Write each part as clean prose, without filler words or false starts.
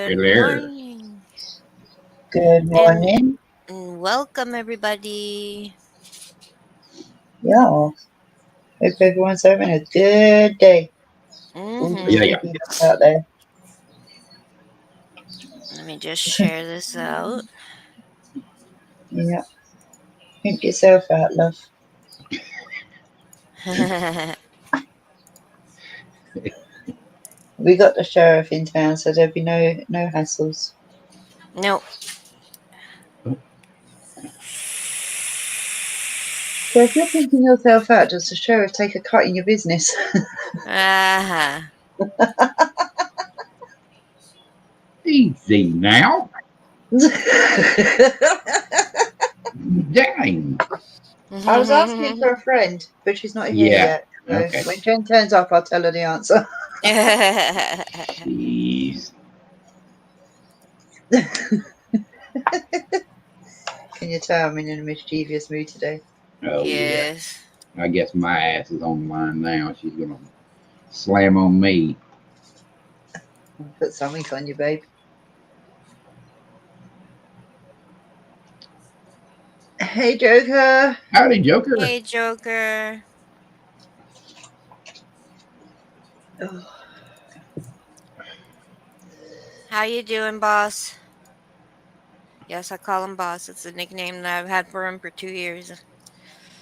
Good Hello. morning Good and morning. welcome everybody. Yeah. Hope everyone's having a good day. All the Yeah, hmm yeah. sleepiness out there. Let me just share this out. Yeah. Pimp yourself out, love. We got the sheriff in town, so there'll be no hassles. No. So if you're pimping yourself out, does the sheriff take a cut in your business? Uh-huh. Easy now. I Dang. was asking for a friend, but she's not here Yeah. yet. So Okay. when Jen turns up, I'll tell her the answer. Jeez. Can you tell I'm in a mischievous mood today? Oh, yeah. Yes. I guess my ass is on the line now. She's going to slam on me. I'll put something on you, babe. Hey, Joker. Howdy, Joker. Hey Joker. Oh, How you doing, boss? Yes, I call him boss. It's a nickname that I've had for him for 2 years.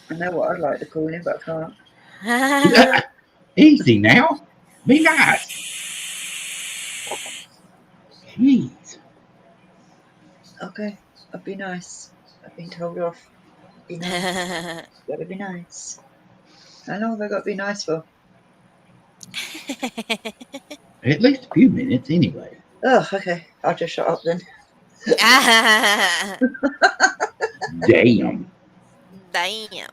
I know what I'd like to call him, but I can't. Easy now. Be nice. Jeez. Okay, I'll be nice. I've been told off. Be nice. Gotta be nice. How long have I got to be nice for? At least a few minutes, anyway. Oh, okay. I'll just shut up then. Damn. Damn.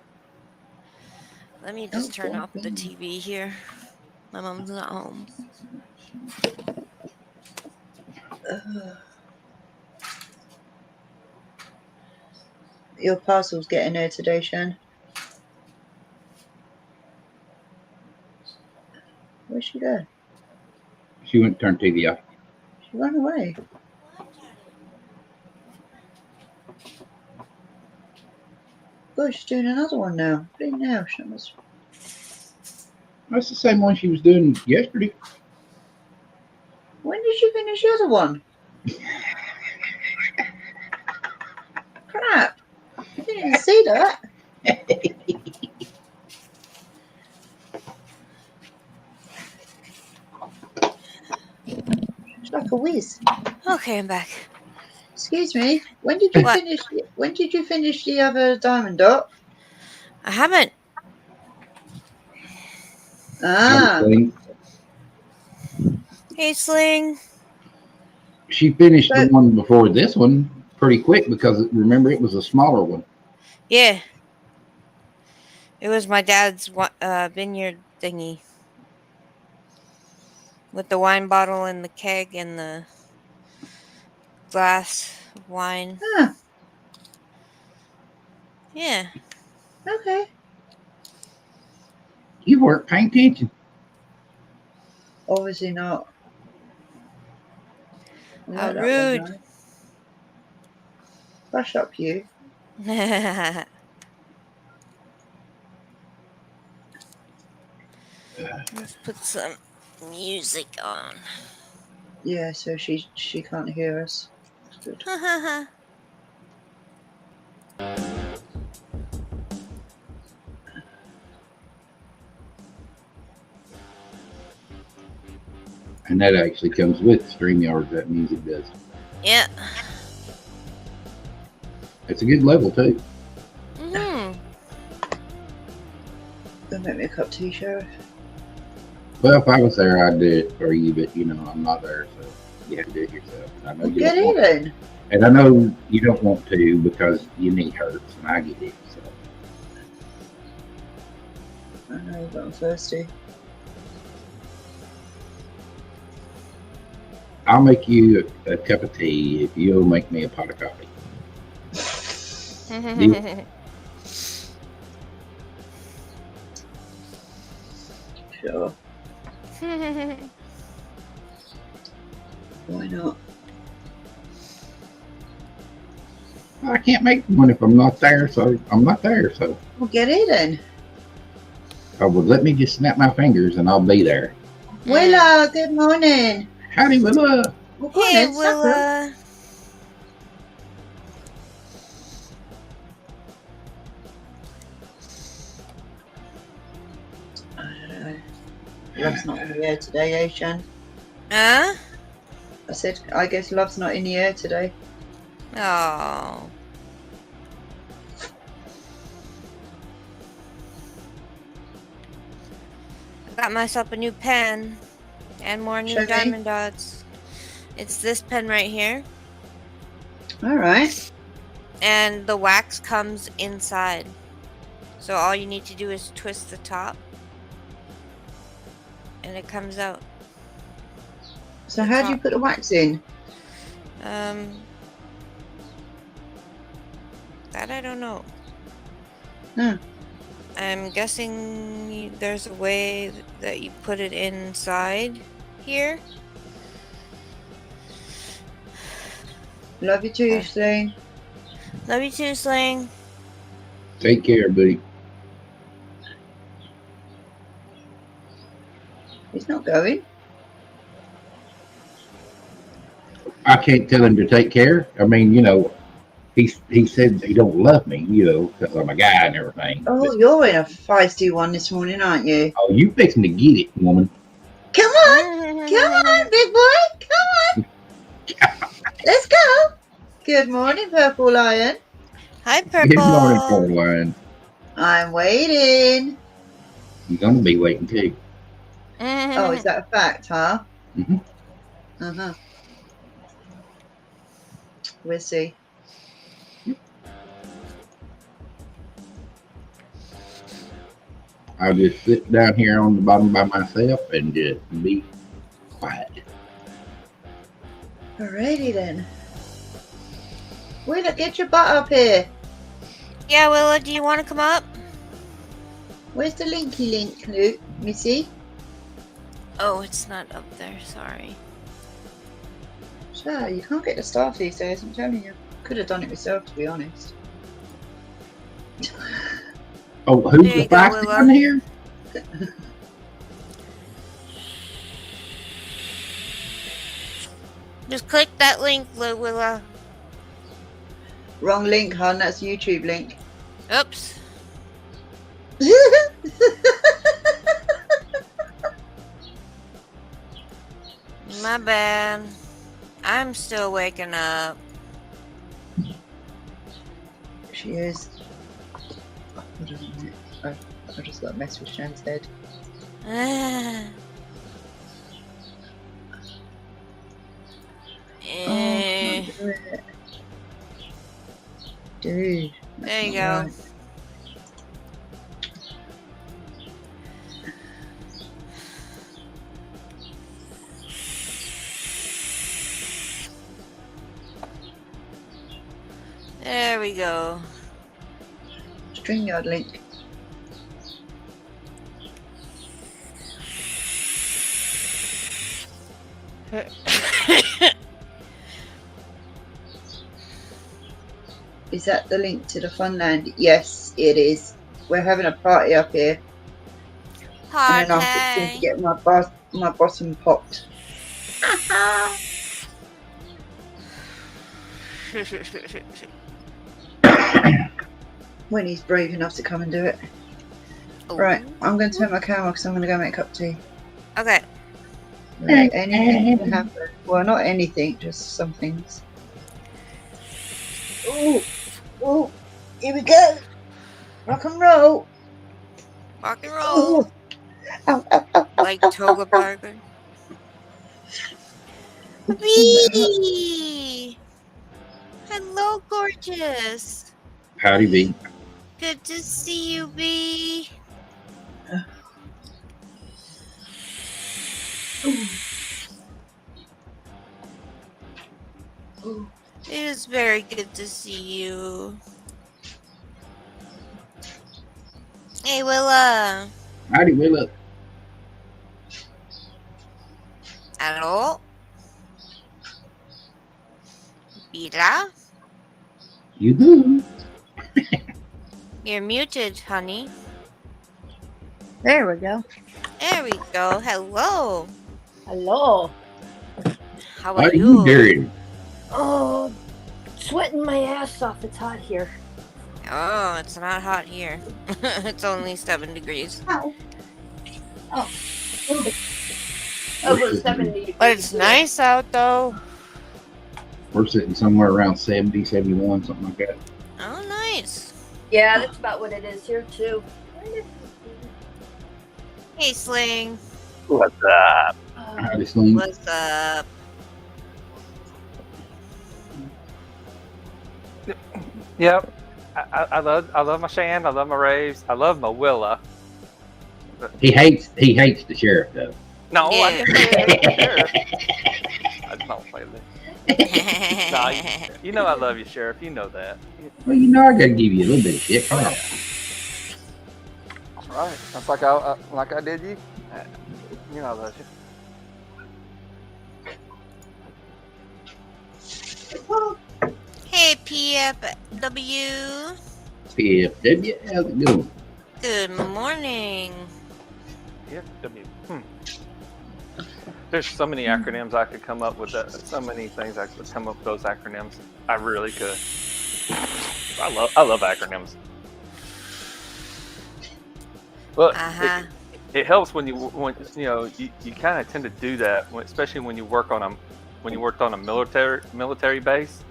Let me Oh, just turn God, off the damn. TV here. My mom's not home. Ugh. Your parcel's getting there today, Shan. Where'd she go? She went to turn TV off. She ran away. God, she's doing another one now. Bloody now, she must. That's the same one she was doing yesterday. When did she finish the other one? Crap. I didn't even see that. She's like a whiz. Okay, I'm back. Excuse me. When did you What? finish? When did you finish the other diamond dot? I haven't. Ah, Hey, Sling. She finished the so one before this one pretty quick because remember it was a smaller one. Yeah, it was my dad's vineyard thingy with the wine bottle and the keg and the glass of wine. ah, Yeah. okay. You weren't paying attention. Obviously not. I How like that one rude. though. Brush up, you. Let's put some music on. Yeah, so she can't hear us. That's good. And that actually comes with StreamYard, that music does. Yeah. It's a good level too. Mm-hmm. Go make me a cup of tea, Sheriff. Well, if I was there, I'd do it for you, but you know, I'm not there, so you have to do it yourself. And I know Well, you get don't want to. even. And I know you don't want to because your knee hurts, and I get it. So I know, but I'm thirsty. I'll make you a cup of tea if you'll make me a pot of coffee. Deal? Sure. Why not? I can't make one if I'm not there, so I'm not there. So Well, get in then. I would let me just snap my fingers and I'll be there. Willa, good morning. Howdy, Willa. Well, go on Hey, then, snap 'em. Willa. I don't know. Love's not in the air today, eh, Shan? Huh? I said, I guess Love's not in the air today. Oh. I got myself a new pen and more new Show me. diamond dots. It's this pen right here, All right. and the wax comes inside. So all you need to do is twist the top, and it comes out. So how do you put the wax in? That I don't know. No. I'm guessing there's a way that you put it inside here. Love you too, Sling. Love you too, Sling. Take care, buddy. He's not going. I can't tell him to take care. I mean, he said he don't love me, because I'm a guy and everything. Oh, But, you're in a feisty one this morning, aren't you? oh, you fixing to get it, woman. Come on, come on, big boy, come on. Let's go. Good morning, Purple Lion. Hi, Purple. Good morning, Caroline. I'm waiting. You're gonna be waiting too. Oh, is that a fact, huh? Mhm. Uh-huh. We'll see. I'll just sit down here on the bottom by myself and just be quiet. Alrighty then. Willa, get your butt up here. Yeah, Willa, do you want to come up? Where's the linky link, Luke? Missy? Oh, it's not up there. Sorry. Sure, you can't get the staff these days, I'm telling you. Could have done it myself, to be honest. Oh, who's There the you go, feisty Willa. one here? Just click that link, Willa. Wrong link, hon. That's a YouTube link. Oops. My bad. I'm still waking up. She is. Hold on a minute. I just got a mess with Shan's head. Oh, Eh, can't do it. Dude. that's there you not go. right. There we go. StreamYard link. Is that the link to the Funland? Yes, it is. We're having a party up here, and then I'm fixing to Party. get my bottom popped. When he's brave enough to come and do it. Right, I'm going to turn my camera because I'm going to go make a cup of tea. Okay. Right, anything can happen. Well, not anything, just some things. Ooh, ooh, here we go. Rock and roll. Rock and roll. Ooh. Ow, ow, ow, ow, Like ow, Toga ow, ow. Parker. Bee! Hello, gorgeous. Howdy, B. Good to see you, Bee. Ooh. It is very good to see you. Hey, Willa. Howdy, Willa. Hello? Bila? You do. You're muted, honey. There we go. There we go. Hello. Hello. How How are you you? doing? Oh, sweating my ass off. It's hot here. Oh, it's not hot here. It's only 7 degrees. Oh, We're over sitting, 70 degrees. But it's nice out though. we're sitting somewhere around 70, 71, something like that. Oh, nice. Yeah, that's about what it is here too. Hey, Sling. What's up? Howdy, Sling. What's up? Yep. I love my Shan. I love my Raves. I love my Willa. He hates the sheriff though. No, I Yeah. can say it. I don't play that. Nah, you know I love you, Sheriff. You know that. Well, you know I gotta give you a little bit of shit. Come on. All right. That's like I did you. You know I love you. Hey, PFW. PFW, how's it going? Good morning. Yeah. There's so many acronyms I could come up with. So many things I could come up with those acronyms. I really could. I love acronyms. Well, it helps when you kind of tend to do that, especially when you worked on a military base,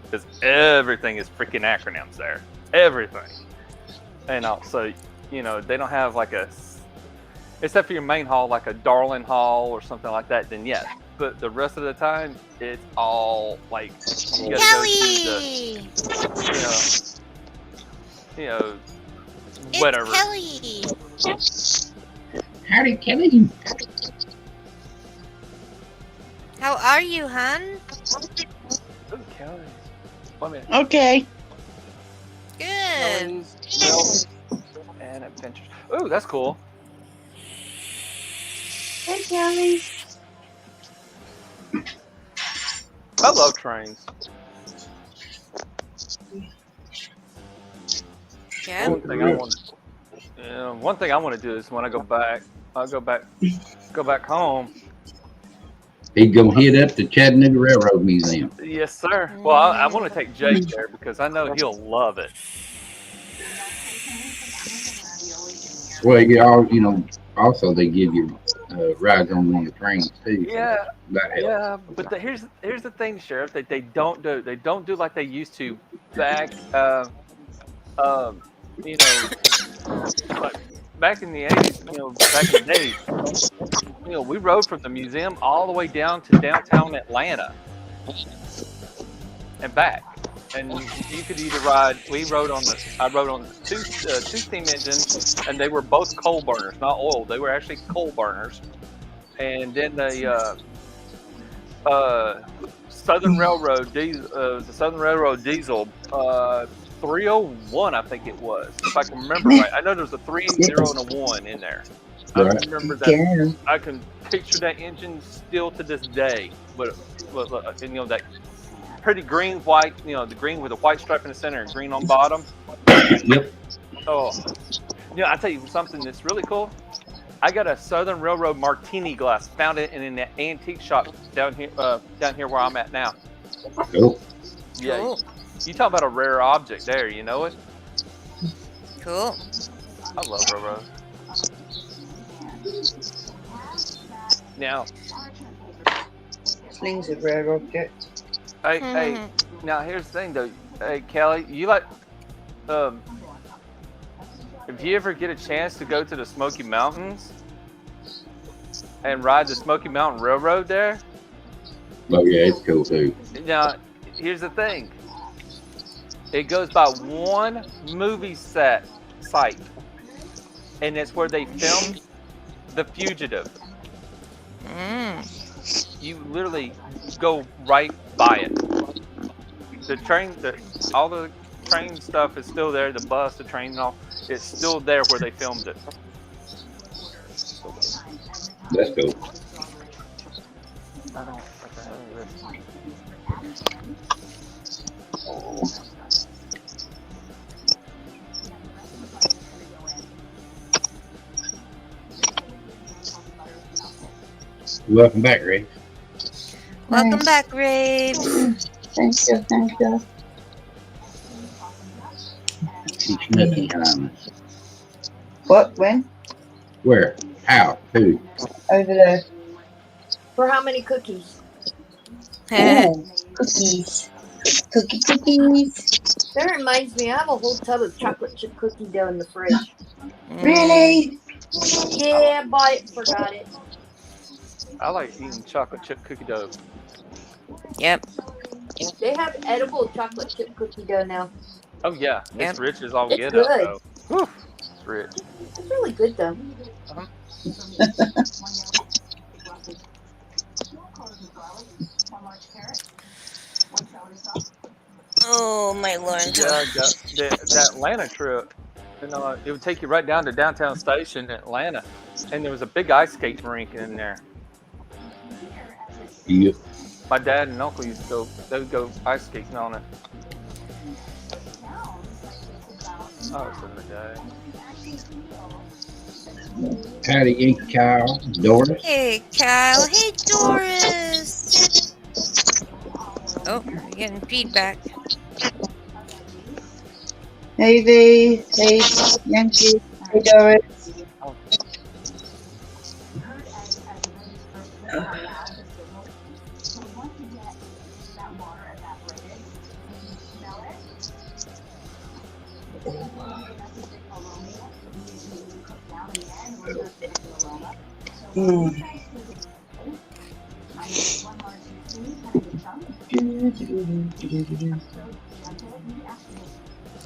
because everything is freaking acronyms there, everything, and also they don't have like except for your main hall, like a Darling Hall or something like that. Then yes, but the rest of the time it's all like you gotta Kelly. go to It's whatever. Kelly. Howdy, Kelly. How are you, hon? Ooh, calories. Wait a minute. Okay. Good. Calories, milk, and adventures. Ooh, that's cool. Hey, Kelly. I love trains. Yeah. One thing I want to do is when I go back, I'll go back home. He's gonna hit up the Chattanooga Railroad Museum. Yes, sir. Well, I want to take Jake there because I know he'll love it. Well, also they give you rides on one of the trains too. So Yeah, that helps. yeah. But here's the thing, Sheriff, that they don't do. They don't do like they used to back. Like back in the 80s, back in the days, we rode from the museum all the way down to downtown Atlanta and back. And you could either ride. I rode on two steam engines, and they were both coal burners, not oil. They were actually coal burners. And then the Southern Railroad diesel. 301, I think it was, if I can remember right. I know there's a 3, 0, and a 1 in there. I Right. remember that. I can picture that engine still to this day. But that pretty green, white, the green with a white stripe in the center and green on bottom. Yep. Oh, I tell you something that's really cool. I got a Southern Railroad martini glass. Found it in an antique shop down here where I'm at now. Cool. Yeah. Cool. You talk about a rare object there, you know it? Cool. I love railroad. Now, Sling's a rare object. hey, now here's the thing though. Hey, Kelly, you like, if you ever get a chance to go to the Smoky Mountains and ride the Smoky Mountain Railroad there, Oh yeah, it's cool too. now, here's the thing. It goes by one movie site, and it's where they filmed The Fugitive. You literally go right by it. The train, all the train stuff is still there. The bus, the train, and all, it's still there where they filmed it. That's cool. I don't. What the hell is this? Welcome back, Ray. Welcome Nice. back, Raves. Thank you, thank you. Teach nothing time. What? When? Where? How? Who? Over there. For how many cookies? Ooh, cookies. Cookies. That reminds me, I have a whole tub of chocolate chip cookie dough in the fridge. Really? Yeah, bought it and forgot it. I like eating chocolate chip cookie dough. Yep. They have edible chocolate chip cookie dough now. Oh yeah, Yep. it's rich as all It's get good. up though. Whew, it's rich. It's really good though. Oh, my Lord. Yeah, that Atlanta trip. It would take you right down to downtown station in Atlanta, and there was a big ice skating rink in there. Yep. My dad and uncle used to go. They would go ice skating on it. Oh, it's in the day. Howdy, Ink Kyle, Doris. Hey, Kyle. Hey, Doris. Oh, you're getting feedback. Hey V, hey Yankee, hey Doris.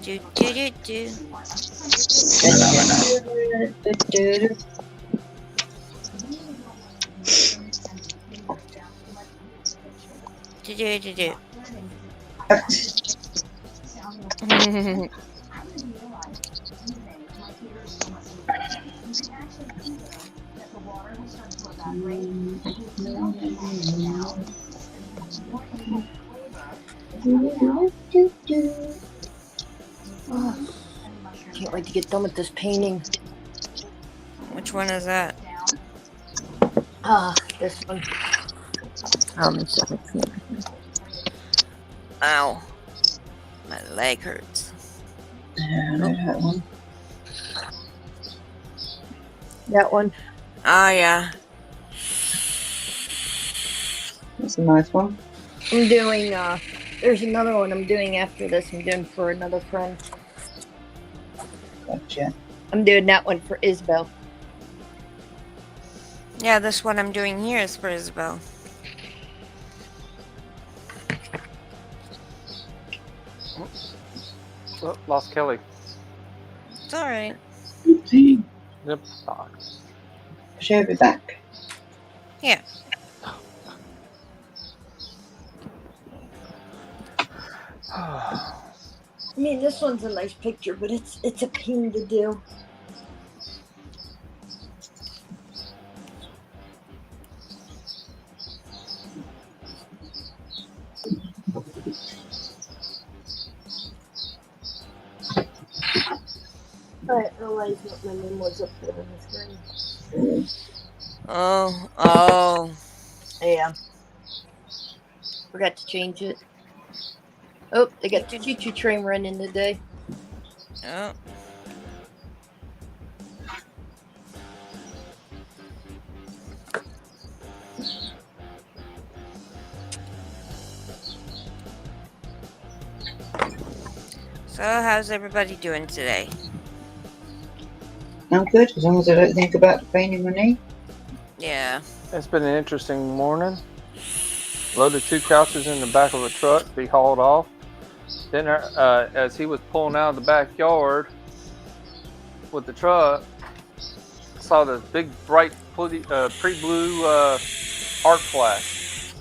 Do, do, do, do. Do, do, do, do. Can't wait to get done with this painting. Which one is that? This one. Ow. My leg hurts. That one. That one. Oh, yeah. That's a nice one. I'm doing, there's another one I'm doing after this. I'm doing for another friend. Gotcha. I'm doing that one for Isabel. Yeah, this one I'm doing here is for Isabel. Oh, lost Kelly. It's alright. Oopsie. Yep. She'll be back. Yeah. I mean, this one's a nice picture, but it's a pain to do. I didn't realize what my name was up there on the screen. Oh. Yeah. Forgot to change it. Oh, they got the choo-choo train running today. Oh. So, how's everybody doing today? I'm good, as long as I don't think about the pain in my knee. Yeah. It's been an interesting morning. Loaded 2 couches in the back of a truck to be hauled off. Then, as he was pulling out of the backyard with the truck, saw this big, bright, pretty blue arc flash.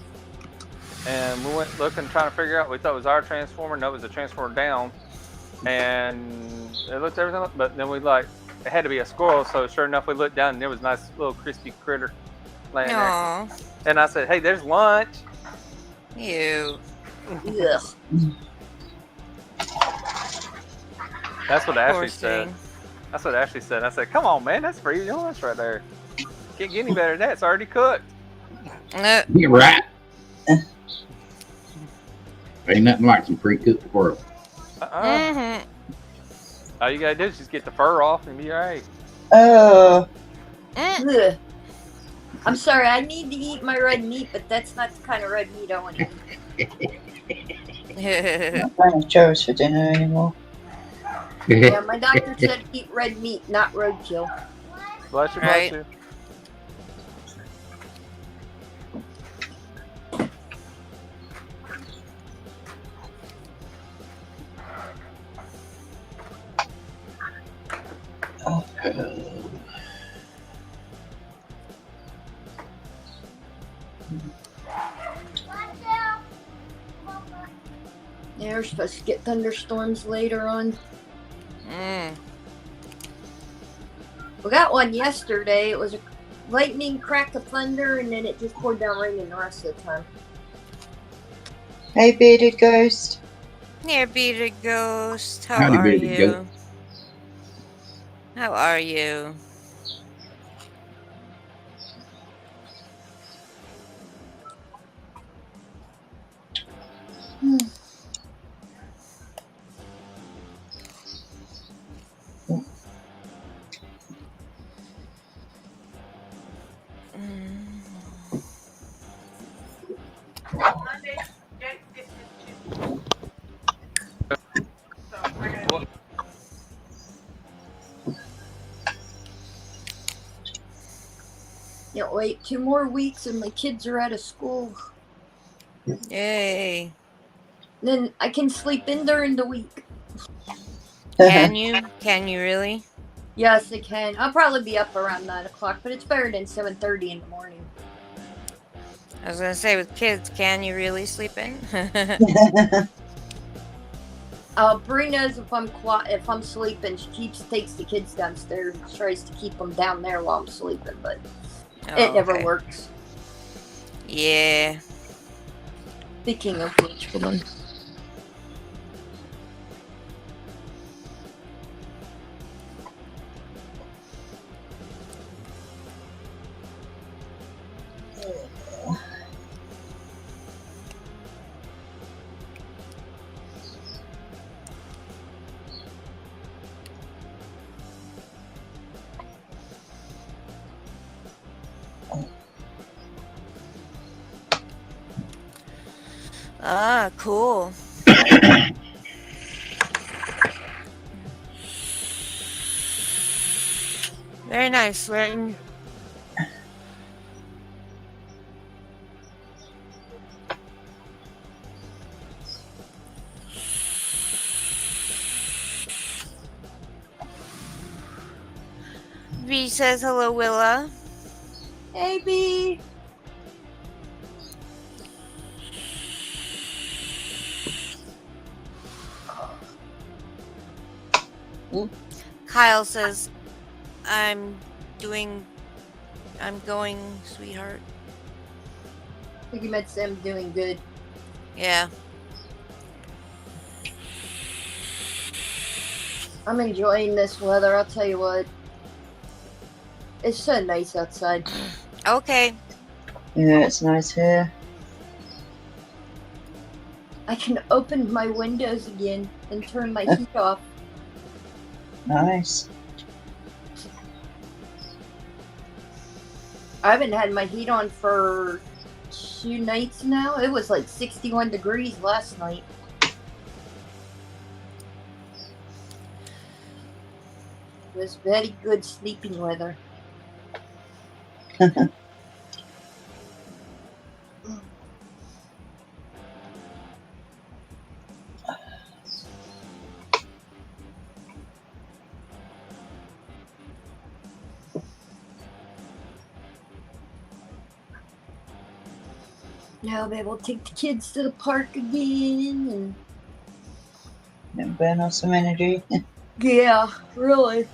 And we went looking, trying to figure out. We thought it was our transformer. No, it was a transformer down. And it looked everything up, but then it had to be a squirrel. So sure enough, we looked down and there was a nice little crispy critter laying there. Aw. And I said, "Hey, there's lunch." Ew. Ugh. That's what Poor Ashley said. thing. That's what Ashley said. I said, "Come on, man, that's free lunch right there. Can't get any better than that. It's already cooked." You're right. Ain't nothing like some pre-cooked squirrel. Mm-hmm. All you gotta do is just get the fur off and be alright. Oh, Ugh. I'm sorry, I need to eat my red meat, but that's not the kind of red meat I want to eat. not having churros for dinner anymore. Yeah, my doctor said eat red meat, not roadkill. Bless you, Right. bless you. Yeah, we're supposed to get thunderstorms later on. Mm. We got one yesterday. It was a lightning, crack of thunder, and then it just poured down raining the rest of the time. Hey, bearded ghost. Here, bearded ghost. How Howdy, are bearded you? ghost. How are you? Yeah, wait 2 more weeks and my kids are out of school. Yay. Then I can sleep in during the week. Can you? Can you really? Yes, I can. I'll probably be up around 9 o'clock, but it's better than 7:30 in the morning. I was gonna say, with kids, can you really sleep in? Bree knows if I'm sleeping, she takes the kids downstairs and tries to keep them down there while I'm sleeping, but it never okay. works. Yeah. Speaking of which, hold on. Ah, cool. Very nice, Ren. V says hello, Willa. Hey, B. Kyle says, I'm going, sweetheart. I think you meant to say I'm doing good. Yeah. I'm enjoying this weather, I'll tell you what. It's so nice outside. Okay. Yeah, it's nice here. I can open my windows again and turn my heat off. Nice. I haven't had my heat on for 2 nights now. It was like 61 degrees last night. It was very good sleeping weather. Now I'll be able to take the kids to the park again And burn off some energy. yeah, really.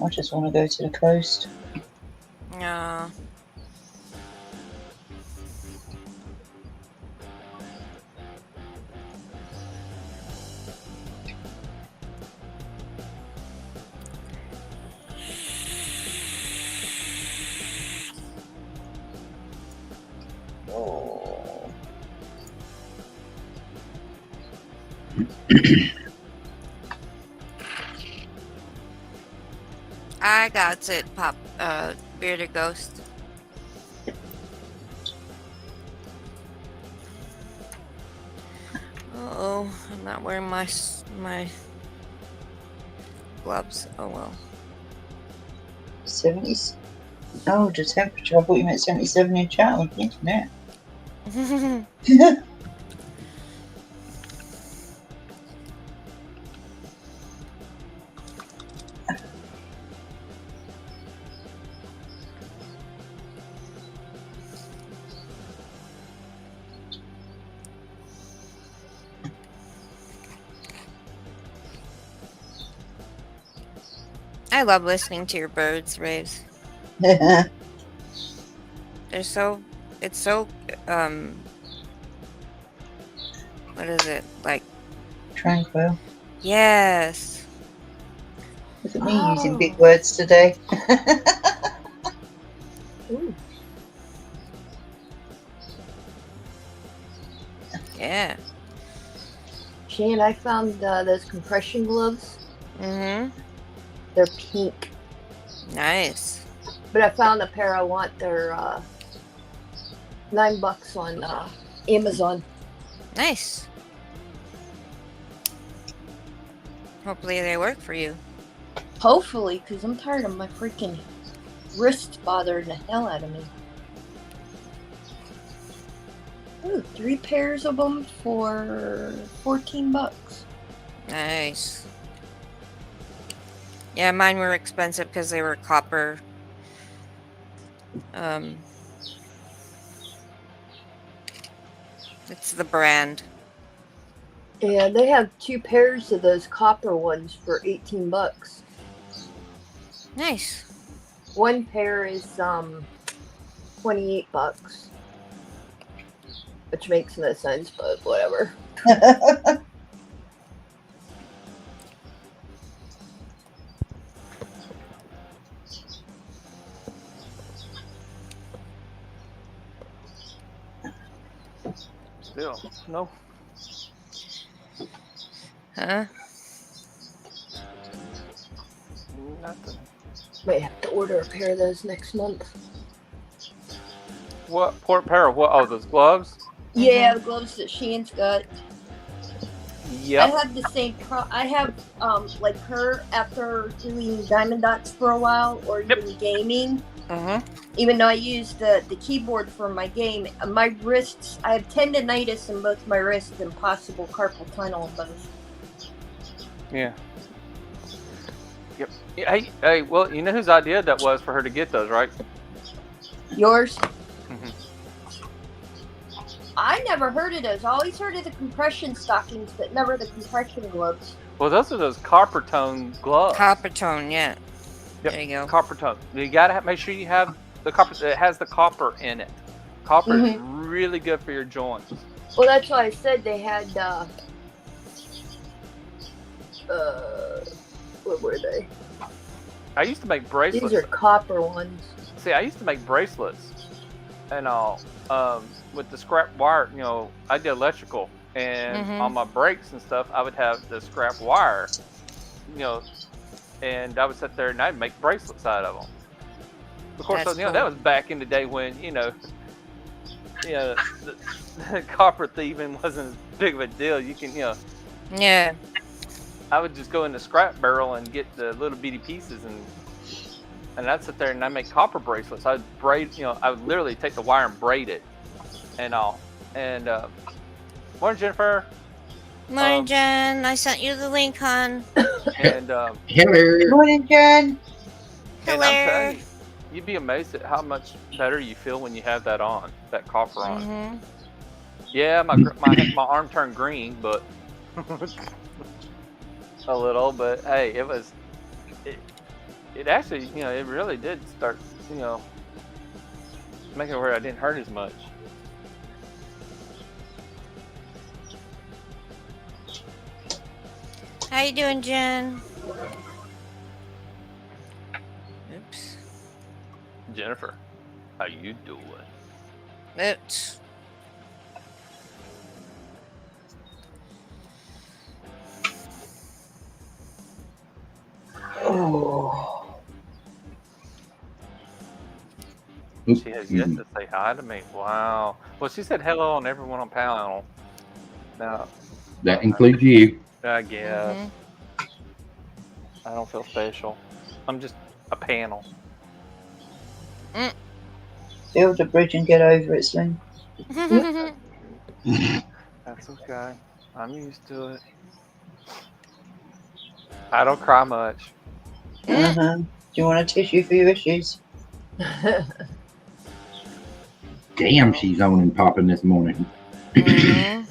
I just want to go to the coast. Yeah. I got it, Pop. Bearded Ghost. Oh, I'm not wearing my gloves. Oh well. 70s. Oh, the temperature. I thought you meant 77 in chat on the internet. I love listening to your birds, Raves. Tranquil. They're so. It's so. What is it like? Yes. Look at me using big Oh. words today. Ooh. Yeah. Shane, I found those compression gloves. Mhm. They're pink. Nice. But I found a pair I want. They're $9 on Amazon. Nice. Hopefully they work for you. Hopefully, because I'm tired of my freaking wrists bothering the hell out of me. Ooh, 3 pairs of them for $14. Nice. Yeah, mine were expensive because they were copper. It's the brand. Yeah, they have 2 pairs of those copper ones for $18. Nice. One pair is $28, which makes no sense, but whatever. Still, no. Huh? Nothing. Might have to order a pair of those next month. What pair of what? Oh, those gloves. Yeah, the gloves that Shane's got. Yep. I have the same I have like her after doing Diamond Dots for a while or even gaming. Even though I use the keyboard for my game, my wrists, I have tendonitis in both my wrists and possible carpal tunnel in both. Yeah. Yep. Yeah, hey, well, you know whose idea that was for her to get those, right? Yours? Mhm. I never heard of those. I always heard of the compression stockings, but never the compression gloves. Well, those are those copper tone gloves. Copper tone, yeah. Yep. There you go. Copper tone. You gotta make sure you have the copper that has the copper in it. Copper is really good for your joints. Well, that's why I said they had, what were they? I used to make bracelets. These are copper ones. See, I used to make bracelets and all with the scrap wire. You know, I did electrical, and on my brakes and stuff, I would have the scrap wire. You know, and I would sit there and I'd make bracelets out of them. Of course, That's you know cool. that was back in the day when the copper thieving wasn't as big of a deal. You can, Yeah. I would just go in the scrap barrel and get the little bitty pieces and I'd sit there and I'd make copper bracelets. I'd braid, I would literally take the wire and braid it and all. And morning, Jennifer. Morning, Jen. I sent you the link, hon. And Hello. Morning, Jen. and I'm Hello. telling you, you'd be amazed at how much better you feel when you have that on, that copper on. Yeah, my arm turned green, but a little. But hey, it actually, it really did start, making it where I didn't hurt as much. How you doing, Jen? Oops. Jennifer, how you doing? Oops. Oop. She has yet to say hi to me. Wow. Well, she said hello on everyone on panel. Now, That includes you. I guess Mhm. I don't feel special. I'm just a panel. Build a bridge and get over it, Sling. That's okay. I'm used to it. I don't cry much. Uh-huh. Do you want a tissue for your issues? Damn, she's on and popping this morning. Mhm.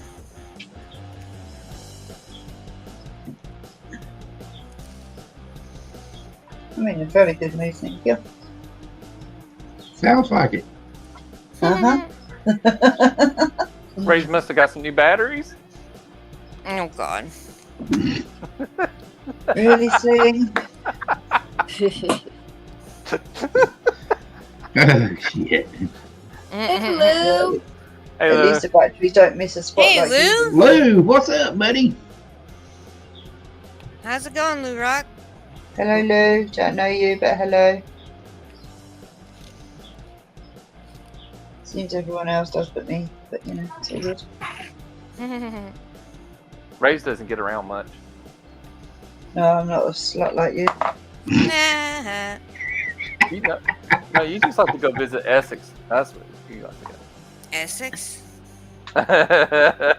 I'm in a very good mood, thank you. Sounds like it. Uh-huh. Ray's must have got some new batteries. Oh God. Really, Sling? Oh, shit. Mhm. Hey, At Lou. least the batteries don't miss a spot Hey, like you Lou. do. Lou, what's up, buddy? How's it going, Lou Rock? Hello, Lou. Don't know you, but hello. Seems everyone else does but me, but you know, it's all good. Ray's doesn't get around much. No, I'm not a slut like you. Nah. You know, no, you just like to go visit Essex. That's what you like to Essex. go.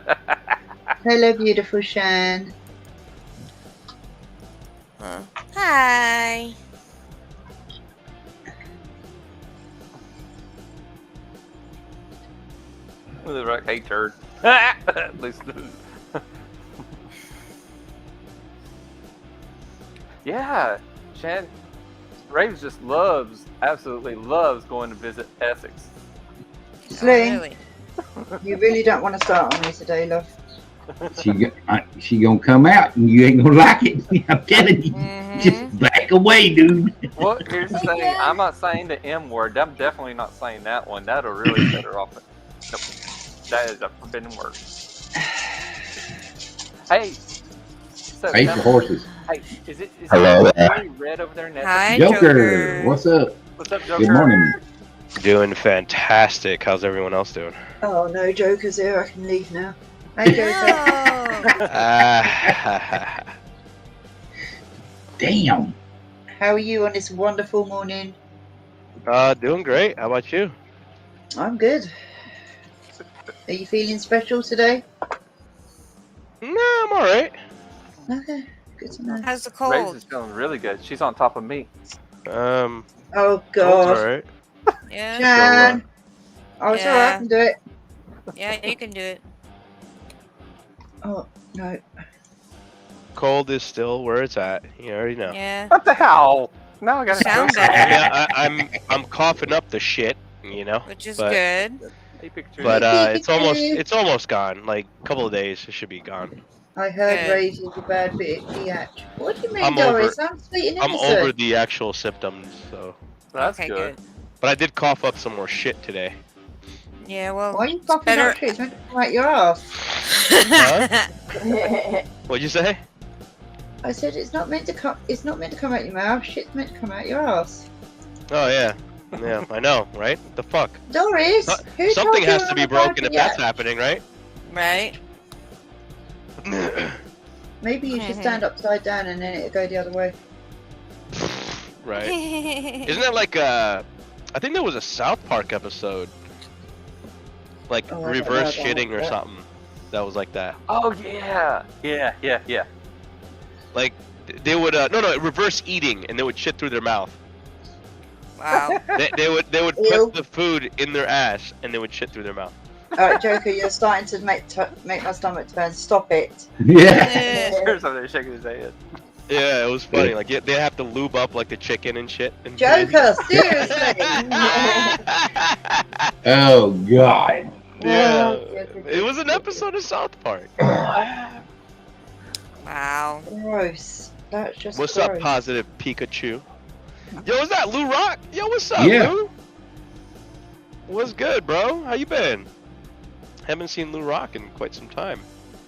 Hello, beautiful Shan. Huh. Hi. Lou Rock, hey turd. Listen. Yeah, Shan. Raves just absolutely loves going to visit Essex. Oh, Sling, really? you really don't want to start on me today, love. She gonna come out and you ain't gonna like it. I'm telling you. Mhm. Just back away, dude. Well, here's the thing. I'm not saying the M word. I'm definitely not saying that one. That'll really set her off. Nope. That is a forbidden word. Hey. So, Pay for horses. hey, is it Hello. really red over there? in Hi, Essex? Joker, what's up? What's up, Joker? Good morning. Doing fantastic. How's everyone else doing? Oh no, Joker's here. I can leave now. Hi, Joker. No. Damn. How are you on this wonderful morning? Doing great. How about you? I'm good. Are you feeling special today? No, I'm all right. Okay, good to know. How's the Raze cold? is feeling really good. She's on top of me. Oh Cold's God, all right. Yeah. Shan. Oh, it's alright. I Yeah. can do it. Yeah, you can do it. Oh no. Cold is still where it's at. You already know. Yeah. What the hell? Now I gotta Sound go. better. Yeah, I'm coughing up the shit. You know. Which is But- good. Hey, picture. But it's almost gone. Like a couple of days, it should be gone. I heard Good. Ray's is a bad bit biatch. What do you mean, I'm Doris? I'm sweet and I'm innocent. over the actual symptoms. So, That's Okay, good. but I did cough up some more shit today. Yeah, well. Why are you fucking better- up shit? It's meant to come out your ass. What'd you say? I said it's not meant to come. It's not meant to come out your mouth. Shit's meant to come out your ass. Oh yeah, yeah. I know, right? What the fuck? Doris, who Something told you has I'm to be a bad broken if that's biatch? happening, right? Right? Maybe you should stand upside down and then it'll go the other way. Right. Isn't that like I think there was a South Park episode, like Oh, I don't know reverse about shitting or that. something, that was like that. Oh yeah, yeah. Like they would no reverse eating and they would shit through their mouth. Wow. They would Ew. put the food in their ass and they would shit through their mouth. Alright, Joker, you're starting to make my stomach turn. Stop it. Yeah. There's something shaking his head. Yeah, it was funny. Like they have to lube up like the chicken and shit. And Joker, seriously. Oh God. Yeah, Oh, it was an episode of South Park. Wow. Gross. That's just What's gross. up, Positive Pikachu? Yo, what's that, Lou Rock? Yo, what's up, Yeah. Lou? What's good, bro? How you been? Haven't seen Lou Rock in quite some time.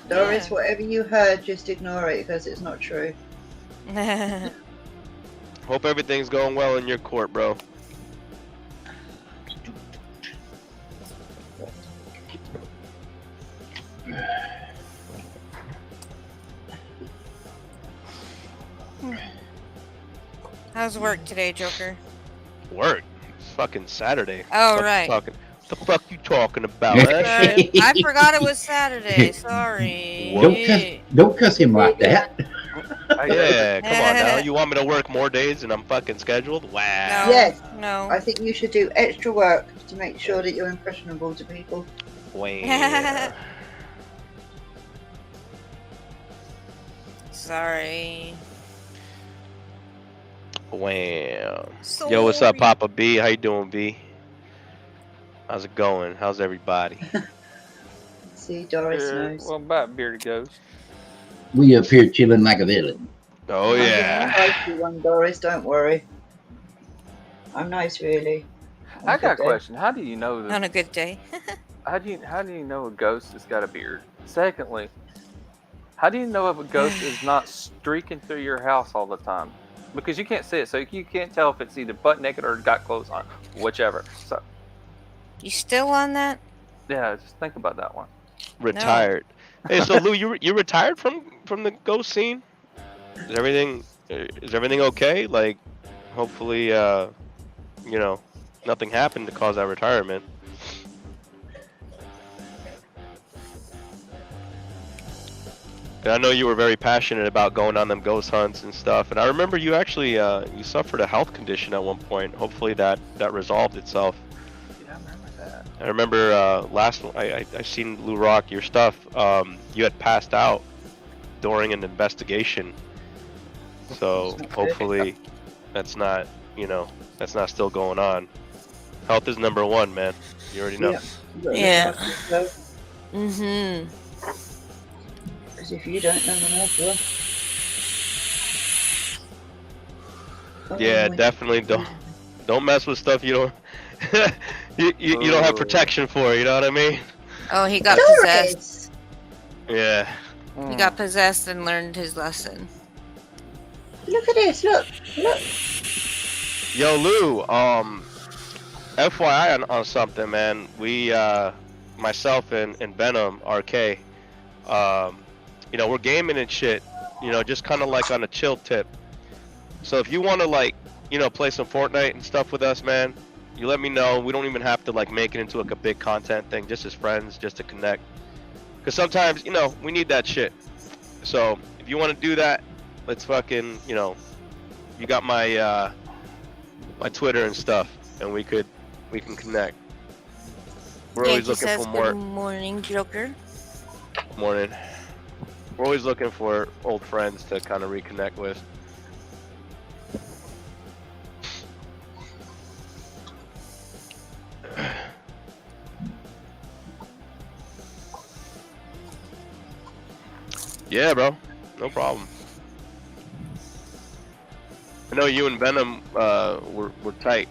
Doris, Yeah. whatever you heard, just ignore it because it's not true. Hope everything's going well in your court, bro. How's work today, Joker? Work. It's fucking Saturday. Oh, What right. What the fuck you talking about? Huh? I forgot it was Saturday. Sorry. Don't cuss him like that. Yeah, come on now. You want me to work more days than I'm fucking scheduled? Wow. No. Yes. No. I think you should do extra work to make sure that you're impressionable to people. Wow. Sorry. Wow. Yo, what's up, Papa B? How you doing, B? How's it going? How's everybody? See, Doris Beard, knows. what about Bearded Ghost? We up here chilling like a villain. Oh I'm gonna yeah. invite you one, Doris. Don't worry. I'm nice, really. I got a question. How do you know On that? a good day. How do you know a ghost has got a beard? Secondly, how do you know if a ghost is not streaking through your house all the time? Because you can't see it, so you can't tell if it's either butt naked or got clothes on, whichever. So You still on that? yeah, just think about that one. Retired. Hey, so Lou, you retired from the ghost scene? Is everything okay? Like, hopefully, you know, nothing happened to cause that retirement. And I know you were very passionate about going on them ghost hunts and stuff. And I remember you actually you suffered a health condition at one point. Hopefully that resolved itself. Yeah, I remember that. I remember I seen Lou Rock your stuff. You had passed out during an investigation. So hopefully that's not still going on. Health is number one, man. You already know. Yeah. Mm-hmm. Because if you don't know, then else will. Yeah, definitely don't mess with stuff you don't you don't have protection for. You know what I mean? Oh, he got possessed. Yeah. He got possessed and learned his lesson. Look at this. Look. Yo, Lou. FYI on something, man. We myself and Venom RK, you know, we're gaming and shit. You know, just kind of like on a chill tip. So if you want to like, you know, play some Fortnite and stuff with us, man, you let me know. We don't even have to like make it into like a big content thing, just as friends, just to connect. Because sometimes, you know, we need that shit. So if you want to do that, let's fucking, you know, you got my my Twitter and stuff, and we can connect. We're always looking for more. Good morning, Joker. Morning. We're always looking for old friends to kind of reconnect with. Yeah, bro. No problem. I know you and Venom were tight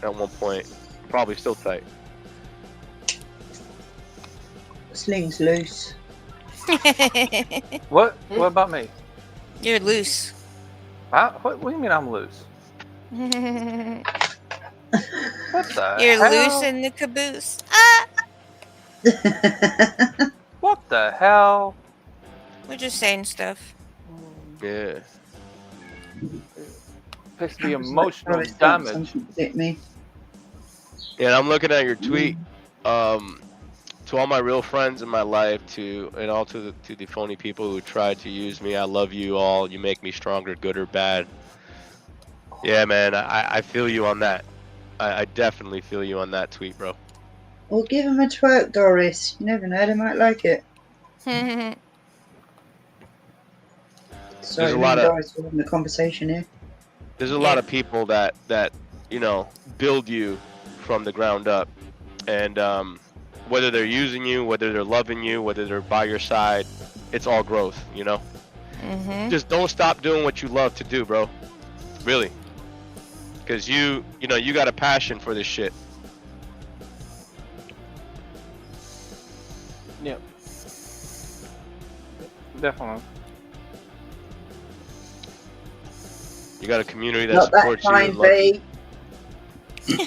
at one point. Probably still tight. Sling's loose. What about me? You're loose. What do you mean I'm loose? What the You're hell? loose in the caboose. Ah! What the hell? We're just saying stuff. Yeah. Takes the emotional Doris, damage. something hit me. Yeah, I'm looking at your tweet. To all my real friends in my life, and all to the phony people who tried to use me, I love you all. You make me stronger, good or bad. Yeah, man, I feel you on that. I definitely feel you on that tweet, bro. Well, give him a twerk, Doris. You never know, they might like it. Sorry, a me lot and of- Doris were having a conversation here. There's a lot of people that you know build you from the ground up, and whether they're using you, whether they're loving you, whether they're by your side, it's all growth, you know. Just don't stop doing what you love to do, bro. Really, because you know you got a passion for this shit. Yep. Definitely. You got a community that Not that supports you. kind, and loves you.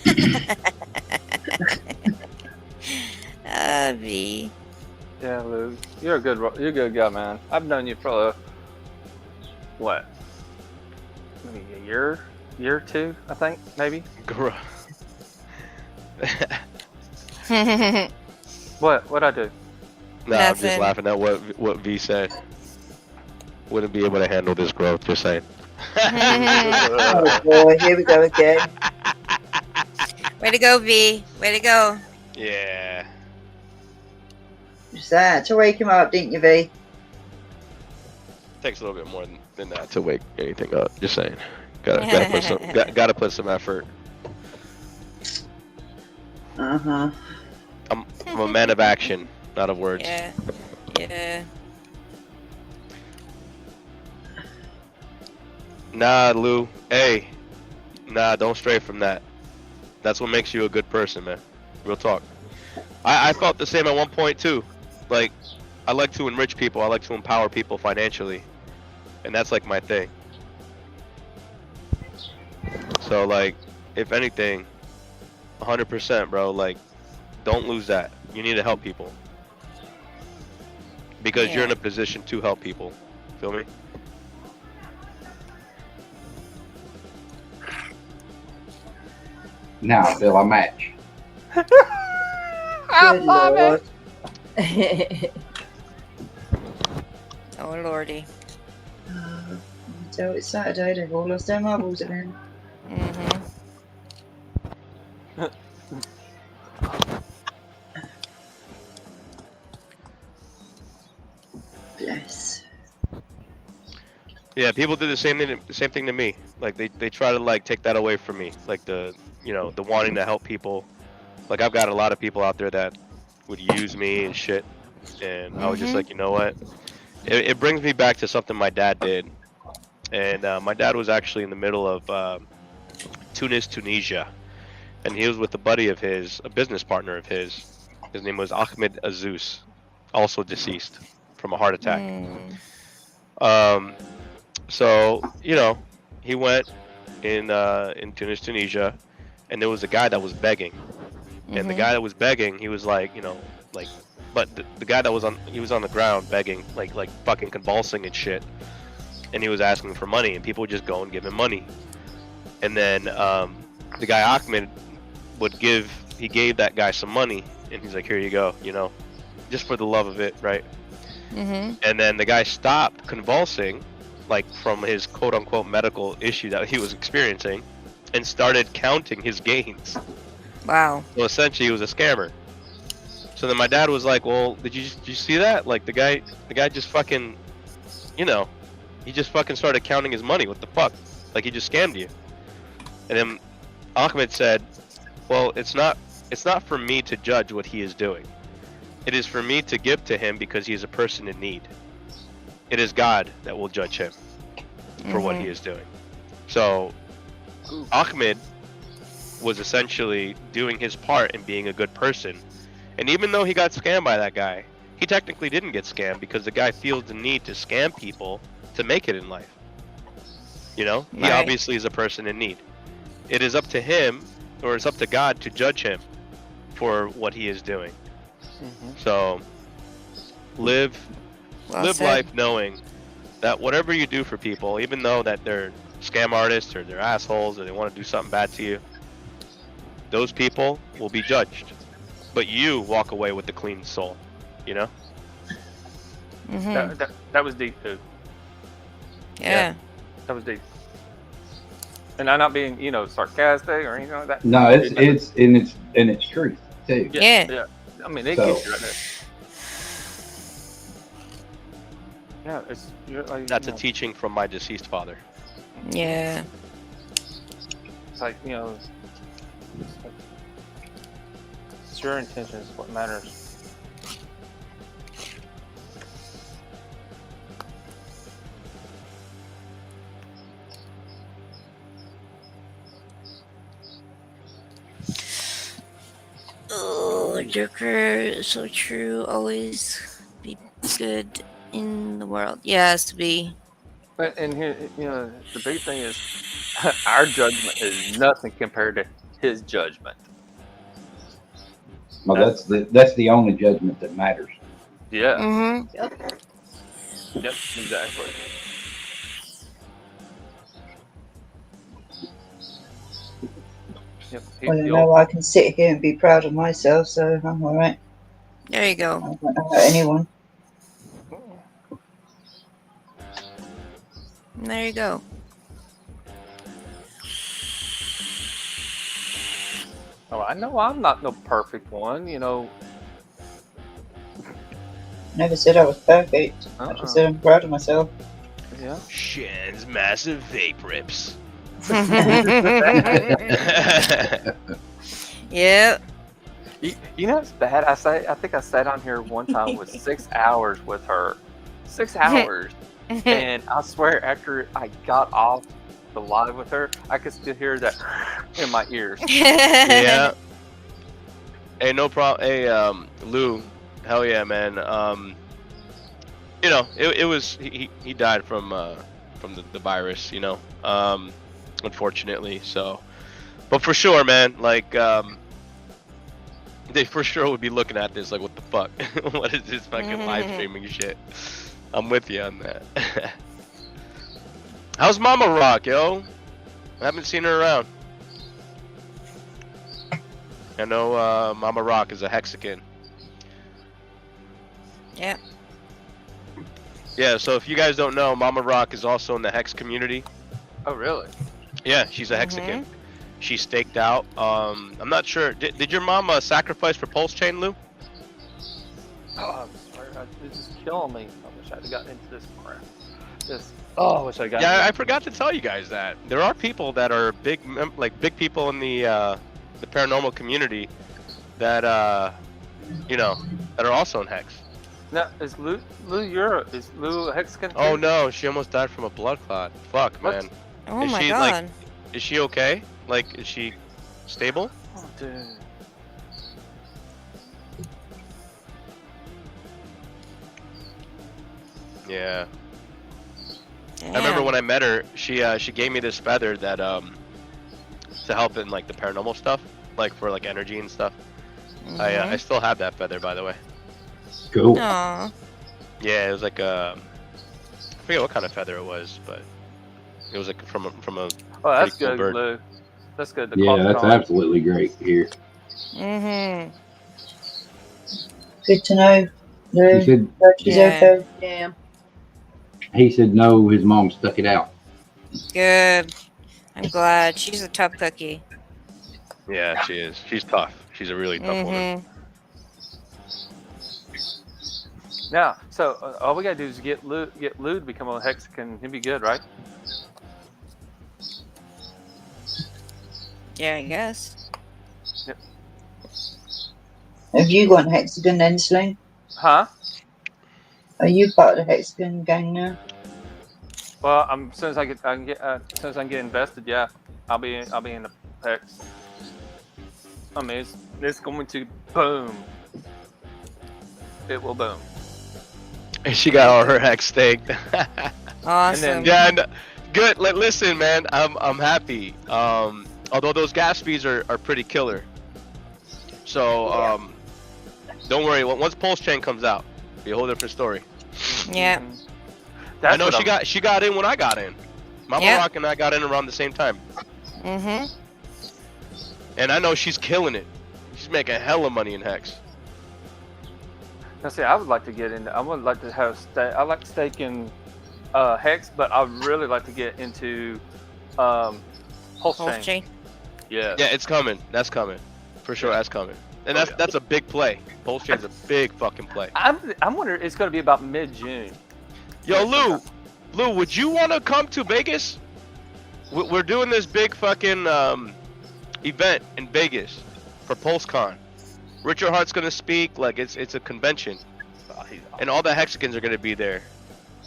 B. V. Yeah, Lou. You're a good guy, man. I've known you for what? Maybe a year, year or two, I think, maybe. Gr- What I do? Nah, I'm just Nothing. laughing at what V said. Wouldn't be able to handle this growth. Just saying. Oh boy, here we go again. Way to go, V. Way to go. Yeah. Just that to wake him up, didn't you, V? Takes a little bit more than that to wake anything up. Just saying. Gotta put some effort. Uh-huh. I'm a man of action, not of words. Yeah. Yeah. Nah, Lou. Hey. Nah, don't stray from that. That's what makes you a good person, man. Real talk. I felt the same at one point too. Like, I like to enrich people. I like to empower people financially, and that's like my thing. So like, if anything, 100%, bro. Like, don't lose that. You need to help people because you're in Yeah. a position to help people. Feel me? Now, Bill, I match. Good Lord. Oh, lordy. So it's Saturday, they've all lost their marbles again. Mm-hmm. Bless. Yeah, people do the same thing to me. Like they try to like take that away from me. Like the wanting to help people. Like I've got a lot of people out there that would use me and shit. And I was just Mhm. like, you know what? It brings me back to something my dad did. And my dad was actually in the middle of Tunis, Tunisia. And he was with a buddy of his, a business partner of his. His name was Ahmed Azouz, also deceased from a heart attack. Mm. So he went in Tunis, Tunisia, and there was a guy that was begging, and the Mhm. guy that was begging, he was like, but the guy that was on the ground begging, like fucking convulsing and shit, and he was asking for money, and people would just go and give him money, and then the guy Ahmed he gave that guy some money, and he's like, here you go, just for the love of it, right? Mhm. And then the guy stopped convulsing, like from his quote unquote medical issue that he was experiencing, and started counting his gains. Wow. So essentially, he was a scammer. So then my dad was like, "Well, did you see that? Like the guy just fucking, he just fucking started counting his money. What the fuck? Like he just scammed you." And then Ahmed said, "Well, it's not for me to judge what he is doing. It is for me to give to him because he is a person in need. It is God that will judge him for what he is doing." So Ahmed was essentially doing his part in being a good person. And even though he got scammed by that guy, he technically didn't get scammed because the guy feels the need to scam people to make it in life. He Right. obviously is a person in need. It is up to him, or it's up to God to judge him for what he is doing. So live Well said. life knowing that whatever you do for people, even though that they're scam artists or they're assholes or they want to do something bad to you, those people will be judged. But you walk away with the clean soul, Mhm. That was deep, dude. Yeah. That was deep. And I'm not being, sarcastic or anything like that. No, it's truth too. Yeah. I mean, it So- gets you right there. Yeah, you're like, That's a teaching from my deceased father. Yeah. It's like, it's your intentions what matters. Oh, Joker, so true. Always be good in the world. Yes, be. But and here, the big thing is, our judgment is nothing compared to his judgment. Well, that's the only judgment that matters. Yeah. Mm-hmm. Yep. Exactly. Yep. Well, I know I can sit here and be proud of myself, so I'm alright. There you I go. don't want to hurt anyone. There you go. Oh, I know I'm not no perfect one, you know. Never said I was perfect. I just said I'm proud of myself. Yeah. Shen's massive vape rips. Yep. You know it's bad. I think I sat on here one time with 6 hours with her. 6 hours. And I swear after I got off the live with her, I could still hear that in my ears. Yeah. Hey, no problem. Hey, Lou, hell yeah, man. You know, it was he died from the virus, you know. Unfortunately, so. But for sure, man, like they for sure would be looking at this like, what the fuck? What is this fucking live streaming shit? I'm with you on that. How's Mama Rock, yo? I haven't seen her around. I know Mama Rock is a Hexican. Yep. Yeah, so if you guys don't know, Mama Rock is also in the Hex community. Oh, really? Yeah, she's a Hexican. She's staked out. I'm not sure. Did your mom sacrifice for Pulse Chain, Lou? Oh, I'm sorry. This is killing me. I wish I had gotten into this more. I wish I got. Yeah, I forgot to tell you guys that there are people that are big people in the paranormal community that you know, that are also in Hex. Now, is Lou a Hexican? Oh no, she almost died from a blood clot. Fuck, What? man. Oh Is my she, god. like- Is she okay? Like, is she stable? Oh, dude. Yeah. Damn. I remember when I met her, she gave me this feather that to help in like the paranormal stuff, like for like energy and stuff. I still have that feather, by the way. Cool. Aw. Yeah, it was like I forget what kind of feather it was, but it was like from a Oh, that's Pretty cool good, bird. Lou. That's good. The Yeah, cloth that's collar. absolutely great here. Mm-hmm. Good to know. He Lou, said glad she's Yeah. okay. Yeah. no, his mom stuck it out. Good. I'm glad. She's a tough cookie. Yeah, she is. She's tough. She's a really tough woman. Now, so all we gotta do is get Lou to become a Hexican. He'd be good, right? Yeah, I guess. Have you got Hexagon then, Sling? Huh? Are you part of the Hexagon gang now? Well, as soon as I can get invested, yeah, I'll be in the Hex. I mean, it's going to boom. It will boom. She got all her hex staked. Awesome. Yeah, and good. Listen, man, I'm happy. Although those gas fees are pretty killer. So don't worry. Once Pulse Chain comes out, it'll be a whole different story. Yeah. Mhm. I know what she got in when I got in. Mama Yeah. Rock and I got in around the same time, Mm-hmm. and I know she's killing it. She's making hella money in Hex. Now, see, I would like to get into. I would like to have stake. I like stake in Hex, but I would really like to get into Pulse Pulse Chain. chain. Yeah. Yeah, it's coming. That's coming, for sure. That's coming, and that's a big play. Pulse Chain's a big fucking play. I'm wondering. It's going to be about mid-June. Yo, Lou, would you want to come to Vegas? We're doing this big fucking event in Vegas for PulseCon. Richard Hart's gonna speak. Like it's a convention, and all the Hexicans are gonna be there.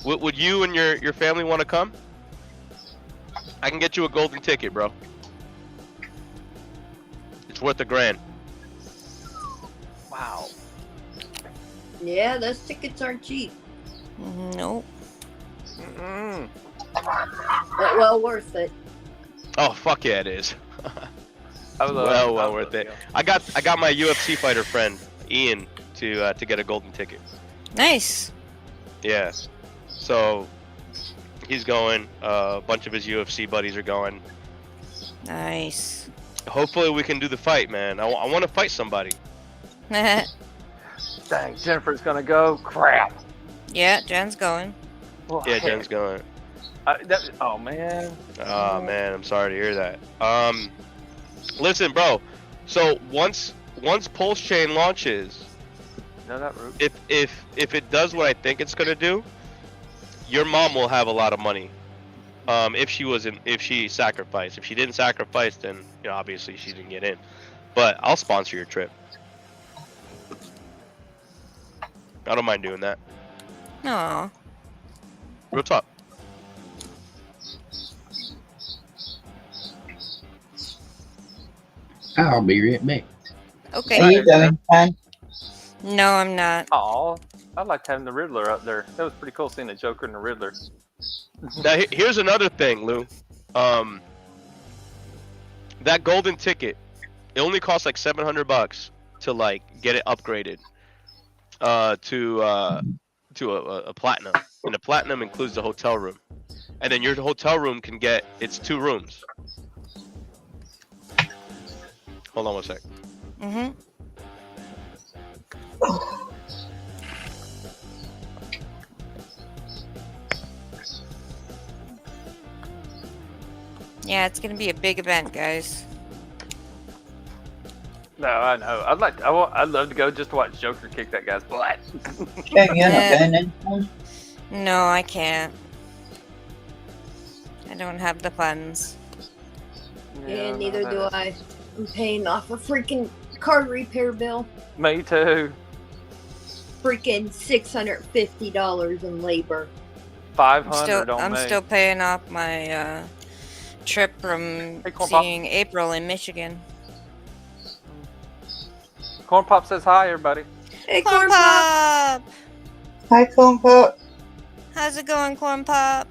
Would you and your family want to come? I can get you a golden ticket, bro. It's worth $1,000. Wow. Yeah, those tickets aren't cheap, Nope. Mm-mm. but well worth it. Oh fuck yeah, it is. I would love, well I would worth love, it. yeah. I got my UFC fighter friend Ian to get a golden ticket. Nice. Yeah. So he's going. A bunch of his UFC buddies are going. Nice. hopefully we can do the fight, man. I want to fight somebody. Dang, Jennifer's gonna go. Crap. Yeah, Jen's going. Well, Yeah, heck. Jen's going. Oh man. Oh man, I'm sorry to hear that. Listen, bro. So once Pulse Chain launches, No, that route. if it does what I think it's gonna do, your mom will have a lot of money. If she sacrificed. If she didn't sacrifice, then obviously she didn't get in. But I'll sponsor your trip. I don't mind doing that. Aw. Real talk. I'll be right back. Okay. Are you going, Pan? No, I'm not. Oh, I liked having the Riddler up there. That was pretty cool seeing the Joker and the Riddler. Now here's another thing, Lou. That golden ticket, it only costs like $700 to like get it upgraded to a platinum, and the platinum includes the hotel room, and then your hotel room can get it's 2 rooms. Hold on one sec. Mm-hmm. Yeah, it's gonna be a big event, guys. No, I know. I'd love to go just to watch Joker kick that guy's butt. Yeah, you're not going then, Pan? No, I can't. I don't have the funds. And neither do I. I'm paying off a freaking car repair bill. Me too. Freaking $650 in labor. 500 on I'm me. still paying off my trip from Hey, Corn Pop. seeing April in Michigan. Corn Pop says hi, everybody. Hey, Corn Pop! Hi, Corn Pop. How's it going, Corn Pop?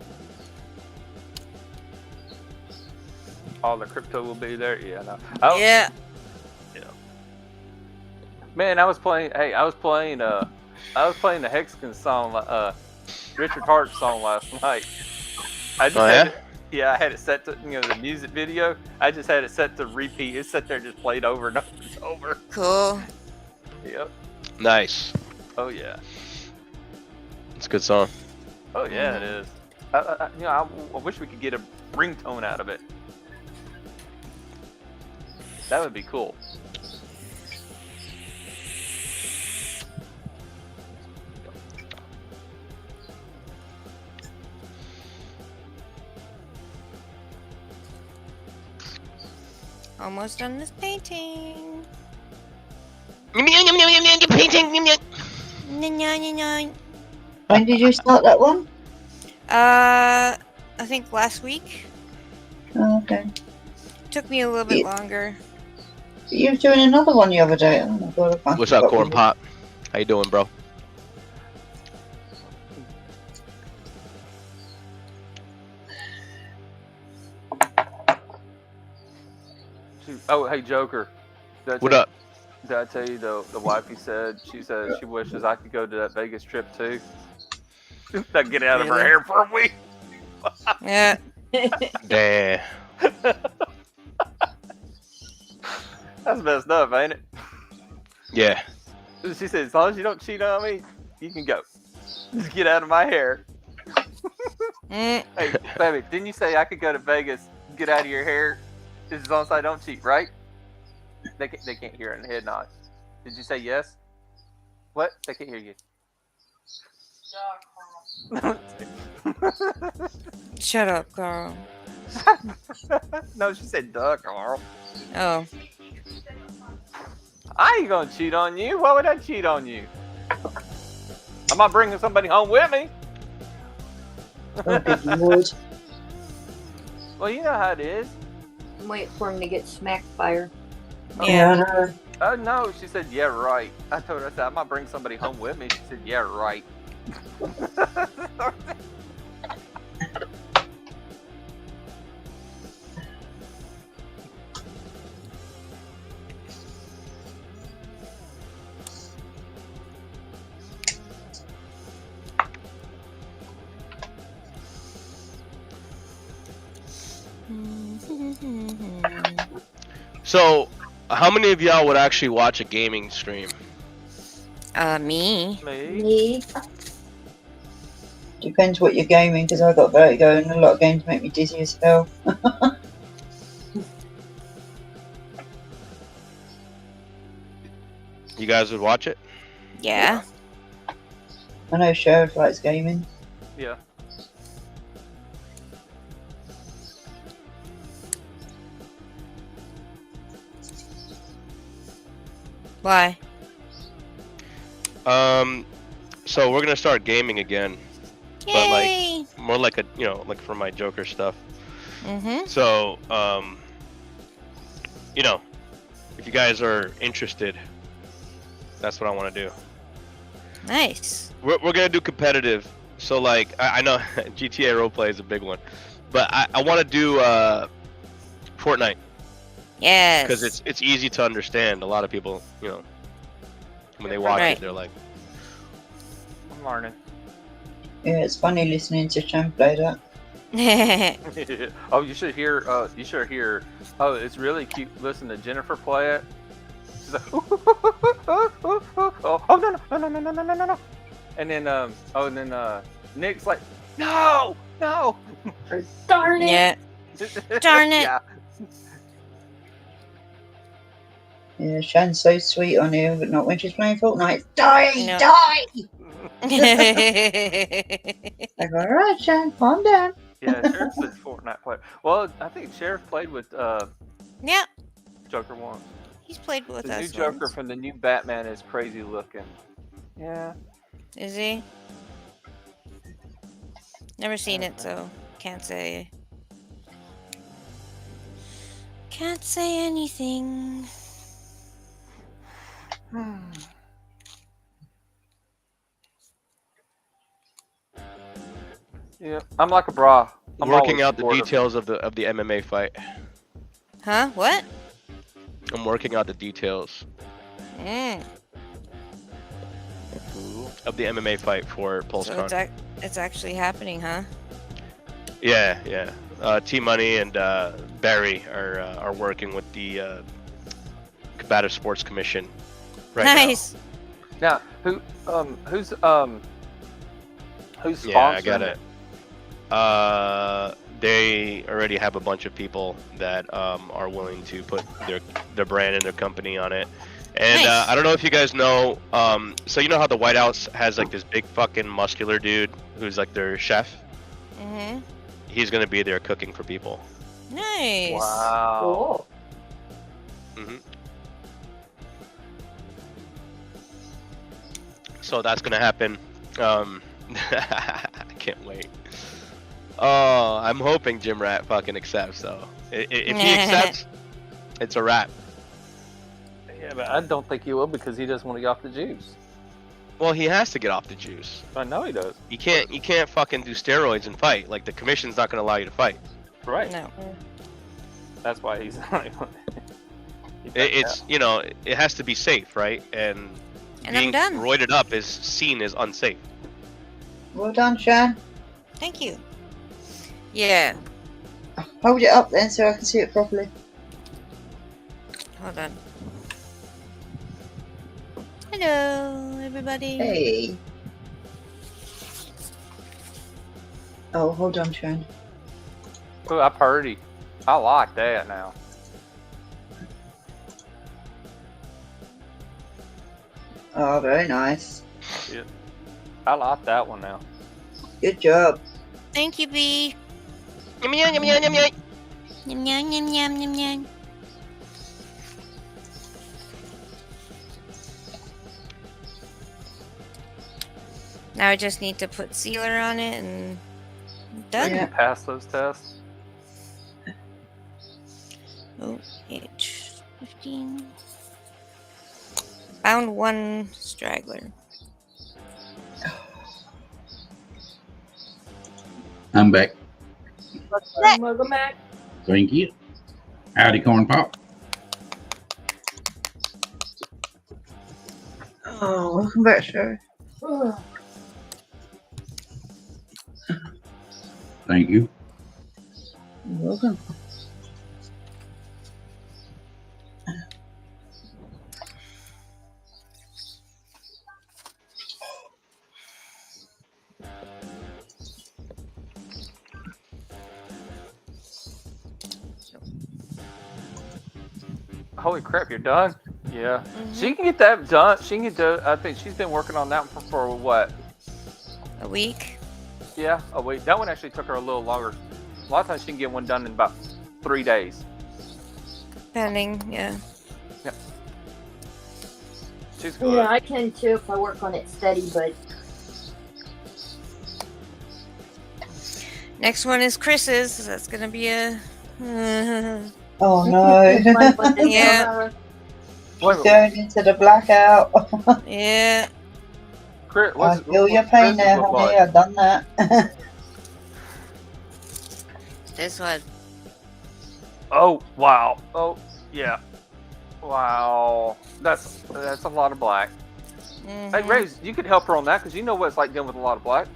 All the crypto will be there. Yeah, no. Oh, Yeah. man, I was playing the Hexagon song, Richard Hart song last night. I just Oh, had yeah? it, yeah, I had it set to the music video. I just had it set to repeat. It sat there just played over and over and over. Cool. Yep. Nice. Oh yeah. It's a good song. Oh yeah, it is. I wish we could get a ringtone out of it. That would be cool. Almost done this painting. When did you start that one? I think last week. Oh, okay. Took me a little bit longer. You were doing another one the other day. Oh my god, I can't What's up, remember Corn what Pop? How you doing, bro? Oh, hey Joker. What up? Did I tell you the wifey said she wishes I could go to that Vegas trip too? Not get out of her Really? hair for a week. Yeah. Damn. That's messed up, ain't it? Yeah. She said, as long as you don't cheat on me, you can go. Just get out of my hair. Mm. Hey, baby, didn't you say I could go to Vegas, get out of your hair, as long as I don't cheat, right? They can't hear it in the head nod. Did you say yes? What? They can't hear you. Shut up, Carl. No, she said duh, Carl. Oh. I ain't gonna cheat on you. Why would I cheat on you? I'm not bringing somebody home with me. Oh, good lord. Well, you know how it is. I'm waiting for him to get smacked by her. Yeah, I know. Oh no, she said, yeah, right. I told her, I said, I'm not bringing somebody home with me. She said, yeah, right. So, how many of y'all would actually watch a gaming stream? Me. Me? Me. Depends what you're gaming, because I got vertigo and a lot of games make me dizzy as hell. You guys would watch it? Yeah. I know Sheriff likes gaming. Yeah. Why? So we're gonna start gaming again, but like Yay! more like a like for my Joker stuff. Mm-hmm. So if you guys are interested, that's what I want to do. Nice. We're gonna do competitive. So like I know GTA roleplay is a big one, but I want to do Fortnite Yes. because it's easy to understand. A lot of people, when they watch Right. it, they're like, I'm learning. Yeah, it's funny listening to Chan play that. Oh, you should hear. Oh, it's really cute. Listen to Jennifer play it. She's like, oh no. And then Nick's like, no. Darn it. Yeah. Darn it. Yeah. Yeah, Shan's so sweet on here, but not when she's playing Fortnite. Die! No. Die! I go, alright, Shan, calm down. Yeah, Sheriff's a Fortnite player. Well, I think Sheriff played with Yeah. Joker once. He's played with The us. new Joker once. from the new Batman is crazy looking. Yeah. Is he? Never seen it, so can't say. Can't say anything. Yeah, I'm like a bra. I'm working always out the supportive. details of the MMA fight. Huh? What? I'm working out the details Mm. of the MMA fight for So PulseCon. it's actually happening, huh? Yeah. T Money and Barry are working with the Combative Sports Commission right Nice. Now, who's now. sponsoring Yeah, I got it. They already have a bunch of people that are willing to put their brand and their company on it. And Nice. I don't know if you guys know, so you know how the White House has like this big fucking muscular dude who's like their chef? Mm-hmm. He's gonna be there cooking for people. Nice. Wow. Cool. hmm So that's gonna happen. I can't wait. Oh, I'm hoping Jim Rat fucking accepts though. If he accepts, it's a wrap. Yeah, but I don't think he will because he doesn't want to get off the juice. Well, he has to get off the juice. I know he does. You can't fucking do steroids and fight. Like the commission's not gonna allow you to fight. Right. No. That's why he's not. It's it has to be safe, right? And And I'm being done. roided up is seen as unsafe. Well done, Shan. Thank you. Yeah. Hold it up then so I can see it properly. Hold on. Hello, everybody. Hey. Oh, hold on, Shan. Oh, I purdy. I like that now. Oh, very nice. I like that one now. Good job. Thank you, B. Yum, yum, yum, yum, yum, yum. Yum yum yum yum yum yum. Now I just need to put sealer on it and done. Yeah. Pass those tests. Oh, age 15. Found one straggler. I'm back. Welcome back. Thank you. Howdy, Corn Pop. Oh, welcome back, Shan. Ugh. Thank you. You're welcome. Holy crap, you're done? Yeah. Mhm. She can get that done. She can get done. I think she's been working on that one for what? A week. Yeah, a week. That one actually took her a little longer. A lot of times she can get one done in about 3 days. Depending, yeah. She's good. Yeah, I can too if I work on it steady, but Next one is Chris's. That's gonna be a. Oh no. Yeah. Wait a minute. Going into the blackout. Yeah. Chris, I what's, feel your what's pain Chris's there, look honey. like? I've done that. This one. Oh, wow. Oh, yeah. Wow. That's a lot of black. Hey, Mhm. Graves, you could help her on that because you know what it's like dealing with a lot of black.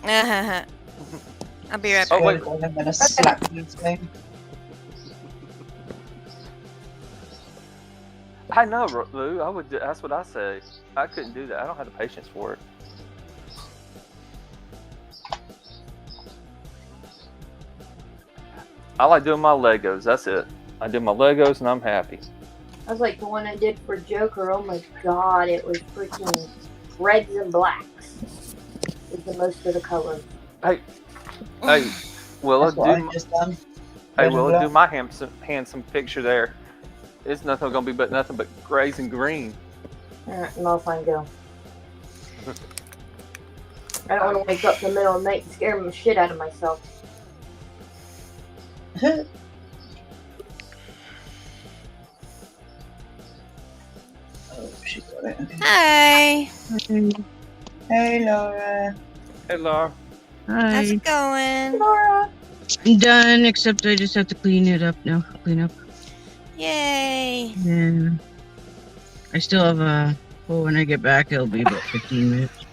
I'll be right Oh, back. wait. I'm gonna slap you soon. I know, Lou. I would. That's what I say. I couldn't do that. I don't have the patience for it. I like doing my Legos. That's it. I do my Legos and I'm happy. I was like the one I did for Joker. Oh my god, it was freaking reds and blacks. Is the most of the colors. Hey, Willa, That's what I do just done. hey, red and Willa, do black. my handsome picture there. It's nothing gonna be but nothing but grays and green. Alright, I'm off I go. I don't want to wake up in the middle of the night and scare the shit out of myself. Oh, she got it. Okay. Hi. Hey, Laura. Hey, Laura. How's Hi. it going? Laura! I'm done, except I just have to clean it up now. Clean up. Yay. Yeah. I still have a. Well, when I get back, it'll be about 15 minutes.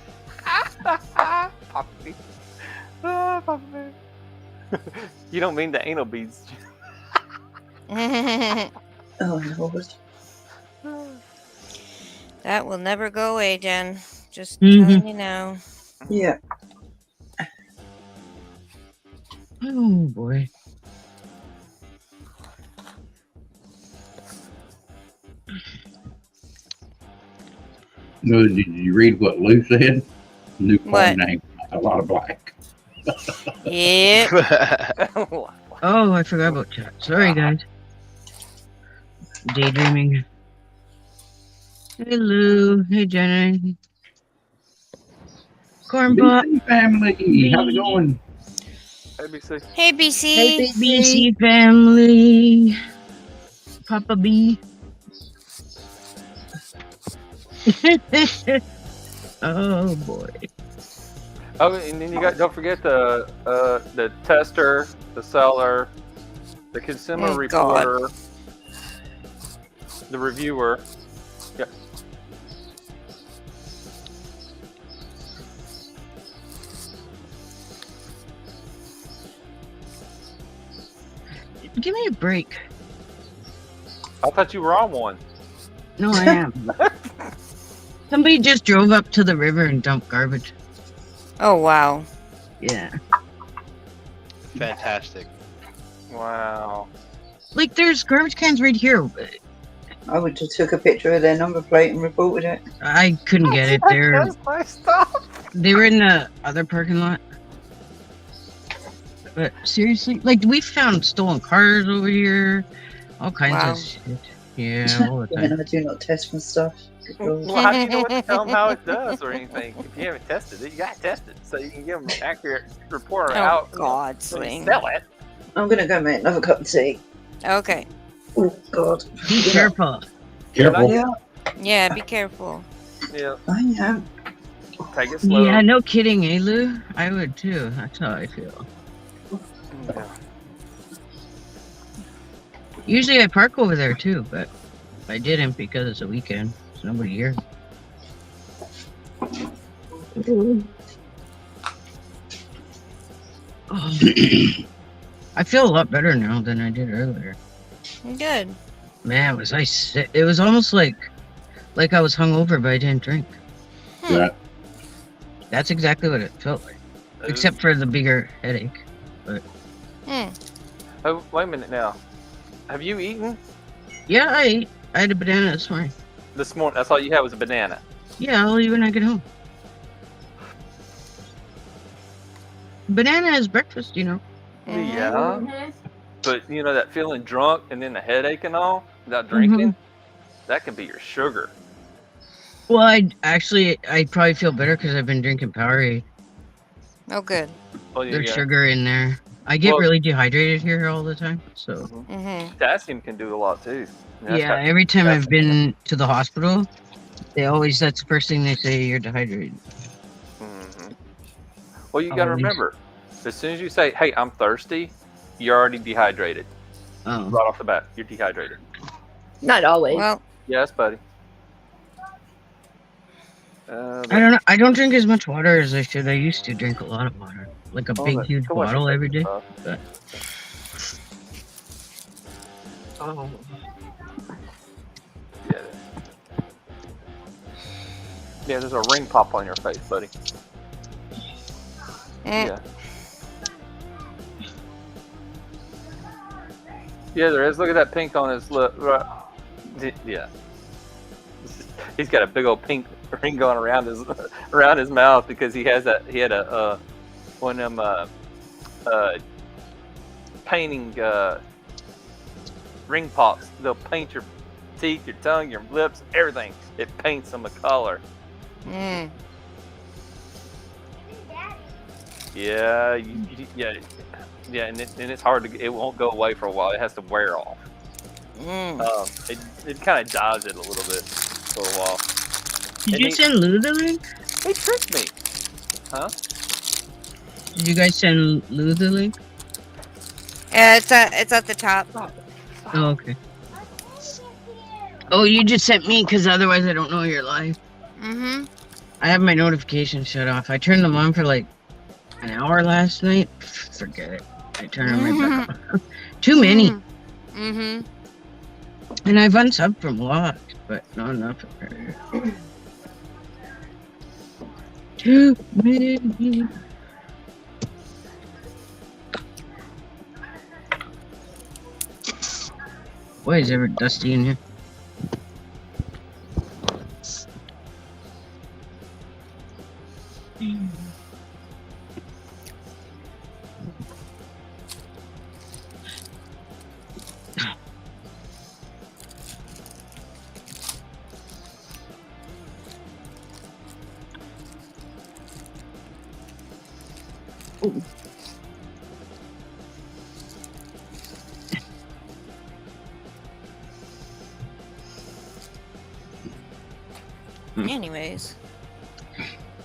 Poppy. Ah, Poppy. You don't mean the anal beads. That Oh, Lord. will never go away, Jen. Just Mhm. telling you now. Yeah. Oh boy. No, did you read what Lou said? New What? farm name. A lot of black. Yep. Oh, I forgot about chat. Sorry, guys. Daydreaming. Hey, Lou. Hey, Jenny. Cornball. BC family. How's it going? ABC. Hey, BC. Hey, BC family. Papa B. Oh boy. Oh, and then you got. Don't forget the tester, the seller, the consumer Oh, God. reporter, the reviewer. Yep. Give me a break. I thought you were on one. No, I am. Somebody just drove up to the river and dumped garbage. Oh, wow. Yeah. Fantastic. Wow. Like, there's garbage cans right here. I would just took a picture of their number plate and reported it. I couldn't get it. That's my stuff. They were in the other parking lot. But seriously, like, we found stolen cars over here. All kinds Wow. of shit. Yeah, all the Women, time. I do not test my stuff. Good Lord. Well, how do you know what to tell them how it does or anything? If you haven't tested it, you got to test it so you can give them an accurate report Oh, out. God, When you Sling. sell it. I'm gonna go make another cup of tea. Okay. Oh, God. Be careful. Careful. Yeah, Yeah, be careful. Yeah, I am. take it slow. Yeah, no kidding, eh, Lou? I would too. That's how I feel. Yeah. Usually I park over there too, but I didn't because it's a weekend. There's nobody here. Oh. I feel a lot better now than I did earlier. Good. Man, was I sick? It was almost like I was hungover, but I didn't drink. Right. That's exactly what it felt like, except for the bigger headache. Hmm. Oh, wait a minute now. Have you eaten? Yeah, I ate. I had a banana this morning. This morning, that's all you had was a banana. Yeah, I'll eat when I get home. Banana is breakfast, you know. Yeah. Mhm. But you know that feeling drunk and then the headache and all without drinking, that can be your sugar. Well, I'd probably feel better because I've been drinking Powerade. Oh, good. Oh, yeah, There's yeah. sugar in there. I get Well- really dehydrated here all the time. So, Mm-hmm. Potassium can do a lot too. And that's yeah, got- every time that's- I've been to the hospital, that's the first thing they say, you're dehydrated. Mhm. Well, you got to Always. remember, as soon as you say, "Hey, I'm thirsty," you're already dehydrated. Oh. Right off the bat, you're dehydrated. Not always. Well, Yes, buddy. I don't know. I don't drink as much water as I should. I used to drink a lot of water. Like a big, huge bottle every day. But... Oh. Yeah. Yeah, there's a ring pop on your face, buddy. Yeah. Yeah, there is. Look at that pink on his lip. Right. Yeah. He's got a big old pink ring going around his mouth because he had one of them painting ring pops. They'll paint your teeth, your tongue, your lips, everything. It paints them a color. mm. Yeah, yeah, and it's hard to. It won't go away for a while. It has to wear off. It kind of dyes it a little bit for a while. Did And you send Lou the link? He tricked me, huh? Did you guys send Lou the link? Yeah, it's at the top. Oh, okay. Oh, you just sent me because otherwise I don't know you're live. Mm-hmm. I have my notifications shut off. I turned them on for like an hour last night. Forget it. I turned them right back on. Too many. Mm-hmm. And I've unsubbed from a lot, but not enough. Too many. Why is it ever dusty in here? Anyways.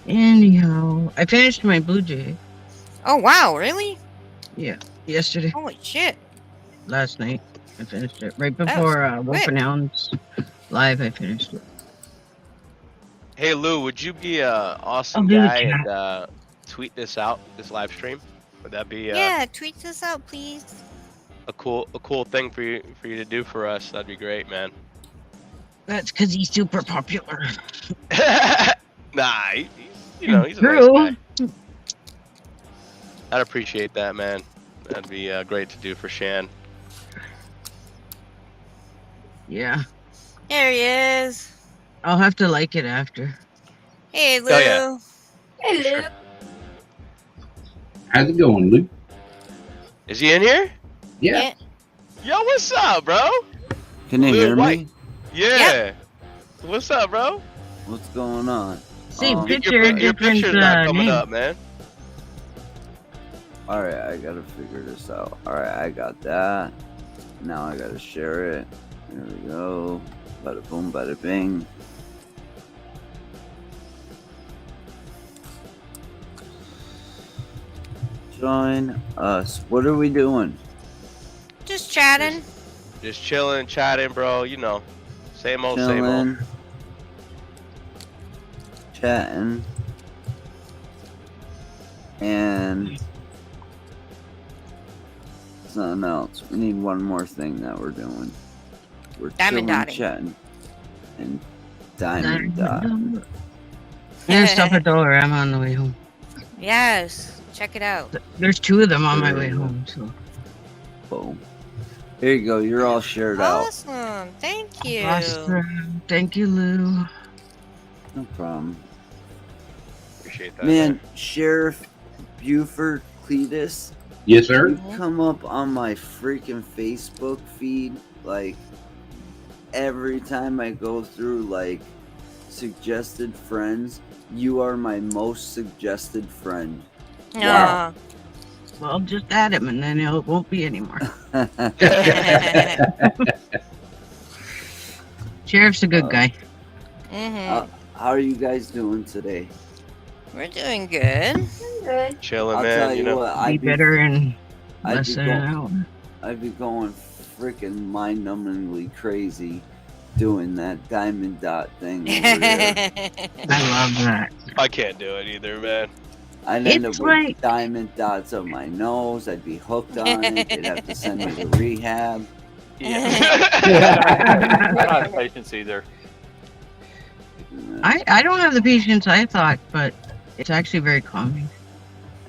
Anyhow, I finished my Blue Jay. Oh wow, really? Yeah, yesterday, Holy shit. last night. I finished it right before Wolf quick. and Hounds live. I finished it. Hey Lou, would you be a awesome I'll do the guy chat. and tweet this out, this live stream? Would that be Yeah, tweet this out, please. a cool thing for you to do for us? That'd be great, man. That's because he's super popular. Nah, he's a nice True. guy. I'd appreciate that, man. That'd be great to do for Shan. Yeah, There he is. I'll have to like it after. Hey, Lou. yeah. Hello. How's it going, Luke? Is he in here? Yeah. Yo, what's up, bro? Can you Lou hear White. me? Yeah. What's up, bro? What's going on? Same Um, picture, Your different picture's not coming name. up, man. Alright, I gotta figure this out. Alright, I got that. Now I gotta share it. There we go. Bada boom, bada bing. Join us. What are we doing? Just chatting. Just chilling, chatting, bro. You know, same old, same old. Chilling. Chatting. And something else. We need one more thing that we're doing. We're Diamond chilling, dotting. chatting, and diamond dot. I'm gonna stop at Dollarama on the way home. Yes. Check it out. There's two of them on my way home, so. Boom. Here you go. You're all shared out. Awesome. Thank you. Awesome. Thank you, Lou. No problem. Appreciate that. Man, Sheriff Buford Cletus, Yes, sir. you come up on my freaking Facebook feed like every time I go through like suggested friends. You are my most suggested friend. Aw. Well, just add him and then it won't be anymore. Sheriff's a good guy. Mhm. How are you guys doing today? We're doing good. Good. Chilling, I'll man. tell you know. what, Be better in I'd less be than an going- hour. I'd be going freaking mind-numbingly crazy doing that diamond dot thing over there. I love that. I can't do it either, man. I'd end up It's with like- diamond dots on my nose. I'd be hooked on it. They'd have to send me to rehab. Yeah. I don't have patience either. I don't have the patience I thought, but it's actually very calming.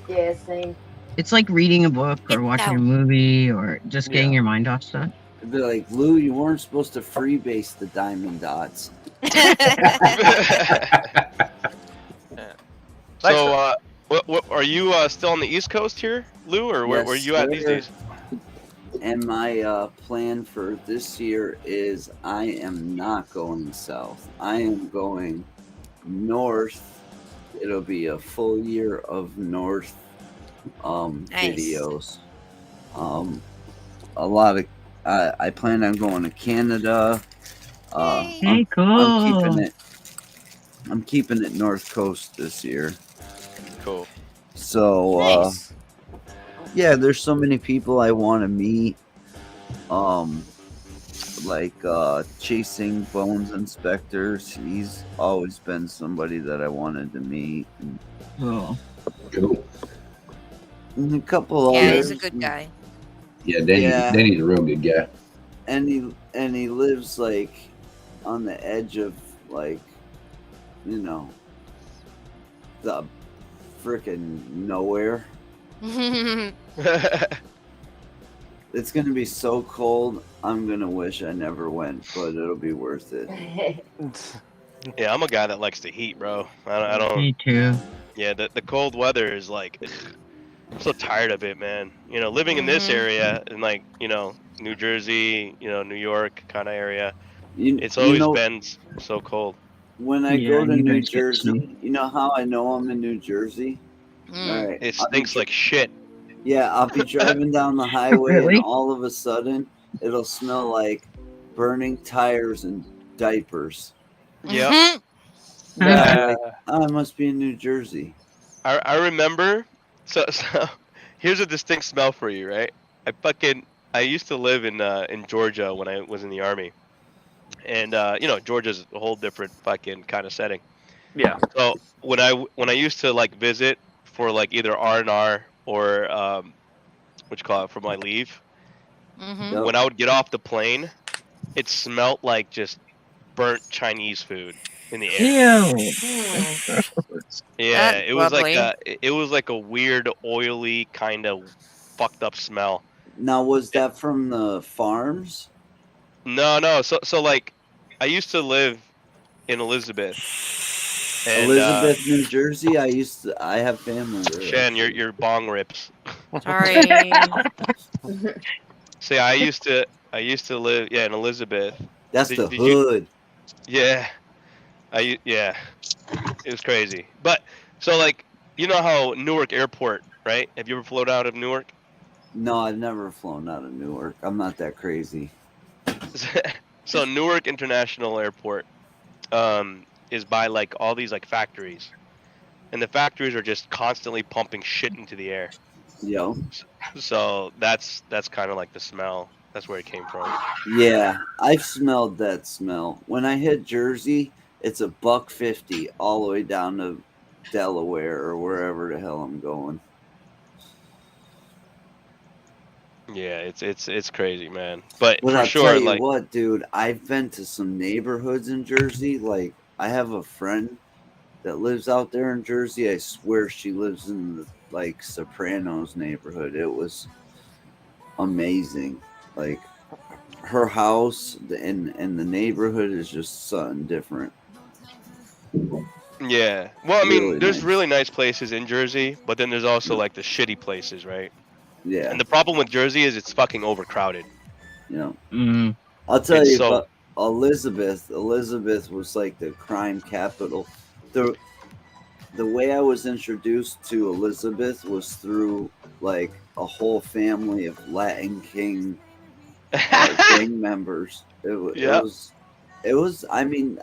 Yeah, same. It's like reading a book or watching a movie or just getting Yeah. your mind off stuff. It'd be like, Lou, you weren't supposed to freebase the diamond dots. So, what are you still on the East Coast here, Lou, or where Yes, are you at these sir. days? And my plan for this year is I am not going south. I am going north. It'll be a full year of north videos. A lot of I plan on going to Canada. Hey, cool. I'm keeping it North Coast this year. Cool. So Nice. yeah, there's so many people I want to meet. Like Chasing Bones Inspectors. He's always been somebody that I wanted to meet. Cool. Cool. And a couple Yeah, others. he's a good guy. Yeah, Danny's a real good guy. And he lives like on the edge of like, you know, the freaking nowhere. It's gonna be so cold. I'm gonna wish I never went, but it'll be worth it. Yeah, I'm a guy that likes the heat, bro. I don't. Me too. Yeah, the cold weather is like, I'm so tired of it, man. You know, living in this Mhm. area, in like, you know, New Jersey, you know, New York kind of area, it's You always know, been so cold. when I Yeah, go to you New guys get snow. Jersey, you know how I know I'm in New Jersey? Mm. All right. It I'll be stinks like shit. Yeah, I'll be driving down the highway Really? and all of a sudden it'll smell like burning tires and diapers. Yeah. Mhm. Yeah, like, oh, I must be in New Jersey. I remember. So here's a distinct smell for you, right? I used to live in Georgia when I was in the army, and you know, Georgia's a whole different fucking kind of setting. Yeah. So when I used to like visit for like either R&R or what you call it, for my leave, Mhm. Yep. when I would get off the plane, it smelled like just burnt Chinese food in the air. Ew. Yeah, That's it was lovely. like a weird oily kind of fucked up smell. Now, was that from the farms? No. So like, I used to live in Elizabeth. And, Elizabeth, New Jersey. I have family there. Shen, your bong rips. Sorry. See, I used to live in Elizabeth. That's Did- the did you- hood. Yeah, it was crazy. But so like, you know how Newark Airport, right? Have you ever flown out of Newark? No, I've never flown out of Newark. I'm not that crazy. So Newark International Airport is by like all these like factories, and the factories are just constantly pumping shit into the air. Yo. So that's kind of like the smell. That's where it came from. Yeah, I've smelled that smell. When I hit Jersey, it's $1.50 all the way down to Delaware or wherever the hell I'm going. Yeah, it's crazy, man. But But for I'll sure, tell you like what, dude, I've been to some neighborhoods in Jersey. Like, I have a friend that lives out there in Jersey. I swear she lives in the like Sopranos neighborhood. It was amazing. Like, her house and the neighborhood is just something different. Yeah. Well, I mean, Really there's nice. really nice places in Jersey, but then there's also like the shitty places, right? Yeah, And the problem with Jersey is it's fucking overcrowded. you know. Mm. I'll tell It's you so about Elizabeth. Elizabeth was like the crime capital. The way I was introduced to Elizabeth was through like a whole family of Latin King gang members. Yeah. It was. I mean,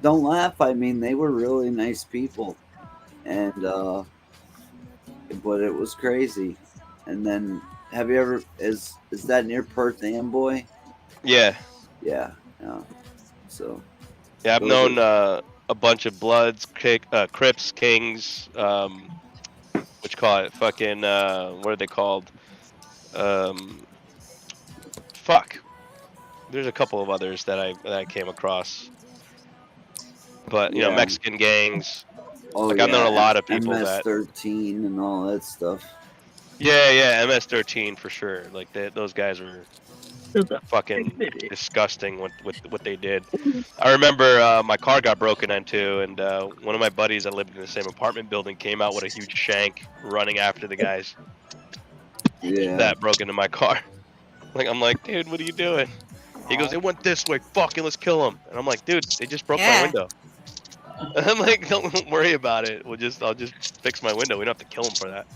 don't laugh. I mean, they were really nice people, and but it was crazy. And then, have you ever is that near Perth Amboy? Yeah. Yeah. So Yeah, I've those known are- a bunch of Bloods, Crips, Kings, what you call it? Fucking, what are they called? Fuck. There's a couple of others that I came across. But, you know, Yeah. Mexican gangs. Oh, Like, I've known a lot of people MS-13 and all that stuff. Yeah, MS-13 for sure. Like, those guys were fucking disgusting with what they did. I remember my car got broken into, and one of my buddies that lived in the same apartment building came out with a huge shank running after the guys Yeah. that broke into my car. Like, I'm like, dude, what are you doing? He goes, it went this way, fucking let's kill him. And I'm like, dude, they just broke my Yeah. window. I'm like, don't worry about it. I'll just fix my window. We don't have to kill him for that.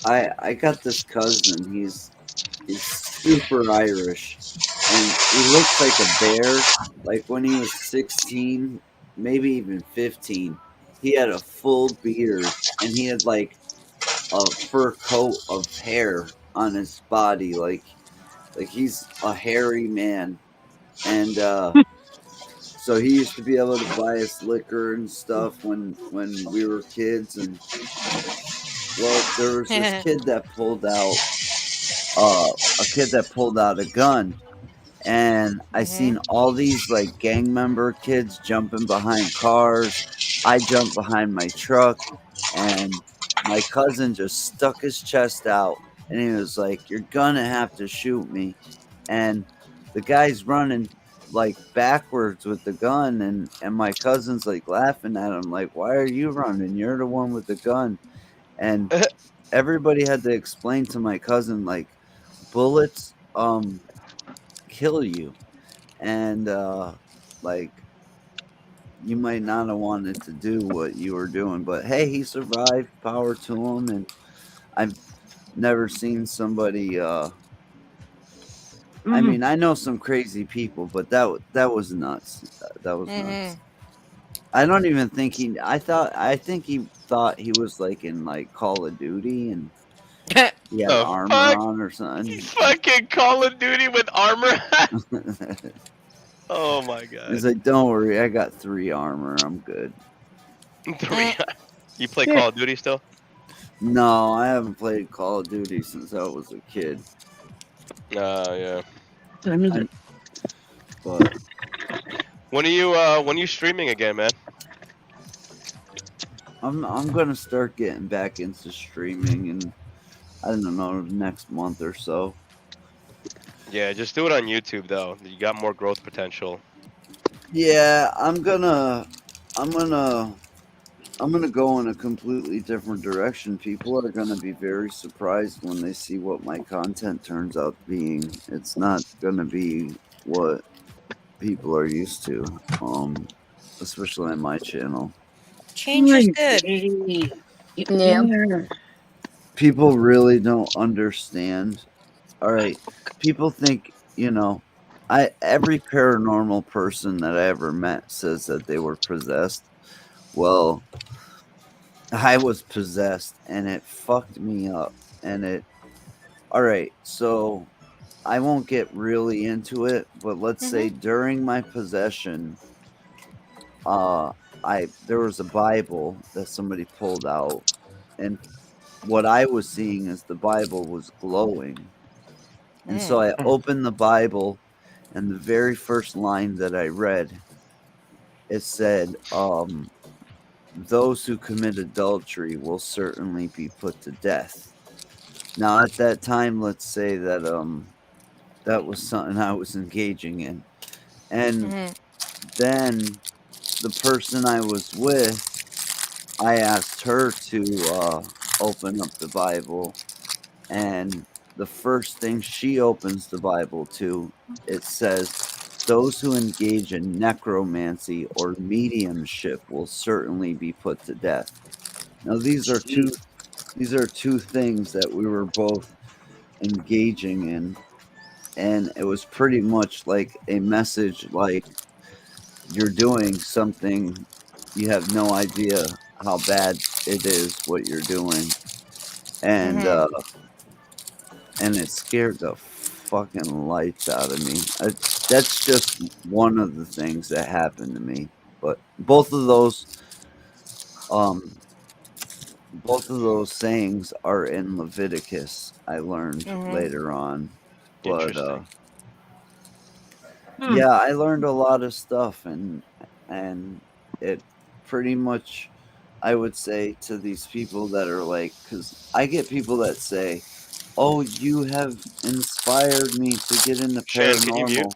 I got this cousin. He's super Irish, and he looks like a bear. Like when he was 16, maybe even 15, he had a full beard, and he had like a fur coat of hair on his body, like he's a hairy man. And so he used to be able to buy us liquor and stuff when we were kids. And well, there was this kid that pulled out a gun, and I seen all these like gang member kids jumping behind cars. I jumped behind my truck, and my cousin just stuck his chest out, and he was like, "You're gonna have to shoot me." And the guy's running like backwards with the gun, and my cousin's like laughing at him, like, "Why are you running? You're the one with the gun." And everybody had to explain to my cousin, like, bullets kill you, and like, you might not have wanted to do what you were doing, but hey, he survived. Power to him. And I've never seen somebody I mean, I know some crazy people, but that was nuts. That was nuts. I don't even think I think he thought he was like in like Call of Duty, and he had armor on or something. Fucking Call of Duty with armor. Oh my god. He's like, "Don't worry, I got 3 armor. I'm good." 3. You play Call of Duty still? No, I haven't played Call of Duty since I was a kid. Yeah. But when are you streaming again, man? I'm gonna start getting back into streaming, and I don't know, next month or so. Yeah, just do it on YouTube though. You got more growth potential. Yeah, I'm gonna go in a completely different direction. People are gonna be very surprised when they see what my content turns out being. It's not gonna be what people are used to, especially on my channel. Change is good. Yeah. People really don't understand. All right, people think, every paranormal person that I ever met says that they were possessed. Well, I was possessed, and it fucked me up. And all right, so I won't get really into it, but let's say during my possession, there was a Bible that somebody pulled out, and what I was seeing is the Bible was glowing. And so I opened the Bible, and the very first line that I read, it said, "Those who commit adultery will certainly be put to death." Now, at that time, let's say that that was something I was engaging in. And Mhm. then the person I was with, I asked her to open up the Bible, and the first thing she opens the Bible to, it says, "Those who engage in necromancy or mediumship will certainly be put to death." Now these are two things that we were both engaging in, and it was pretty much like a message like, you're doing something, you have no idea how bad it is what you're doing. And Mhm. and it scared the fucking lights out of me. That's just one of the things that happened to me. But both of those sayings are in Leviticus, I learned Mhm. later on. But Interesting. Hmm. yeah, I learned a lot of stuff, and it pretty much, I would say to these people that are like, because I get people that say, "Oh, you have inspired me to get into Shan, can you mute? paranormal."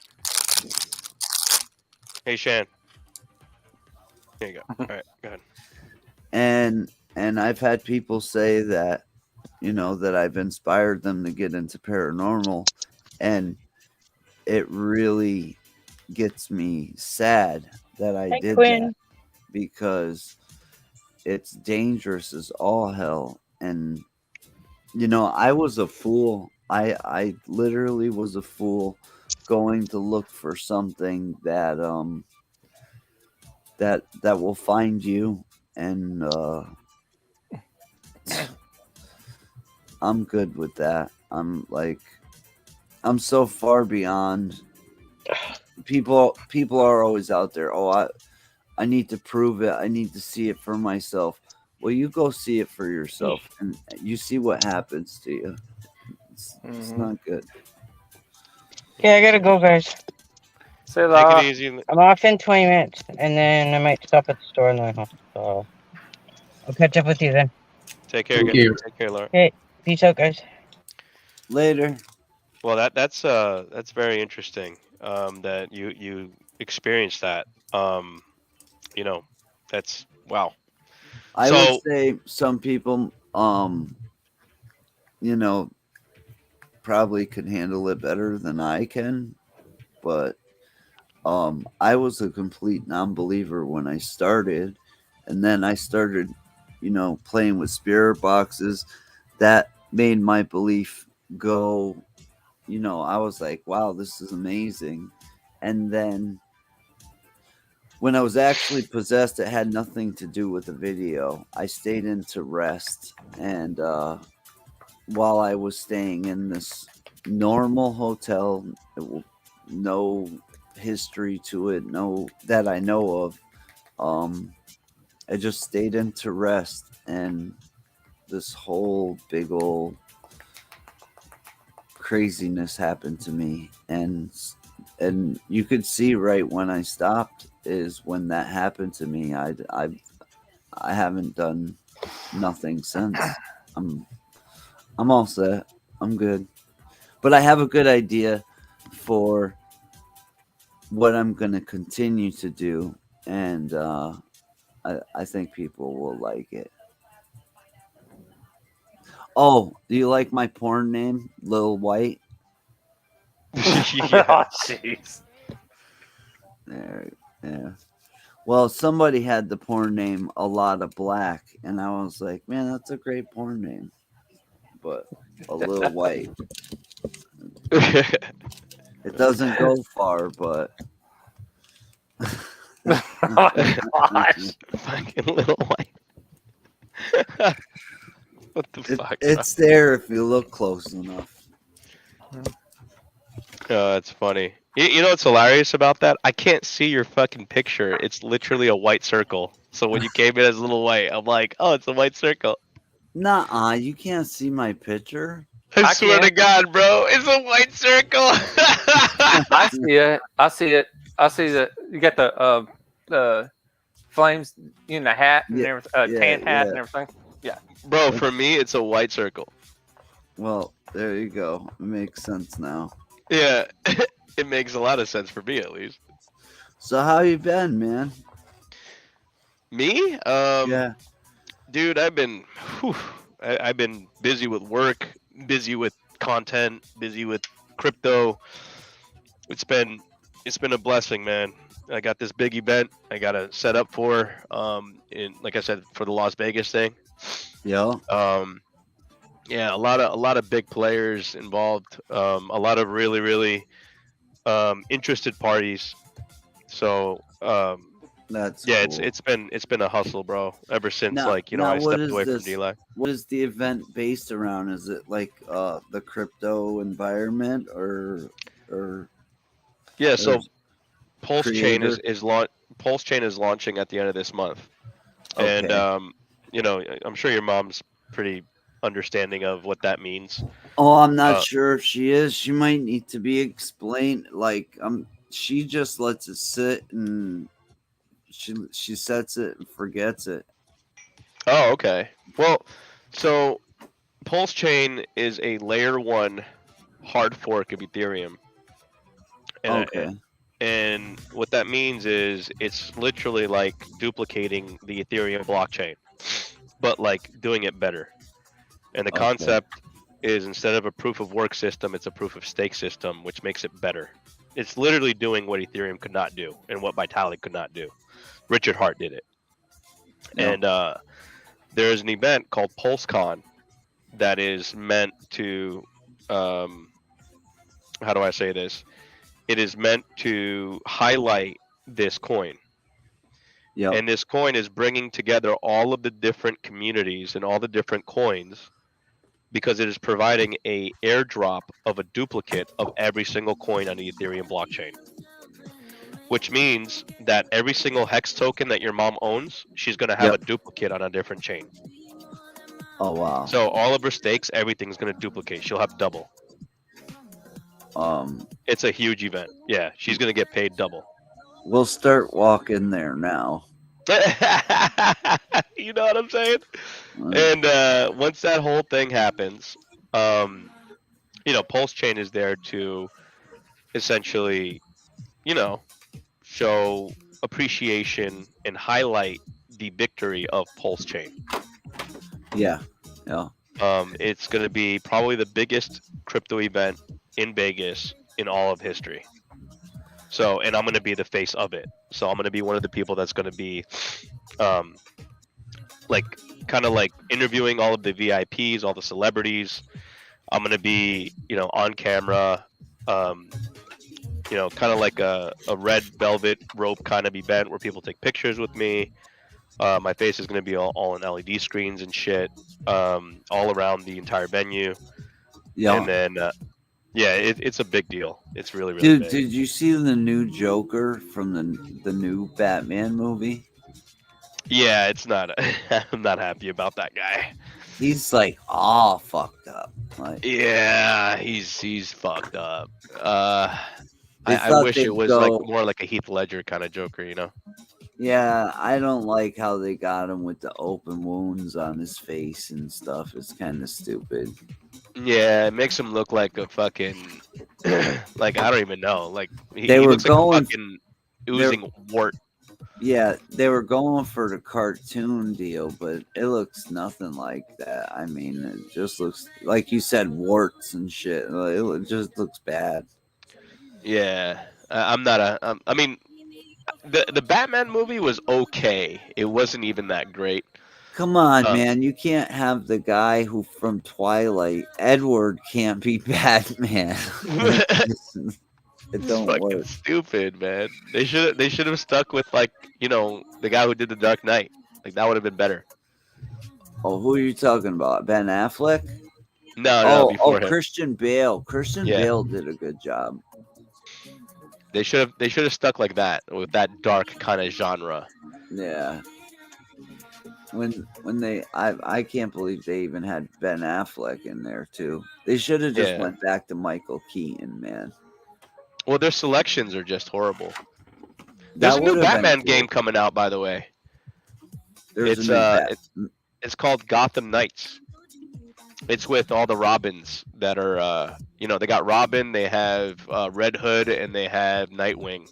Hey, Shan. There you go. All right, go ahead. And I've had people say that, that I've inspired them to get into paranormal, and it really gets me sad that I Hey, did Quinn. that, because it's dangerous as all hell. And I was a fool. I literally was a fool going to look for something that that will find you. And I'm good with that. I'm so far beyond. People are always out there. "Oh, I need to prove it. I need to see it for myself." Well, you go see it for yourself, and you see what happens to you. It's Mhm. not good. Yeah, I gotta go, guys. Say Take it la. easy. I'm off in 20 minutes, and then I might stop at the store in the house. So I'll catch up with you then. Take care, Take guys. care. Take care, Laura. Okay, peace out, guys. Later. Well, that's very interesting. That you experienced that. You know, that's wow. I would So say some people, you know, probably could handle it better than I can, but I was a complete non-believer when I started, and then I started, playing with spirit boxes. That made my belief go. I was like, "Wow, this is amazing," and then when I was actually possessed, it had nothing to do with the video. I stayed in to rest, and while I was staying in this normal hotel, no history to it, no that I know of, I just stayed in to rest, and this whole big old craziness happened to me, and you could see right when I stopped is when that happened to me. I haven't done nothing since. I'm all set. I'm good. But I have a good idea for what I'm going to continue to do, and I think people will like it. Oh, do you like my porn name, Lil White? yeah. Oh, jeez. There, yeah. Well, somebody had the porn name A Lot of Black, and I was like, man, that's a great porn name. But a little white. It doesn't go far, but Oh my gosh. Fucking little white. What the fuck? it's there if you look close enough. Oh, that's funny. You know what's hilarious about that? I can't see your fucking picture. It's literally a white circle. So when you came in as a little white, I'm like, oh, it's a white circle. Nuh-uh, you can't see my picture. I I swear to can't. God, bro, it's a white circle. I see it. I see it. I see that you got the flames in the hat and Yeah, everything, yeah, tan hat yeah. and everything. Bro, for me, it's a white circle. Well, there you go. It makes sense now. Yeah, it makes a lot of sense for me at least. So how you been, man? Me? Yeah. Dude, I've been busy with work, busy with content, busy with crypto. It's been a blessing, man. I got this big event I gotta set up for, in like I said, for the Las Vegas thing. Yeah. Yeah, a lot of big players involved. A lot of really interested parties. So That's yeah, cool. it's been a hustle, bro. Ever since Now, I what stepped is away this? from DLive. What is the event based around? Is it like the crypto environment or Yeah, so or Pulse Chain creator? Pulse Chain is launching at the end of this month, and Okay. I'm sure your mom's pretty understanding of what that means. Oh, I'm not Uh, sure if she is. She might need to be explained. Like, she just lets it sit and she sets it and forgets it. oh, okay. Well, so Pulse Chain is a layer 1 hard fork of Ethereum. And, Okay. and what that means is it's literally like duplicating the Ethereum blockchain, but like doing it better. And the Okay. concept is instead of a proof of work system, it's a proof of stake system, which makes it better. It's literally doing what Ethereum could not do and what Vitalik could not do. Richard Hart did it. Yeah. And there's an event called PulseCon that is meant to, how do I say this? It is meant to highlight this coin. Yeah. And this coin is bringing together all of the different communities and all the different coins because it is providing a airdrop of a duplicate of every single coin on the Ethereum blockchain. Which means that every single hex token that your mom owns, she's going to have a duplicate on a different chain. Oh wow. So all of her stakes, everything's going to duplicate. She'll have double. It's a huge event. Yeah, she's going to get paid double. We'll start walking there now. You know what I'm saying? And once that whole thing happens, Pulse Chain is there to essentially, show appreciation and highlight the victory of Pulse Chain. Yeah. Yeah. It's going to be probably the biggest crypto event in Vegas in all of history. So, and I'm going to be the face of it. So I'm going to be one of the people that's going to be, kind of like interviewing all of the VIPs, all the celebrities. I'm going to be, on camera, kind of like a red velvet rope kind of event where people take pictures with me. My face is going to be all on LED screens and shit, all around the entire venue. Yeah. And then, it's a big deal. It's really, really Dude, big. did you see the new Joker from the new Batman movie? Yeah, it's not. I'm not happy about that guy. He's like all fucked up. Like, Yeah, he's fucked up. I thought wish they'd it was go- like more like a Heath Ledger kind of Joker, yeah, I don't like how they got him with the open wounds on his face and stuff. It's kind of stupid. Yeah, it makes him look like a fucking like I don't even know. Like he They were looks like going- a fucking oozing wart. Yeah, they were going for the cartoon deal, but it looks nothing like that. I mean, it just looks like you said, warts and shit. It just looks bad. Yeah, I'm not a. I mean, the Batman movie was okay. It wasn't even that great. Come on, man. You can't have the guy who from Twilight, Edward, can't be Batman. It It's don't fucking work. stupid, man. They should have stuck with like the guy who did the Dark Knight. Like that would have been better. Oh, who are you talking about? Ben Affleck? No, before him. Christian Bale. Christian Yeah. Bale did a good job. They should have stuck like that with that dark kind of genre. Yeah. When I can't believe they even had Ben Affleck in there too. They should have just Yeah. went back to Michael Keaton, man. Well, their selections are just horrible. That There's a new would've been Batman cool. game coming out, by the way. There's It's a new it's called Gotham Knights. It's with all the Robins that are You know, they got Robin, they have Red Hood, and they have Nightwing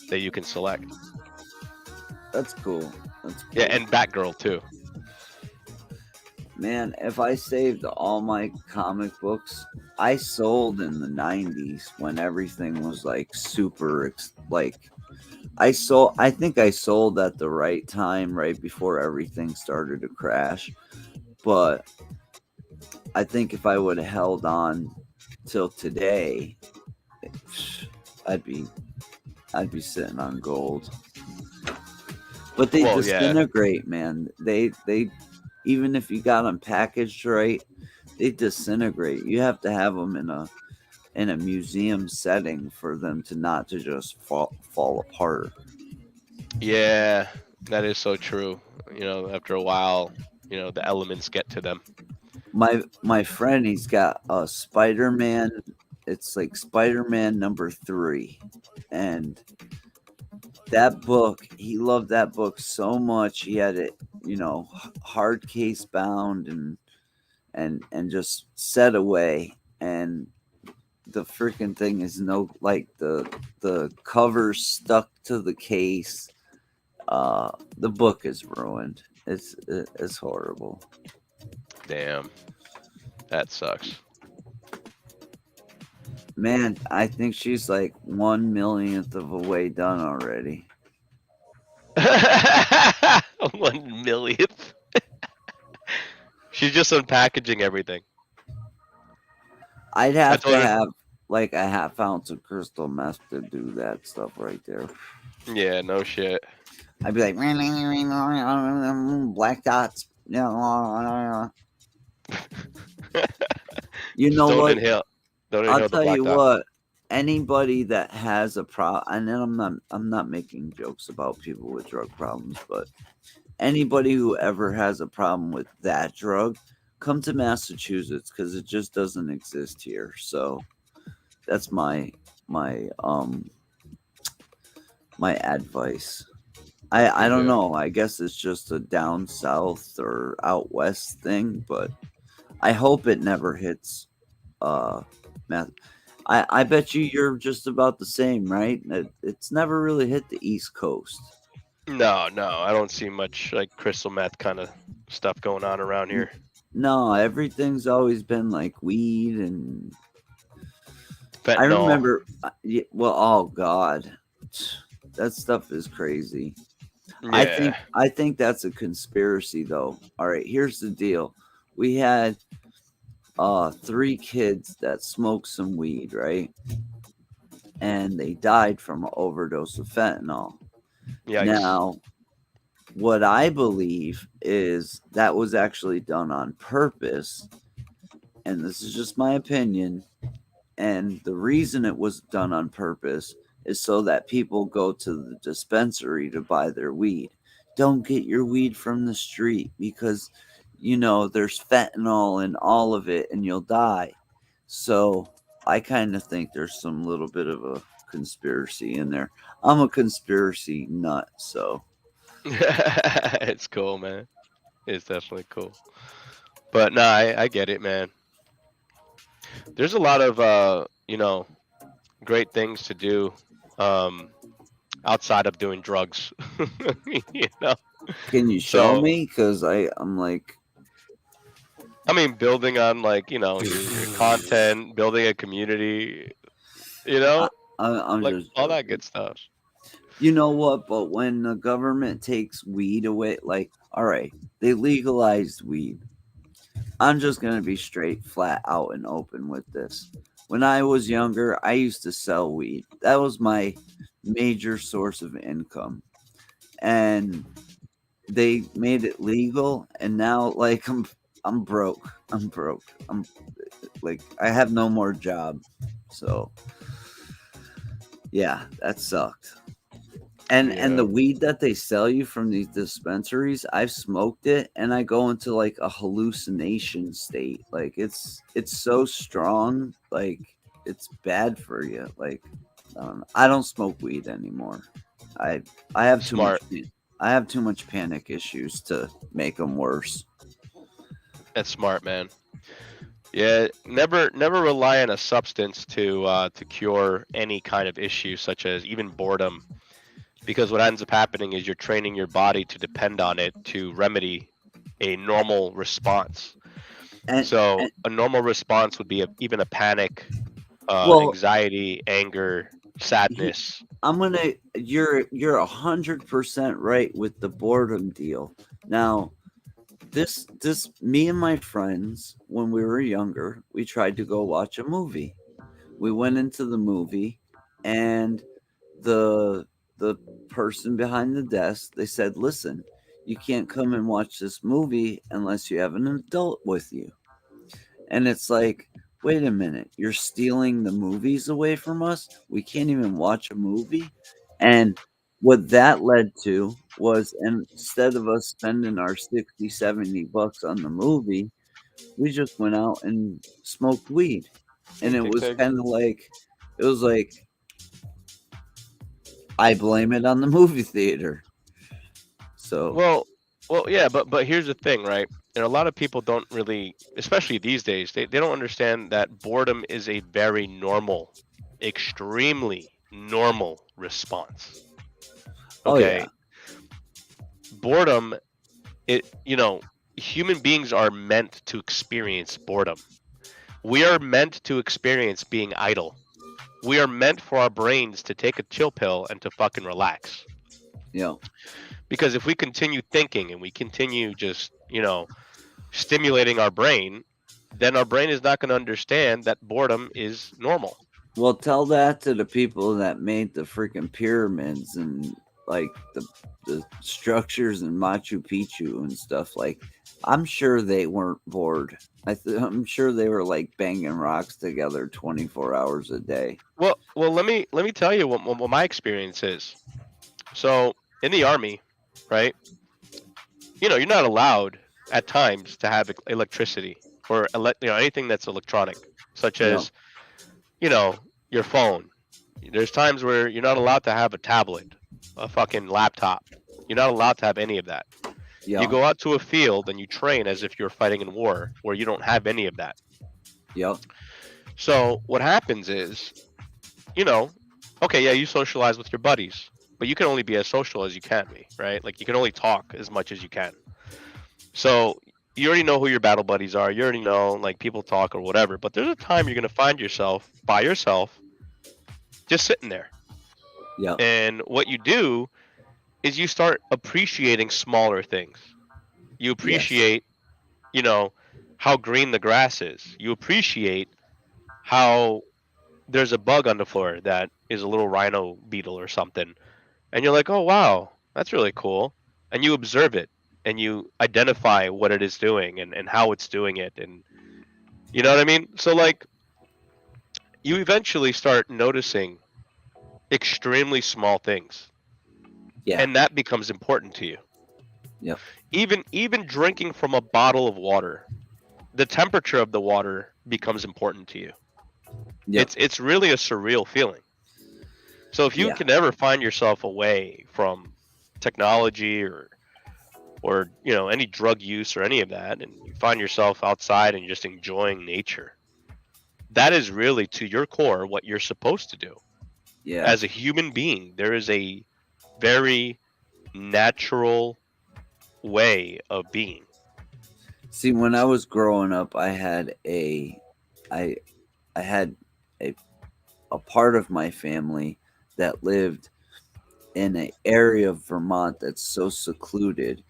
that you can select. That's cool. That's cool. Yeah, and Batgirl too. Man, if I saved all my comic books, I sold in the 90s when everything was like super I think I sold at the right time, right before everything started to crash. But I think if I would have held on till today, I'd be sitting on gold. But they disintegrate, man. They even if you got them packaged right, they disintegrate. You have to have them in a museum setting for them to not to just fall apart. Yeah, that is so true. You know, after a while, you know, the elements get to them. My friend, he's got a Spider-Man. It's like Spider-Man #3, and that book, he loved that book so much. He had it, you know, hard case bound and just set away. And the freaking thing is the cover stuck to the case. The book is ruined. It's horrible. Damn, that sucks. Man, I think she's like 1/1,000,000th of a way done already. 1/1,000,000th. She's just unpackaging everything. I'd have to have like a half ounce of crystal meth to do that stuff right there. Yeah, no shit. I'd be like, black dots. You know Don't what? inhale. Don't I'll inhale the tell black you dot. what. Anybody that has a problem, and then I'm not making jokes about people with drug problems, but anybody who ever has a problem with that drug, come to Massachusetts because it just doesn't exist here. So that's my advice. I don't know. I guess it's just a down south or out west thing, but I hope it never hits meth. I bet you're just about the same, right? It's never really hit the East Coast. No, I don't see much like crystal meth kind of stuff going on around here. No, everything's always been like weed and Fentanyl. I remember. Well, oh God, that stuff is crazy. Yeah. I think that's a conspiracy, though. All right, here's the deal: we had 3 kids that smoked some weed, right? And they died from an overdose of fentanyl. Yikes. Now, what I believe is that was actually done on purpose, and this is just my opinion. And the reason it was done on purpose is so that people go to the dispensary to buy their weed. Don't get your weed from the street because, you know, there's fentanyl in all of it and you'll die. So I kind of think there's some little bit of a conspiracy in there. I'm a conspiracy nut, so. It's cool, man. It's definitely cool. But no, I get it, man. There's a lot of you know, great things to do outside of doing drugs. You know. Can you show me? Because I'm like, I mean, building on like, you know, your content, building a community, you know, I'm like just all that good stuff. You know what? But when the government takes weed away, like, all right, they legalized weed. I'm just going to be straight, flat out, and open with this. When I was younger, I used to sell weed. That was my major source of income. And they made it legal, and now, like, I'm broke. I'm like, I have no more job. So, yeah, that sucked. And the weed that they sell you from these dispensaries, I've smoked it and I go into like a hallucination state. Like it's so strong, like it's bad for you. Like I don't smoke weed anymore. I have too much. I have too much panic issues to make them worse. That's smart, man. Yeah, never rely on a substance to cure any kind of issue, such as even boredom, because what ends up happening is you're training your body to depend on it to remedy a normal response. And, So and a normal response would be even a panic, well, anxiety, anger, sadness. you're 100% right with the boredom deal. Now, this me and my friends, when we were younger, we tried to go watch a movie. We went into the movie, and the person behind the desk, they said, listen, you can't come and watch this movie unless you have an adult with you. And it's like, wait a minute, you're stealing the movies away from us? We can't even watch a movie? And what that led to was, instead of us spending our 60, 70 bucks on the movie, we just went out and smoked weed. And it was kind of like, it was like, I blame it on the movie theater. So Well, yeah, but here's the thing, right? And a lot of people don't really, especially these days, they don't understand that boredom is a very normal, extremely normal response. Oh, Okay. yeah. Boredom, human beings are meant to experience boredom. We are meant to experience being idle. We are meant for our brains to take a chill pill and to fucking relax. Yeah. Because if we continue thinking and we continue just, stimulating our brain, then our brain is not going to understand that boredom is normal. Well, tell that to the people that made the freaking pyramids and like the structures in Machu Picchu and stuff. Like, I'm sure they weren't bored. I'm sure they were like banging rocks together 24 hours a day. Well, let me tell you what my experience is. So in the army, right? You're not allowed at times to have electricity or anything that's electronic, such as your phone. There's times where you're not allowed to have a tablet, a fucking laptop. You're not allowed to have any of that. Yeah. You go out to a field and you train as if you're fighting in war, where you don't have any of that. Yep. So what happens is, okay, yeah, you socialize with your buddies, but you can only be as social as you can be, right? Like, you can only talk as much as you can. So you already know who your battle buddies are. You already know, like, people talk or whatever. But there's a time you're going to find yourself by yourself just sitting there. Yeah. And what you do is you start appreciating smaller things. You appreciate, how green the grass is. You appreciate how there's a bug on the floor that is a little rhino beetle or something. And you're like, oh, wow, that's really cool. And you observe it and you identify what it is doing and how it's doing it. And you know what I mean? So, like, you eventually start noticing extremely small things. Yeah. And that becomes important to you. Yep. Even drinking from a bottle of water, the temperature of the water becomes important to you. Yep. It's really a surreal feeling. So if you can ever find yourself away from technology or any drug use or any of that, and you find yourself outside and just enjoying nature, that is really, to your core, what you're supposed to do. Yeah. As a human being, there is a very natural way of being. See, when I was growing up, I had a part of my family that lived in an area of Vermont that's so secluded.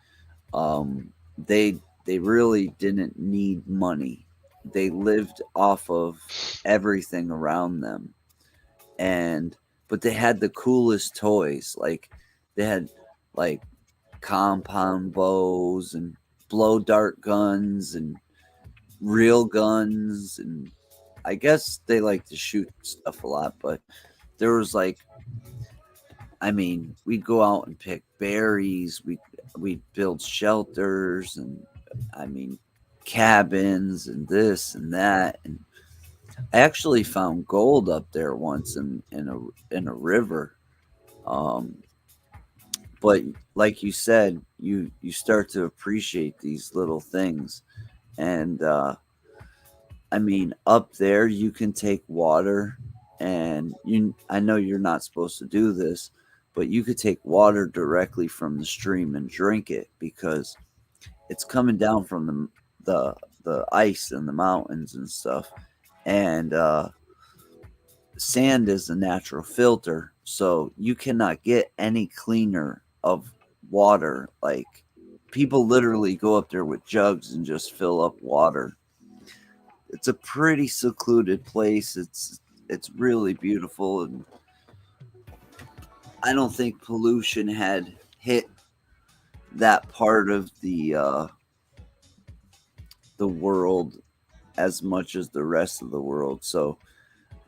They really didn't need money. They lived off of everything around them, but they had the coolest toys. Like, they had like compound bows and blow dart guns and real guns, and I guess they like to shoot stuff a lot. But there was like, we'd go out and pick berries. We'd build shelters and cabins and this and that. And I actually found gold up there once in a river. But like you said, you start to appreciate these little things, and I mean, up there you can take water, and I know you're not supposed to do this, but you could take water directly from the stream and drink it because it's coming down from the ice and the mountains and stuff, and sand is a natural filter, so you cannot get any cleaner of water. Like, people literally go up there with jugs and just fill up water. It's a pretty secluded place. It's really beautiful, and I don't think pollution had hit that part of the world as much as the rest of the world. So,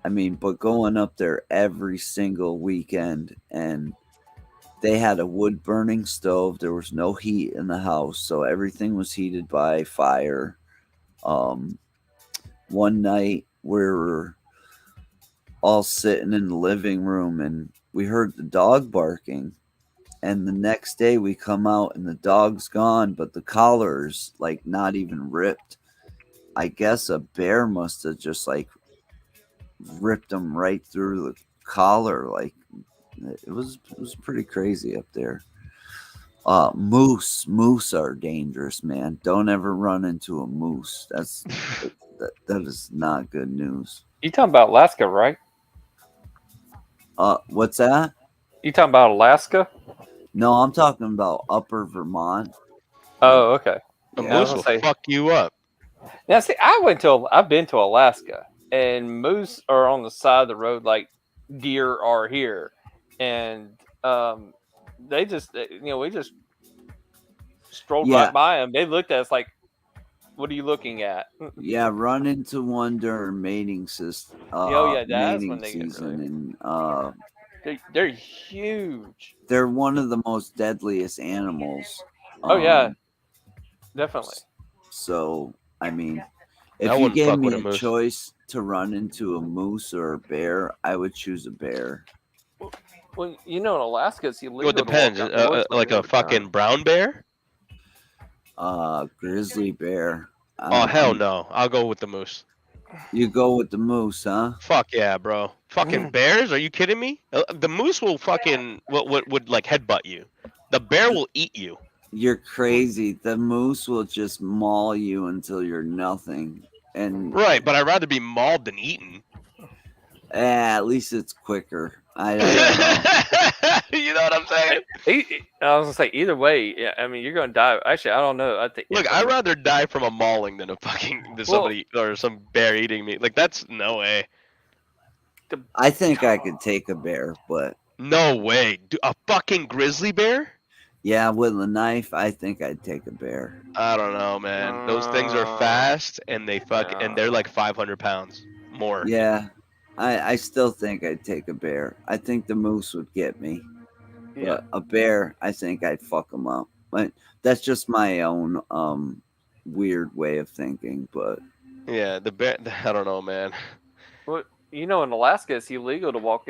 I mean, but going up there every single weekend, and they had a wood burning stove. There was no heat in the house, so everything was heated by fire. One night we were all sitting in the living room and we heard the dog barking. And the next day we come out and the dog's gone, but the collar's like not even ripped. I guess a bear must have just like ripped him right through the collar. Like, it was pretty crazy up there. Moose are dangerous, man. Don't ever run into a moose. That is not good news. You talking about Alaska, right? What's that? You talking about Alaska? No, I'm talking about Upper Vermont. Oh, okay. A Yeah, moose will fuck you up. Now, see, I've been to Alaska, and moose are on the side of the road like deer are here, and they just, we just strolled right by them. They looked at us like, "What are you looking at?" Yeah, run into one during mating season. That's when they get really... and they're huge. They're one of the most deadliest animals. Yeah, definitely. So, I mean, if you gave me a choice to run into a moose or a bear, I would choose a bear. Well, in Alaska, it's illegal. Well, it depends. Like a fucking brown bear? Grizzly bear. Oh, hell no. I'll go with the moose. You go with the moose, huh? Fuck yeah, bro. Fucking bears? Are you kidding me? The moose will fucking would like headbutt you. The bear will eat you. You're crazy. The moose will just maul you until you're nothing. And right, but I'd rather be mauled than eaten. At least it's quicker. I don't know. You know what I'm saying? I was gonna say either way. Yeah, I mean, you're gonna die. Actually, I don't know. I think. Look, I'd rather die from a mauling than somebody or some bear eating me. Like, that's no way. I think I could take a bear, but no way. A fucking grizzly bear? Yeah, with a knife, I think I'd take a bear. I don't know, man. Those things are fast, and and they're like 500 pounds more. Yeah, I still think I'd take a bear. I think the moose would get me. Yeah. But a bear, I think I'd fuck them up. But that's just my own weird way of thinking. But yeah, the bear. I don't know, man. Well, in Alaska, it's illegal to walk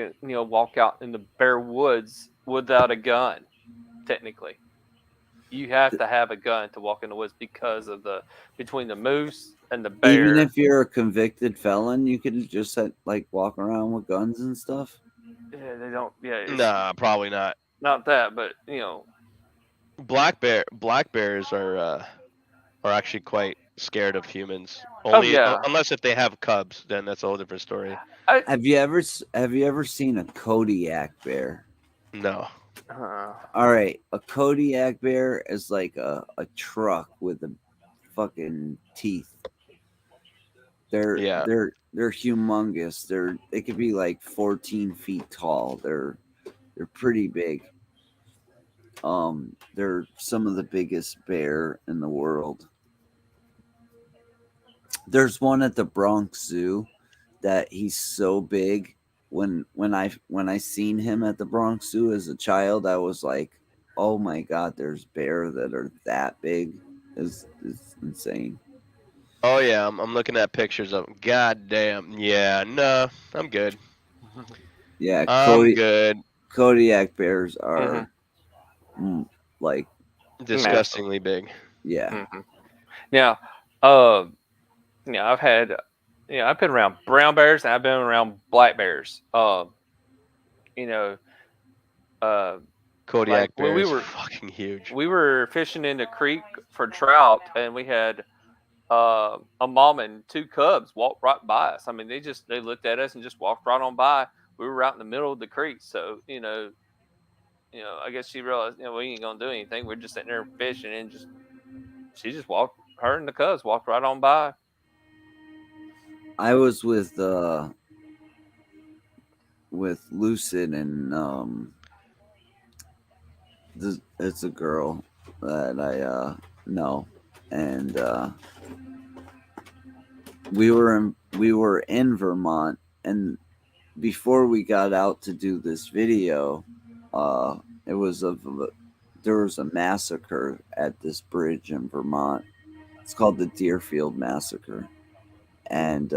out in the bare woods without a gun. Technically, you have to have a gun to walk in the woods because of between the moose and the bear. Even if you're a convicted felon, you could just walk around with guns and stuff. Yeah, they don't. Yeah, nah, probably not. Not that, but black bears are actually quite scared of humans. Only, unless if they have cubs, then that's a whole different story. Have you ever seen a Kodiak bear? No. All right, a Kodiak bear is like a truck with a fucking teeth. They're humongous. They could be like 14 feet tall. They're pretty big. They're some of the biggest bear in the world. There's one at the Bronx Zoo that he's so big. When I seen him at the Bronx Zoo as a child, I was like, oh my god, there's bears that are that big. It's insane. Oh yeah, I'm looking at pictures of them. God damn. Yeah, no, I'm good. Yeah, I'm good. Kodiak bears are like disgustingly big. Yeah. Now, I've had Yeah, I've been around brown bears and I've been around black bears. You know, Kodiak like when bear we is were fucking huge. we were fishing in the creek for trout, and we had a mom and 2 cubs walk right by us. I mean, they looked at us and just walked right on by. We were out in the middle of the creek, so I guess she realized, we ain't gonna do anything. We're just sitting there fishing, and she just walked. Her and the cubs walked right on by. I was with Lucid, and it's a girl that I know, and we were in Vermont, and before we got out to do this video, there was a massacre at this bridge in Vermont. It's called the Deerfield Massacre, and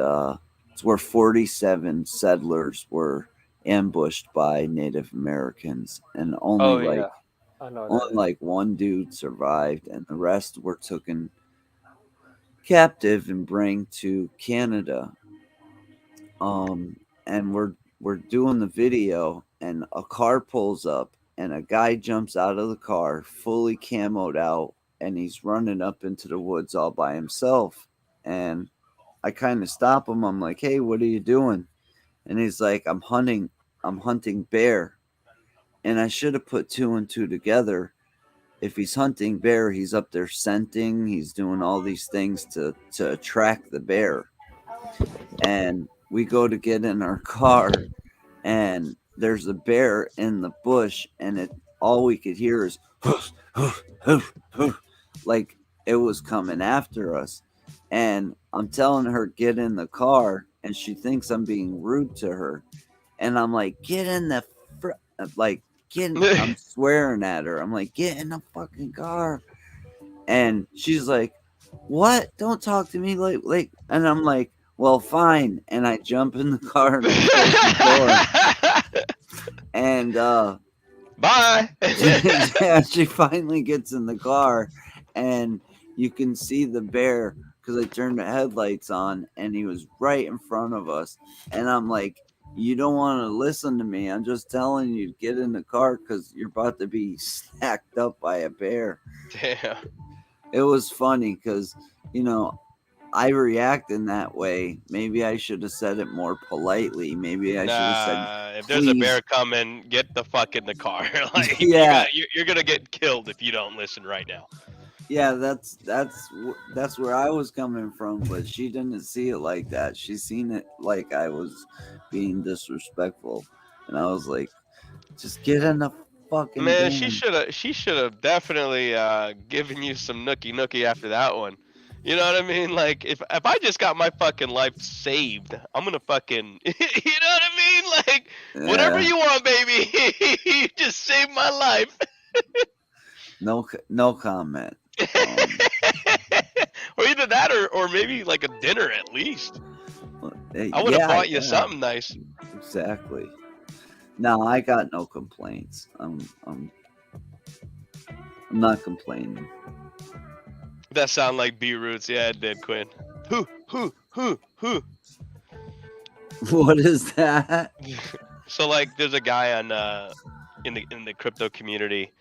it's where 47 settlers were ambushed by Native Americans, and only like one dude survived, and the rest were taken captive and bring to Canada. And we're doing the video, and a car pulls up, and a guy jumps out of the car, fully camoed out, and he's running up into the woods all by himself. And I kind of stop him. I'm like, "Hey, what are you doing?" And he's like, I'm hunting bear." And I should have put 2 and 2 together. If he's hunting bear, he's up there scenting, he's doing all these things to attract the bear. And we go to get in our car, and there's a bear in the bush, and all we could hear is like it was coming after us. And I'm telling her, get in the car, and she thinks I'm being rude to her. And I'm like, get in the I'm swearing at her. I'm like, get in the fucking car. And she's like, what? Don't talk to me like. And I'm like, well, fine. And I jump in the car and I close the door. And bye. yeah, she finally gets in the car, and you can see the bear because I turned the headlights on, and he was right in front of us. And I'm like, you don't want to listen to me. I'm just telling you to get in the car because you're about to be snacked up by a bear. Damn. It was funny because, I react in that way. Maybe I should have said it more politely. Maybe I should have said, if there's a bear coming, get the fuck in the car. Like, yeah, you're gonna get killed if you don't listen right now. Yeah, that's where I was coming from, but she didn't see it like that. She seen it like I was being disrespectful, and I was like, just get in the fucking man. game. She should have definitely given you some nookie after that one. You know what I mean? Like, if I just got my fucking life saved, I'm gonna fucking, you know what I mean? Like, whatever you want, baby. You just saved my life. No comment. Or either that, or maybe like a dinner at least. I would have bought you something nice. Exactly. No, I got no complaints. I'm not complaining. That sound like B Roots. Yeah, it did, Quinn. Who? What is that? So like, there's a guy on in the crypto community.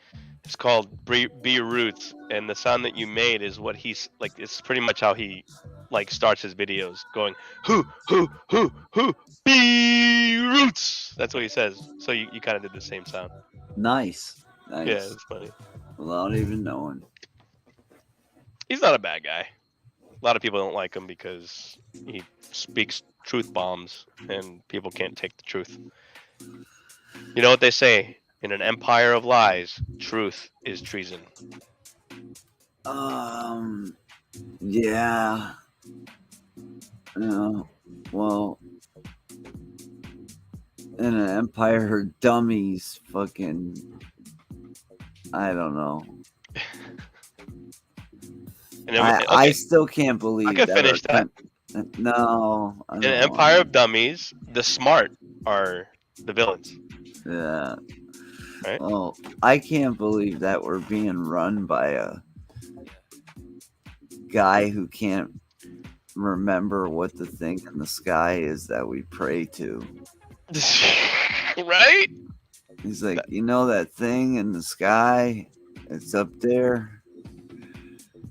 It's called B Roots, and the sound that you made is what he's like. It's pretty much how he like starts his videos, going who B Roots. That's what he says. So you kind of did the same sound. Nice. Yeah, it's funny. Without even knowing. He's not a bad guy. A lot of people don't like him because he speaks truth bombs, and people can't take the truth. You know what they say? In an empire of lies, truth is treason. Yeah. Well, in an empire of dummies, fucking, I don't know. I still can't believe I could finish that. No. In an empire of dummies, the smart are the villains. Yeah. Right? Well, I can't believe that we're being run by a guy who can't remember what the thing in the sky is that we pray to. Right? He's like, you know that thing in the sky? It's up there.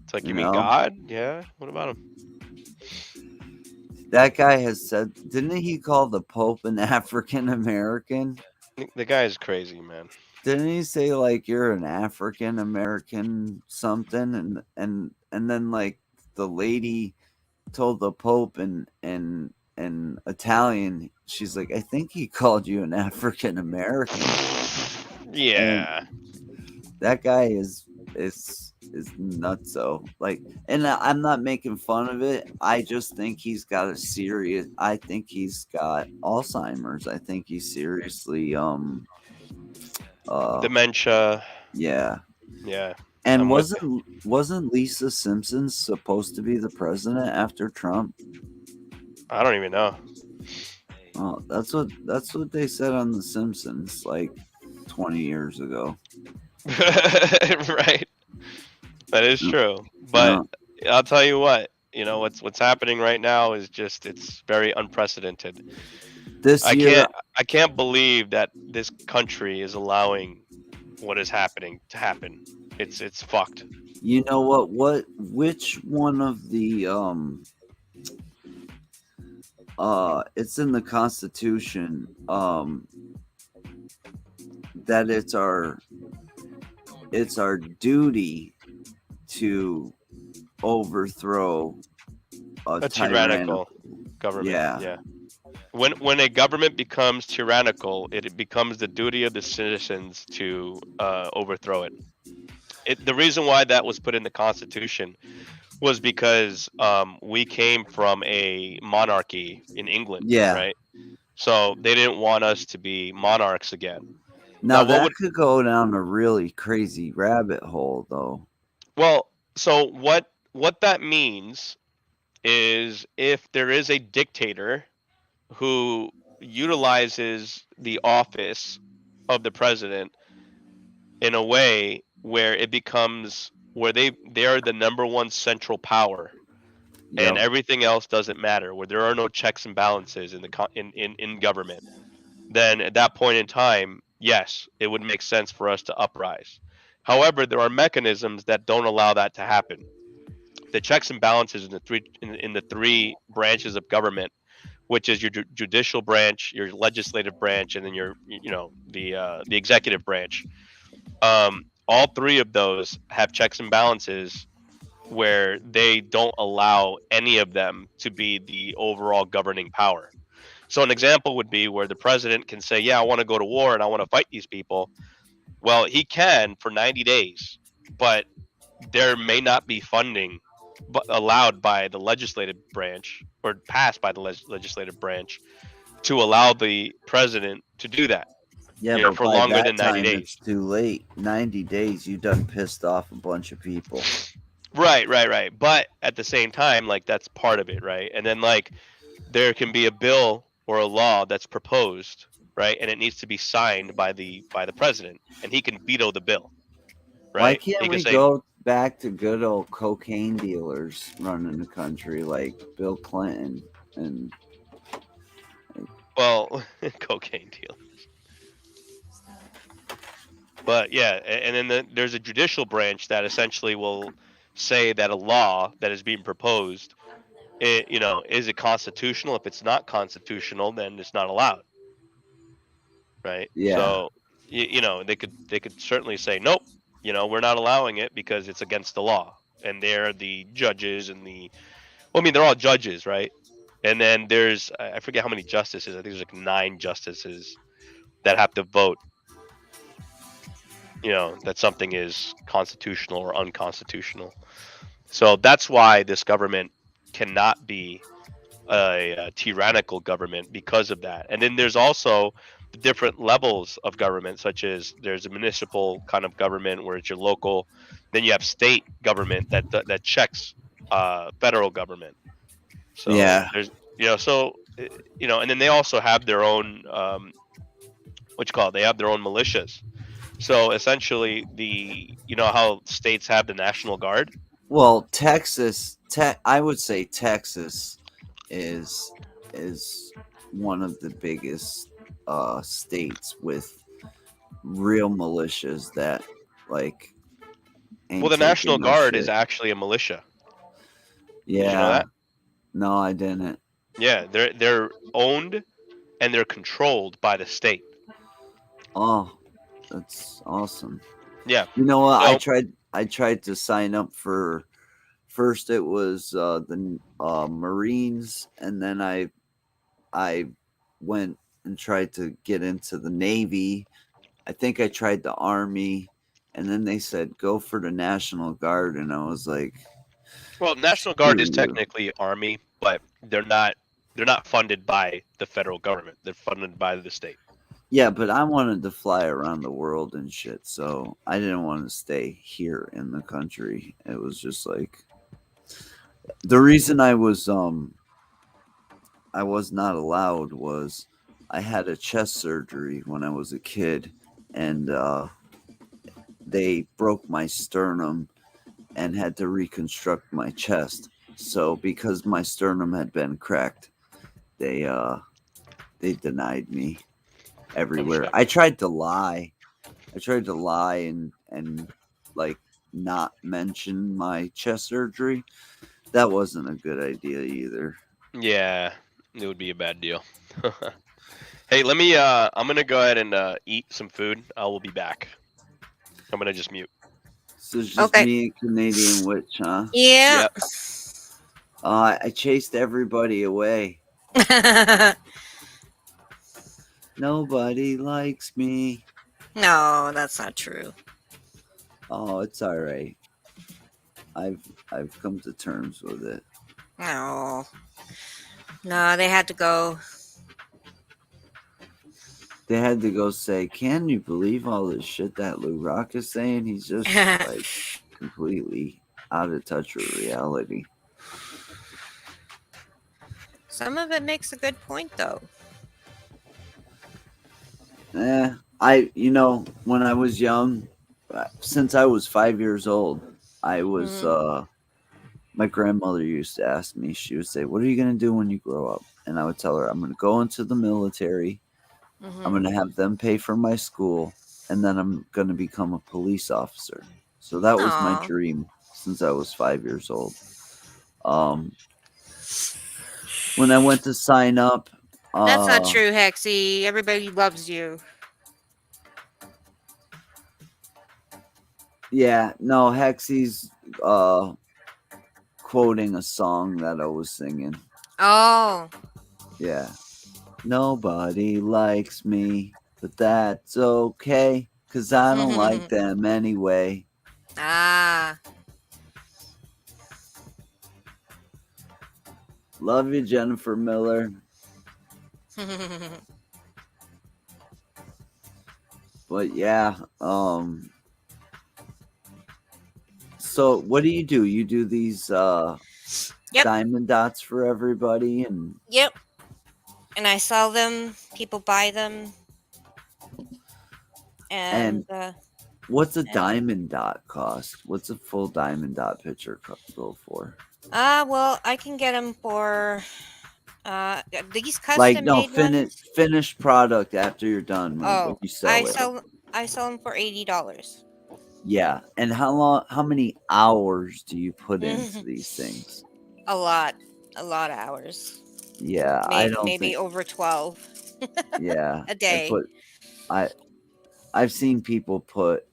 It's like, you No. mean God? Yeah. What about him? That guy has said, didn't he call the Pope an African American? The guy is crazy, man. Didn't he say like you're an African American something? And then like the lady told the Pope in Italian, she's like, I think he called you an African American. Yeah. That guy is nutso. Like, and I'm not making fun of it. I just think he's got I think he's got Alzheimer's. I think he's seriously Dementia. Yeah. Yeah. And I'm with wasn't Lisa Simpson supposed to be the president after Trump? I don't even know. Oh, that's what they said on The Simpsons like 20 years ago. Right. That is true. But I'll tell you what, you know, what's happening right now is just, it's very unprecedented. I can't believe that this country is allowing what is happening to happen. It's fucked. You know which one of the it's in the Constitution that it's our duty to overthrow A tyrannical government. Yeah. When a government becomes tyrannical, it becomes the duty of the citizens to overthrow it. The reason why that was put in the Constitution was because we came from a monarchy in England, right? So they didn't want us to be monarchs again. Now that could go down a really crazy rabbit hole, though. Well, so what that means is if there is a dictator who utilizes the office of the president in a way where it becomes where they are the number one central power, and everything else doesn't matter, where there are no checks and balances in government, then at that point in time, yes, it would make sense for us to uprise. However, there are mechanisms that don't allow that to happen. The checks and balances in the three branches of government, which is your judicial branch, your legislative branch, and then your the executive branch. All three of those have checks and balances where they don't allow any of them to be the overall governing power. So an example would be where the president can say, yeah, I want to go to war and I want to fight these people. Well, he can for 90 days, but there may not be funding allowed by the legislative branch or passed by the legislative branch to allow the president to do that. Yeah, but for by longer that than 90 time, days. It's too late. 90 days, you done pissed off a bunch of people. Right. But at the same time, like, that's part of it, right? And then, like, there can be a bill or a law that's proposed, right? And it needs to be signed by the president, and he can veto the bill, right? Why can't we go back to good old cocaine dealers running the country like Bill Clinton and? Well, cocaine dealers. But yeah, and then there's a judicial branch that essentially will say that a law that is being proposed, is it constitutional? If it's not constitutional, then it's not allowed, right? Yeah. So they could certainly say nope, we're not allowing it because it's against the law, and they're the judges and they're all judges, right? And then there's I forget how many justices. I think there's like 9 justices that have to vote. That something is constitutional or unconstitutional. So that's why this government cannot be a tyrannical government because of that. And then there's also the different levels of government, such as there's a municipal kind of government where it's your local. Then you have state government that checks federal government. So there's and then they also have their own they have their own militias. So essentially, how states have the National Guard? Well, Texas I would say Texas is one of the biggest states with real militias that like ain't Well, the National taking no Guard is shit. actually a militia. Yeah. Did you know that? No, I didn't. Yeah, they're owned and they're controlled by the state. Oh, that's awesome. Yeah. You know what? So- I tried to sign up for. First, it was the Marines, and then I went and tried to get into the Navy. I think I tried the Army, and then they said go for the National Guard, and I was like, Well, National Guard is Screw you. technically Army, but they're not funded by the federal government. They're funded by the state. yeah, but I wanted to fly around the world and shit, so I didn't want to stay here in the country. It was just like the reason I was not allowed was I had a chest surgery when I was a kid, and they broke my sternum and had to reconstruct my chest. So because my sternum had been cracked, they denied me everywhere. I tried to lie. And like not mention my chest surgery. That wasn't a good idea either. Yeah, it would be a bad deal. Hey, let me. I'm gonna go ahead and eat some food. I will be back. I'm gonna just mute. So it's just Okay. me and Canadian Witch, huh? Yeah. I chased everybody away. Nobody likes me. No, that's not true. Oh, it's all right. I've come to terms with it. No. No, they had to go. They had to go say, "Can you believe all this shit that Lou Rock is saying? He's just like completely out of touch with reality." Some of it makes a good point, though. When I was young, since I was 5 years old, I was my grandmother used to ask me, she would say, "What are you going to do when you grow up?" And I would tell her, "I'm going to go into the military. I'm going to have them pay for my school, and then I'm going to become a police officer." So that was my Aw. dream since I was 5 years old. When I went to sign up, That's not true, Hexy. Everybody loves you. Yeah, no, Hexy's quoting a song that I was singing. Oh. Yeah. Nobody likes me, but that's okay, 'cause I don't like them anyway. Ah. Love you, Jennifer Miller. But yeah, so what do? You do these Yep. diamond dots for everybody, and Yep. And I sell them. People buy them. And what's a diamond dot cost? What's a full diamond dot picture go for? well, I can get them for these custom made ones. Finished product after you're done when you sell it. I sell them for $80. Yeah, and how many hours do you put into these things? A lot of hours. Yeah, maybe over 12. Yeah, a day. I've seen people put,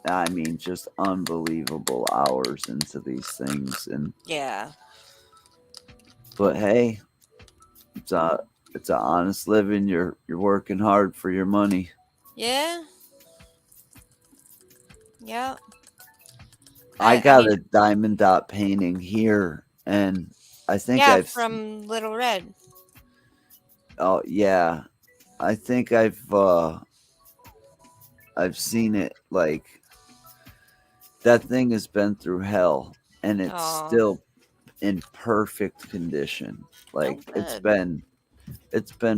I mean, just unbelievable hours into these things, and yeah. But hey, it's a honest living. You're working hard for your money. Yeah. Yeah. I got a diamond dot painting here, and I think from Little Red. Oh yeah, I think I've seen it. Like, that thing has been through hell, and it's still in perfect condition. Like, it's been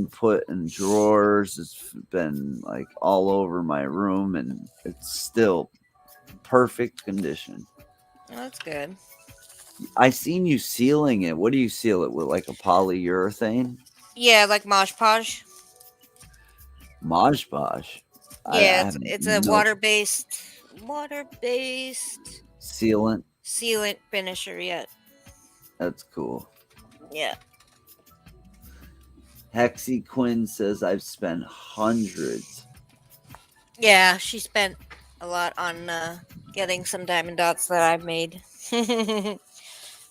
put in drawers. It's been like all over my room, and it's still perfect condition. Oh, that's good. I seen you sealing it. What do you seal it with? Like a polyurethane? Yeah, like Mosh Podge. Mosh Posh. Yeah, have it's a no water-based sealant. sealant finisher. Yeah. That's cool. Yeah. Hexy Quinn says I've spent hundreds. Yeah, she spent a lot on getting some diamond dots that I've made.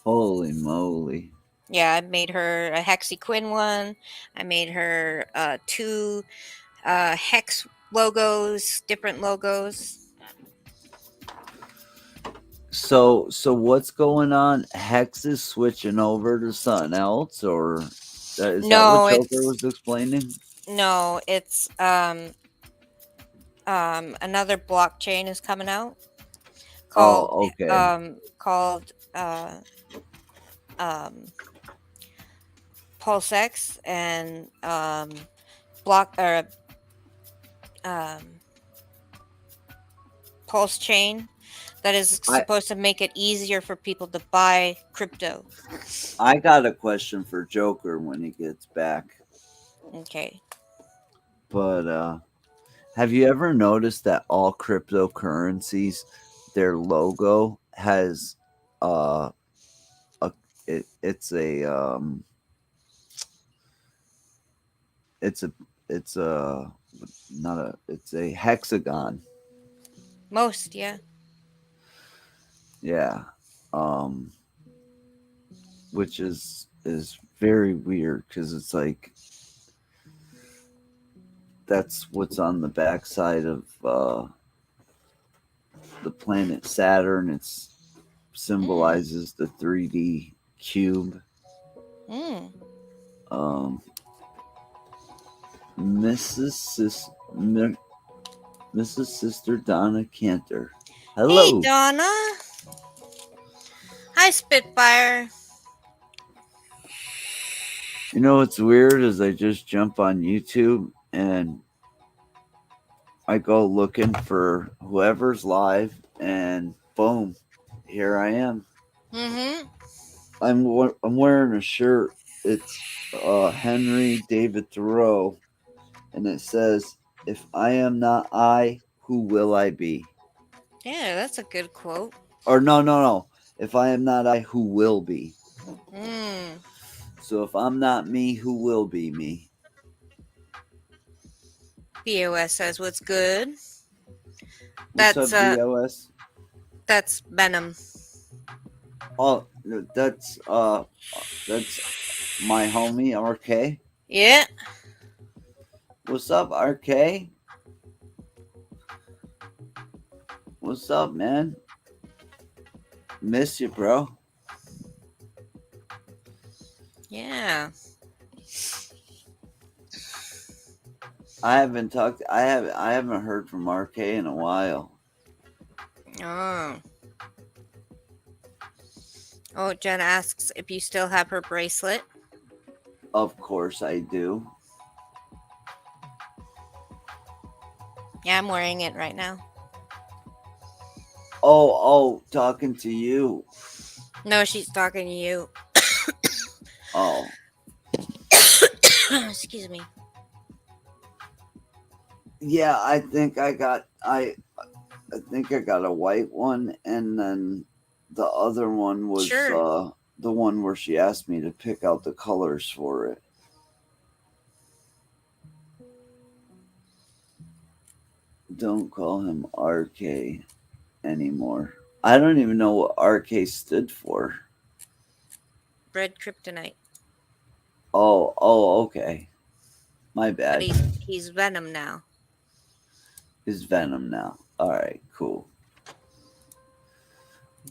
Holy moly. Yeah, I made her a Hexy Quinn one. I made her 2 hex logos, different logos. So what's going on? Hex is switching over to something else, or is that No, what Joker it's was explaining? no, it's another blockchain is coming out called Oh, okay. PulseX and Pulse Chain that is supposed to make it easier for people to buy crypto. I got a question for Joker when he gets back. Okay. But have you ever noticed that all cryptocurrencies, their logo has it's a hexagon. Most, yeah. Yeah. Which is very weird because it's like that's what's on the backside of the planet Saturn. It symbolizes the 3D cube. Mrs. Sister Donna Cantor. Hello. Hey, Donna. Hi, Spitfire. You know what's weird is I just jump on YouTube and I go looking for whoever's live and boom, here I am. Mm-hmm. I'm wearing a shirt. It's Henry David Thoreau, and it says, "If I am not I, who will I be?" Yeah, that's a good quote. Or no. If I am not I, who will be? Mm. So if I'm not me, who will be me? BOS says what's good. What's up, BOS? That's Venom. Oh, that's my homie RK. Yeah. What's up, RK? What's up, man? Miss you, bro. Yeah. I haven't heard from RK in a while. Oh, Jen asks if you still have her bracelet. Of course I do. Yeah, I'm wearing it right now. Oh, talking to you. No, she's talking to you. Oh. Excuse me. Yeah, I think I got a white one, and then the other one was the one where she asked me to pick out the colors for it. Don't call him RK anymore. I don't even know what RK stood for. Red Kryptonite. Oh, okay. My bad. But he's Venom now. He's Venom now. All right, cool.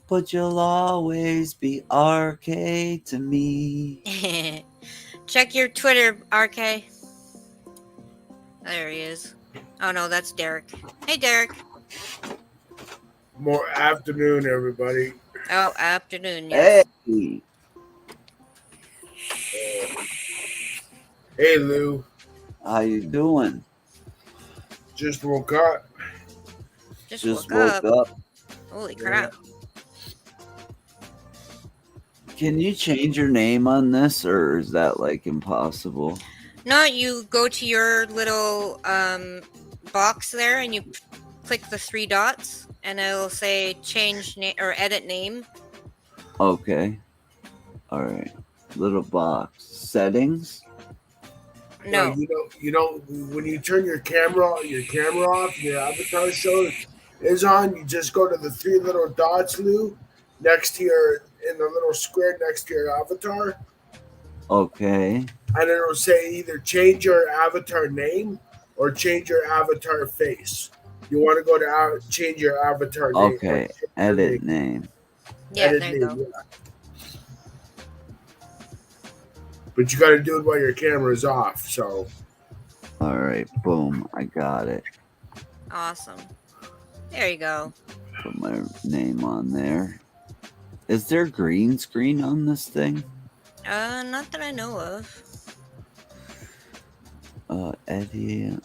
But you'll always be RK to me. Check your Twitter, RK. There he is. Oh no, that's Derek. Hey, Derek. More afternoon, everybody. Oh, afternoon. Yes. Hey. Hey, Lou. How you doing? Just woke up. Just woke up. Holy crap. Can you change your name on this, or is that like impossible? No, you go to your little box there and you click the 3 dots and it'll say change name or edit name. Okay. All right. Little box settings. No. You know, when you turn your camera off, your avatar show is on. You just go to the 3 little dots, Lou, next to in the little square next to your avatar, Okay. and it'll say either change your avatar name or change your avatar face. You want to go to change your avatar name. Okay. Edit name. Yeah, Edit there you name, go. yeah. But you got to do it while your camera's off. So. All right. Boom. I got it. Awesome. There you go. Put my name on there. Is there green screen on this thing? Not that I know of. Eddie.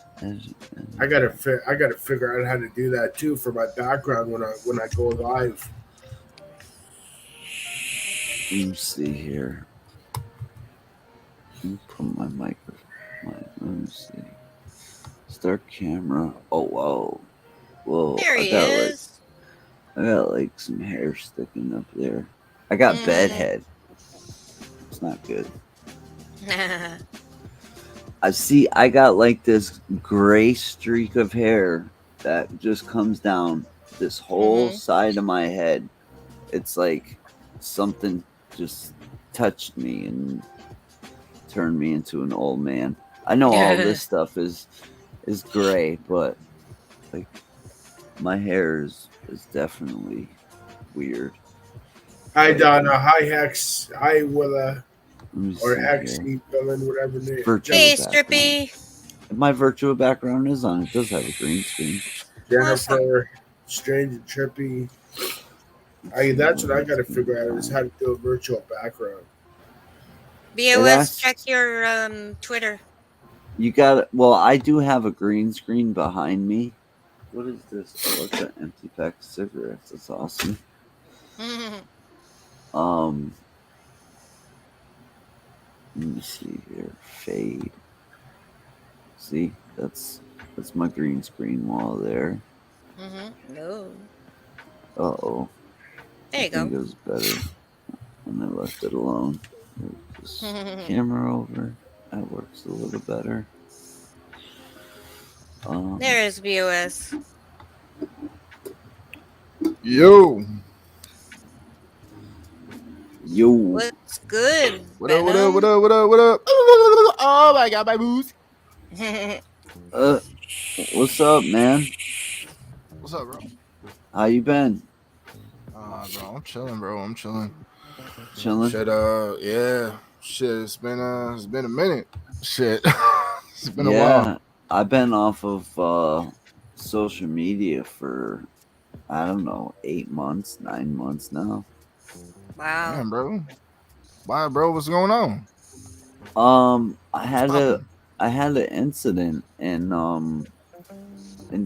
I gotta figure out how to do that too for my background when I go live. Let me see here. Let me put my microphone. Let me see. Start camera. Oh wow. Whoa. There he is. I got like some hair sticking up there. I got bedhead. It's not good. I got like this gray streak of hair that just comes down this whole side of my head. It's like something just touched me and turned me into an old man. I know all this stuff is gray, but like my hair is definitely weird. Hi Donna. Hi Hex. Hi Willa. Or Hex, villain, whatever name. Hey, Strippy. My virtual background is on. It does have a green screen. Jennifer, Strange and Trippy. That's what I got to figure out is how to do a virtual background. BOS, check your Twitter. You got it. Well, I do have a green screen behind me. What is this? Oh, it's an empty pack of cigarettes. That's awesome. Let me see here. Fade. See, that's my green screen wall there. No. Uh-oh. There you go. I think it was better when I left it alone. Just camera over. That works a little better. There is BOS. Yo. What's good? What up? Oh my god, my booze. What's up, man? What's up, bro? How you been? Bro, I'm chilling, bro. I'm chilling. Chilling? Shit, yeah. Shit, it's been a minute. Shit. It's been a while. I've been off of social media for I don't know, 8 months, 9 months now. Wow. Damn, bro. Why, bro? What's going on? I had an incident in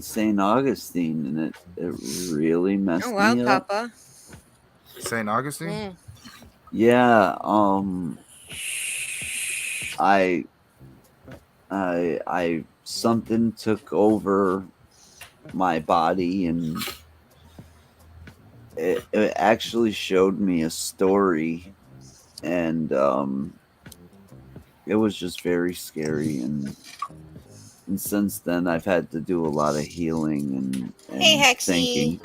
St. Augustine, and it really messed me up. Papa. St. Augustine? Yeah. I something took over my body, and it actually showed me a story, and it was just very scary, and since then I've had to do a lot of healing and Hey, Hexy. thinking.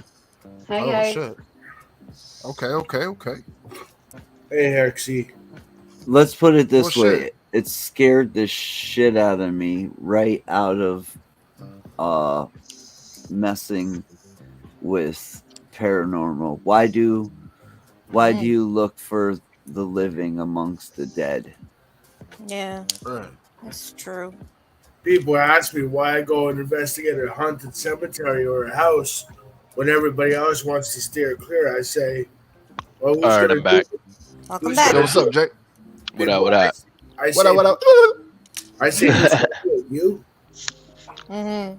Hi. Shit. Okay. Hey, Hexy. Let's put it this way. Shit. It scared the shit out of me right out of messing with paranormal. Why do you look for the living amongst the dead? Yeah, Right. that's true. People ask me why I go and investigate a haunted cemetery or a house when everybody else wants to steer clear. I say, well, who's All right, gonna I'm back. do it? Welcome Who's back. Yo, what's up, Jake? What up? I say, What up? I say, who's gonna do it? You? Mm-hmm.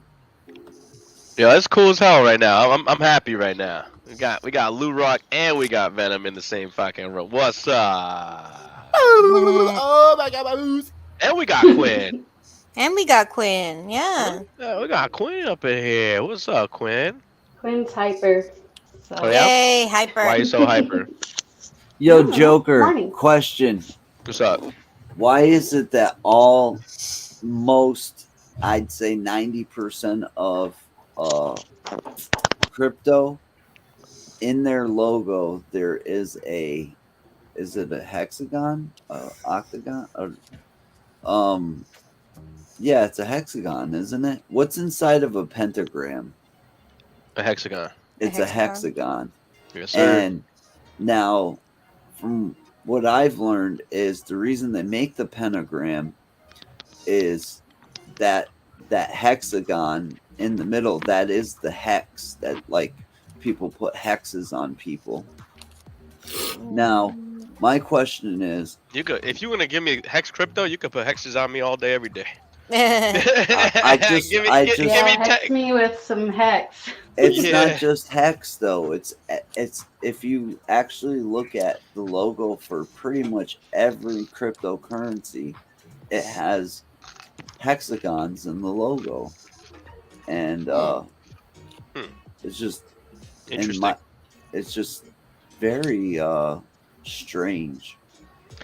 Yo, it's cool as hell right now. I'm happy right now. We got Lou Rock and we got Venom in the same fucking room. What's up? Oh my god, my moose. And we got Quinn. And we got Quinn. Yeah. Yeah, we got Quinn up in here. What's up, Quinn? Quinn's hyper. So. Oh, yeah? Yay, hyper. Why are you so hyper? Yo, No, Joker, morning. question. What's up? Why is it that most, I'd say 90% of crypto, in their logo, there is is it a hexagon? Octagon? Yeah, it's a hexagon, isn't it? What's inside of a pentagram? A hexagon. It's a hexagon. Yes, sir. And now, from what I've learned, is the reason they make the pentagram is that hexagon in the middle, that is the hex that, like, people put hexes on people. Now, my question is, You could, if you want to give me hex crypto, you could put hexes on me all day, every day. I just hex me with some hex. It's not just hex though. It's if you actually look at the logo for pretty much every cryptocurrency, it has hexagons in the logo, and it's just interesting. It's just very strange.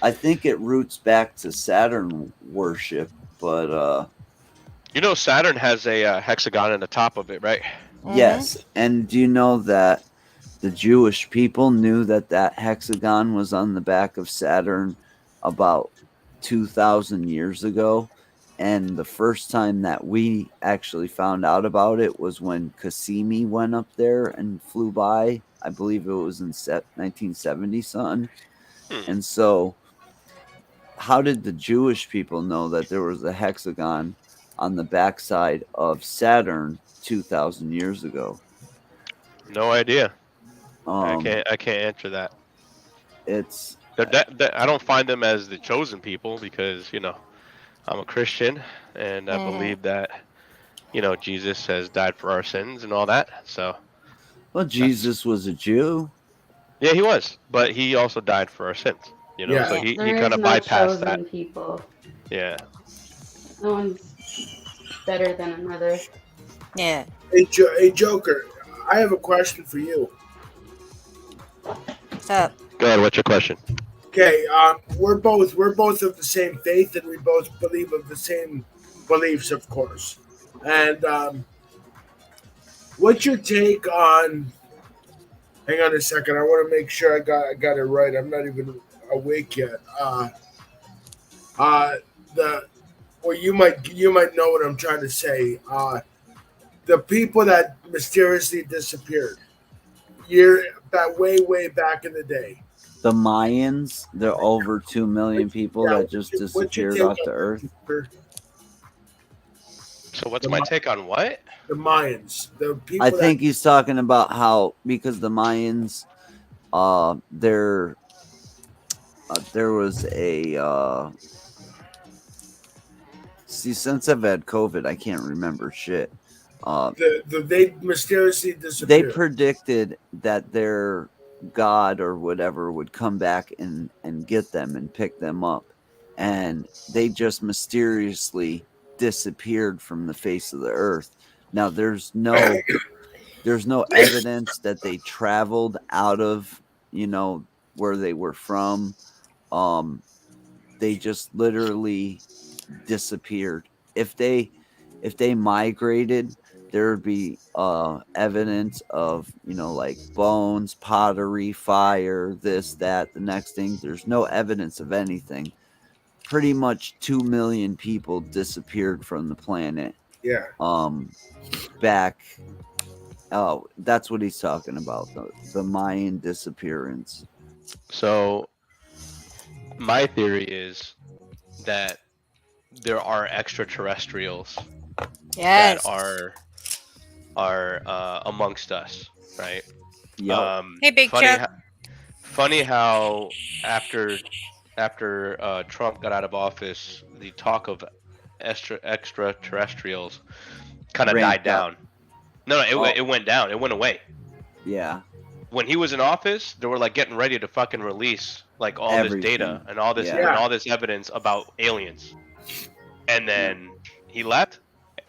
I think it roots back to Saturn worship, but you know, Saturn has a hexagon in the top of it, right? yes. And do you know that the Jewish people knew that hexagon was on the back of Saturn about 2,000 years ago? And the first time that we actually found out about it was when Cassini went up there and flew by. I believe it was in 1970 something. And so, how did the Jewish people know that there was a hexagon on the backside of Saturn 2,000 years ago? No idea. Um, I can't answer that. It's I don't find them as the chosen people because, you know, I'm a Christian and I believe that, you know, Jesus has died for our sins and all that. So, well, Jesus was a Jew. yeah, he was, but he also died for our sins. You know, Yeah. so he There kind is of no bypassed chosen that. people. Yeah. No one's better than another. Yeah. Hey, Joker, I have a question for you. What's up? Go ahead. What's your question? Okay, we're both of the same faith, and we both believe of the same beliefs, of course. And what's your take on? Hang on a second. I want to make sure I got it right. I'm not even awake yet. You might know what I'm trying to say. The people that mysteriously disappeared, way back in the day. The Mayans, there are over 2 million people that just disappeared off the earth. So what's my take on what? The Mayans. The people I think he's talking about how, because the Mayans, there was a since I've had COVID, I can't remember shit. they mysteriously They disappeared. predicted that their God or whatever would come back and get them and pick them up, and they just mysteriously disappeared from the face of the earth. Now there's no evidence that they traveled out of, you know, where they were from. They just literally disappeared. If they migrated, there would be evidence of, you know, like bones, pottery, fire, this, that, the next thing. There's no evidence of anything. Pretty much 2 million people disappeared from the planet. Yeah. Back. Oh, that's what he's talking about. The Mayan disappearance. So my theory is that there are extraterrestrials Yes. that are amongst us, right? Yeah. Hey, Big Chuck. Funny how after Trump got out of office, the talk of extraterrestrials kind of died Ramped up. down. No, it went down. It went away. Yeah. when he was in office, they were like getting ready to fucking release like all this data Everything. and all this Yeah. and all this evidence about aliens. And then he left,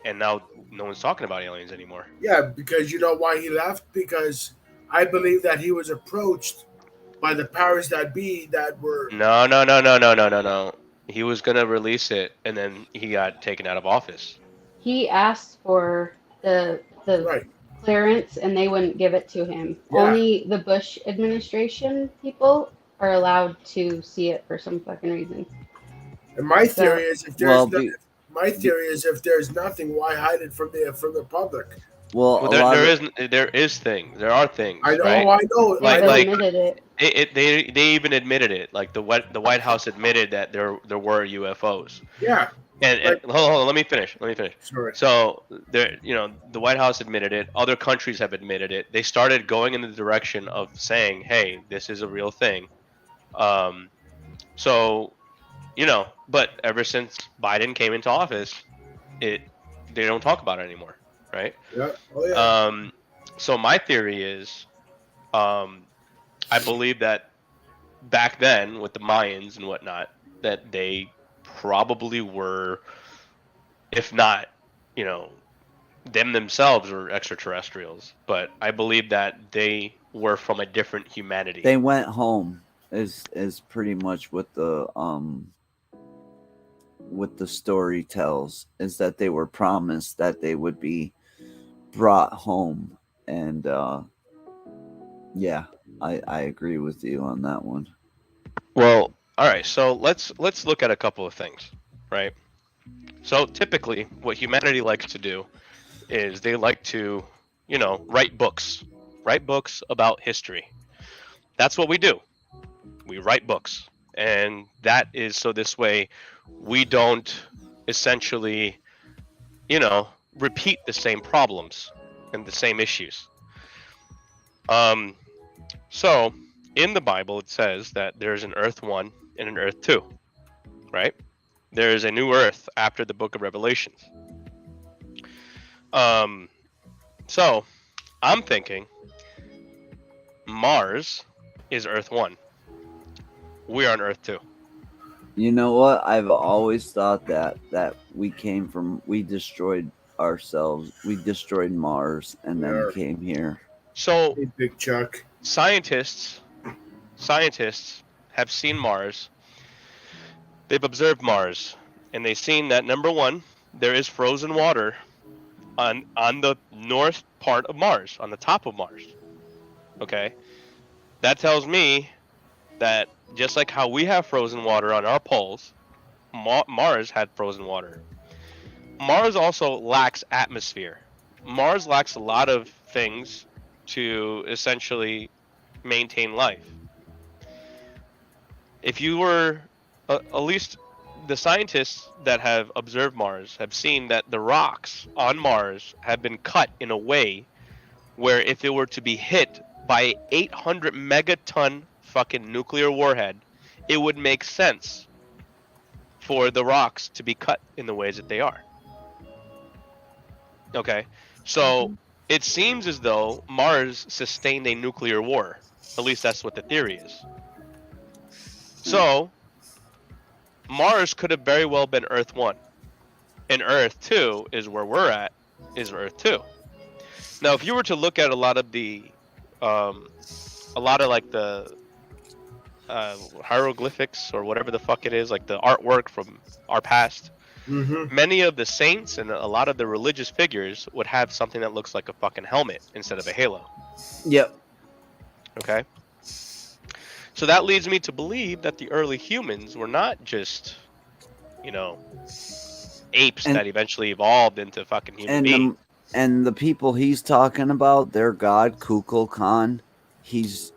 and now no one's talking about aliens anymore. Yeah, because you know why he left? Because I believe that he was approached by the powers that be that were. No. He was gonna release it, and then he got taken out of office. He asked for the Right. clearance, and they wouldn't give it to him. Yeah. Only the Bush administration people are allowed to see it for some fucking reason. And my theory is if there's Well, my theory is if there's nothing, why hide it from the public? Well, there is things. There are things. I know. Right? I know. They admitted it. They even admitted it. Like the White House admitted that there were UFOs. Yeah. And hold on, let me finish. Sorry. So there, the White House admitted it. Other countries have admitted it. They started going in the direction of saying, "Hey, this is a real thing." So, but ever since Biden came into office, they don't talk about it anymore, right? Yeah. Oh yeah. So my theory is, I believe that back then with the Mayans and whatnot, that they probably were, if not, them themselves were extraterrestrials. But I believe that they were from a different humanity. They went home is pretty much what the story tells, is that they were promised that they would be brought home. And yeah, I agree with you on that one. Well, all right, so let's look at a couple of things, right? So typically what humanity likes to do is they like to, write books about history. That's what we do. We write books. And that is so this way we don't essentially, repeat the same problems and the same issues. So in the Bible, it says that there's an Earth 1 and an Earth 2, right? There is a new Earth after the book of Revelations. So I'm thinking Mars is Earth 1. We are on Earth 2. You know what? I've always thought that we destroyed ourselves. We destroyed Mars and then came here. So Hey, Big Chuck. Scientists have seen Mars. They've observed Mars, and they've seen that, number one, there is frozen water on the north part of Mars, on the top of Mars. Okay? That tells me that just like how we have frozen water on our poles, Mars had frozen water. Mars also lacks atmosphere. Mars lacks a lot of things to essentially maintain life. If you were, at least the scientists that have observed Mars have seen that the rocks on Mars have been cut in a way where if it were to be hit by an 800 megaton fucking nuclear warhead, it would make sense for the rocks to be cut in the ways that they are. Okay, so it seems as though Mars sustained a nuclear war. At least that's what the theory is. So Mars could have very well been Earth 1. And Earth 2 is where we're at, is Earth 2. Now, if you were to look at a lot of like the hieroglyphics or whatever the fuck it is, like the artwork from our past, many of the saints and a lot of the religious figures would have something that looks like a fucking helmet instead of a halo. Yep. Okay. So that leads me to believe that the early humans were not just, apes that eventually evolved into fucking human beings. And the people he's talking about, their god Kukulkan,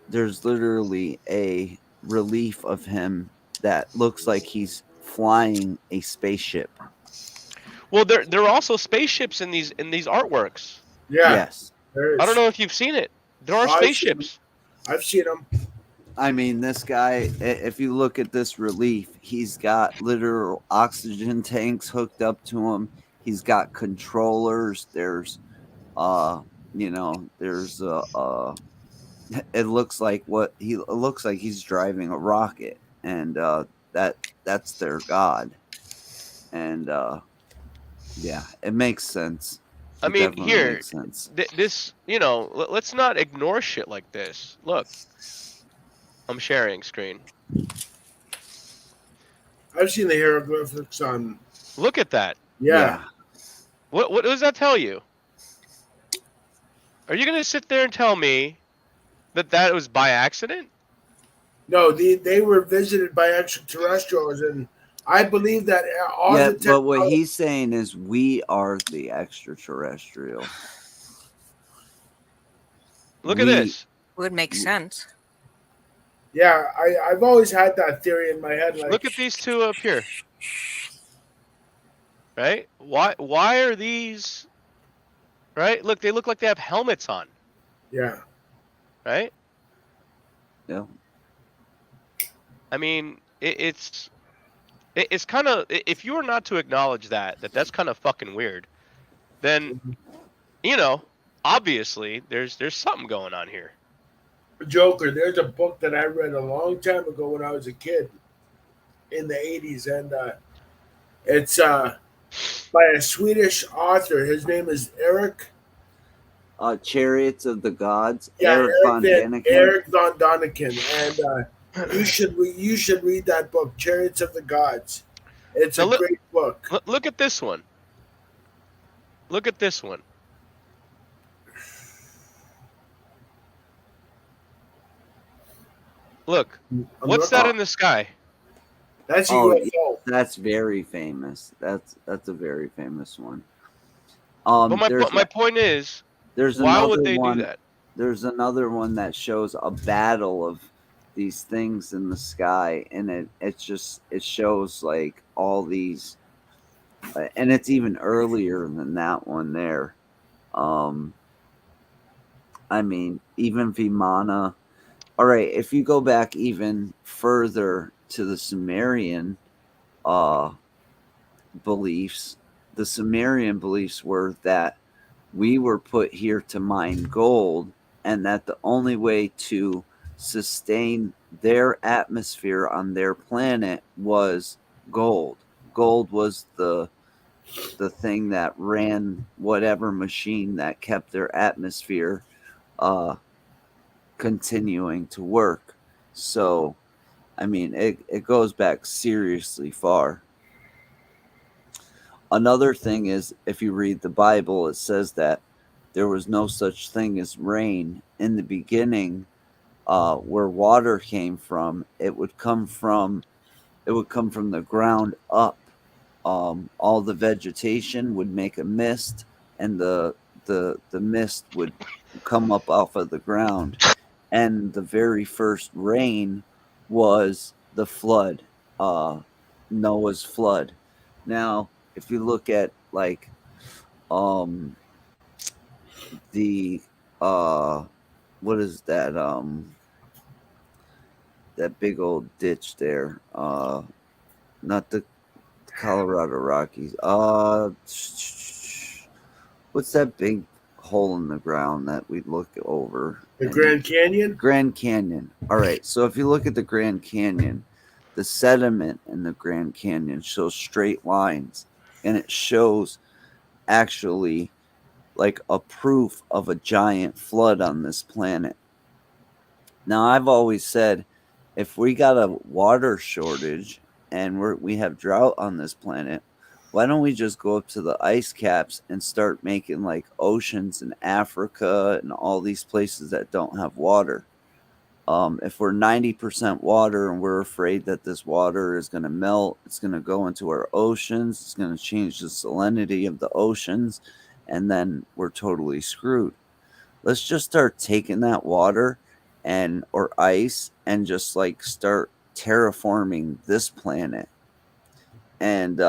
there's literally a relief of him that looks like he's flying a spaceship. Well, there are also spaceships in these artworks. Yeah. Yes. I don't know if you've seen it. There are spaceships. I've seen them. I mean, this guy, if you look at this relief, he's got literal oxygen tanks hooked up to him. He's got controllers. There's, there's it looks like it looks like he's driving a rocket, and that's their god. And yeah, it makes sense. I It mean, definitely here, makes sense. this, you know, let's not ignore shit like this. Look, I'm sharing screen. I've seen the hieroglyphics on. Look at that. Yeah. What does that tell you? Are you gonna sit there and tell me that was by accident? No, they were visited by extraterrestrials, and I believe that all Yeah, the but what technology. he's saying is we are the extraterrestrial. Look at this. Would make sense. Yeah, I've always had that theory in my head. Like, Look at these two up here. Right? Why are these? Right? Look, they look like they have helmets on. yeah, Right? Yeah. I mean, it's kind of, if you were not to acknowledge that's kind of fucking weird, then, you know, obviously there's something going on here. Joker. There's a book that I read a long time ago when I was a kid, in the 80s, and it's by a Swedish author. His name is Eric. Chariots of the Gods. Yeah, Eric von Däniken. Eric von Däniken, and you should read that book, Chariots of the Gods. It's a great book. Look at this one. Look at this one. Look, what's that in the sky? That's UFO. That's very famous. That's a very famous one. But my point is, there's why another would they one, do that? There's another one that shows a battle of these things in the sky, and it shows like all these, and it's even earlier than that one there. I mean, even Vimana. All right, if you go back even further to the Sumerian beliefs, the Sumerian beliefs were that we were put here to mine gold, and that the only way to sustain their atmosphere on their planet was gold. Gold was the thing that ran whatever machine that kept their atmosphere continuing to work. So, I mean, it goes back seriously far. Another thing is, if you read the Bible, it says that there was no such thing as rain in the beginning. Where water came from, it would come from the ground up. All the vegetation would make a mist, and the mist would come up off of the ground. And the very first rain was the flood, Noah's flood. Now, if you look at like the what is that that big old ditch there, not the Colorado Rockies, what's that big hole in the ground that we look over? The Grand Canyon? Grand Canyon. All right. So if you look at the Grand Canyon, the sediment in the Grand Canyon shows straight lines, and it shows actually like a proof of a giant flood on this planet. Now, I've always said, if we got a water shortage and we have drought on this planet, why don't we just go up to the ice caps and start making like oceans in Africa and all these places that don't have water? If we're 90% water and we're afraid that this water is going to melt, it's going to go into our oceans, it's going to change the salinity of the oceans, and then we're totally screwed. Let's just start taking that water or ice and just like start terraforming this planet. And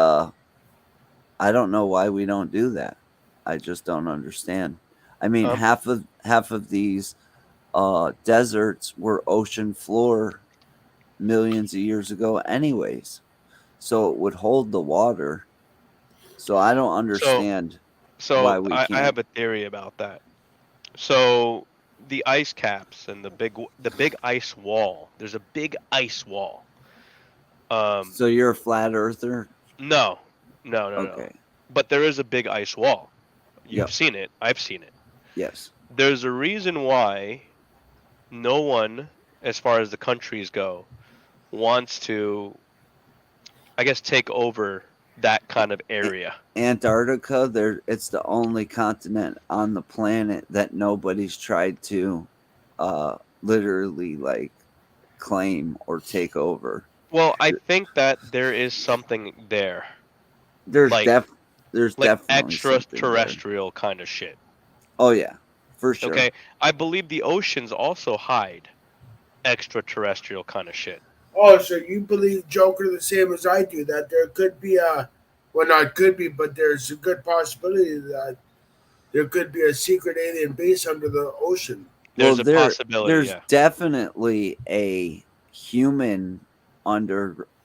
I don't know why we don't do that. I just don't understand. I mean, half of these deserts were ocean floor millions of years ago anyways, so it would hold the water. So I don't understand why we can't. I have a theory about that. So the ice caps and the big ice wall. There's a big ice wall. So you're a flat earther? No. Okay. But there is a big ice wall. You've Yep. seen it. I've seen it. Yes. There's a reason why no one, as far as the countries go, wants to, I guess, take over that kind of area. Antarctica, it's the only continent on the planet that nobody's tried to literally like claim or take over. Well, I think that there is something there. There's like definitely something there. extraterrestrial kind of shit. Oh yeah, for sure. Okay, I believe the oceans also hide extraterrestrial kind of shit. Oh, so you believe Joker the same as I do, that there could be not could be, but there's a good possibility that there could be a secret alien base under the ocean. There's a possibility. There's Yeah. definitely a human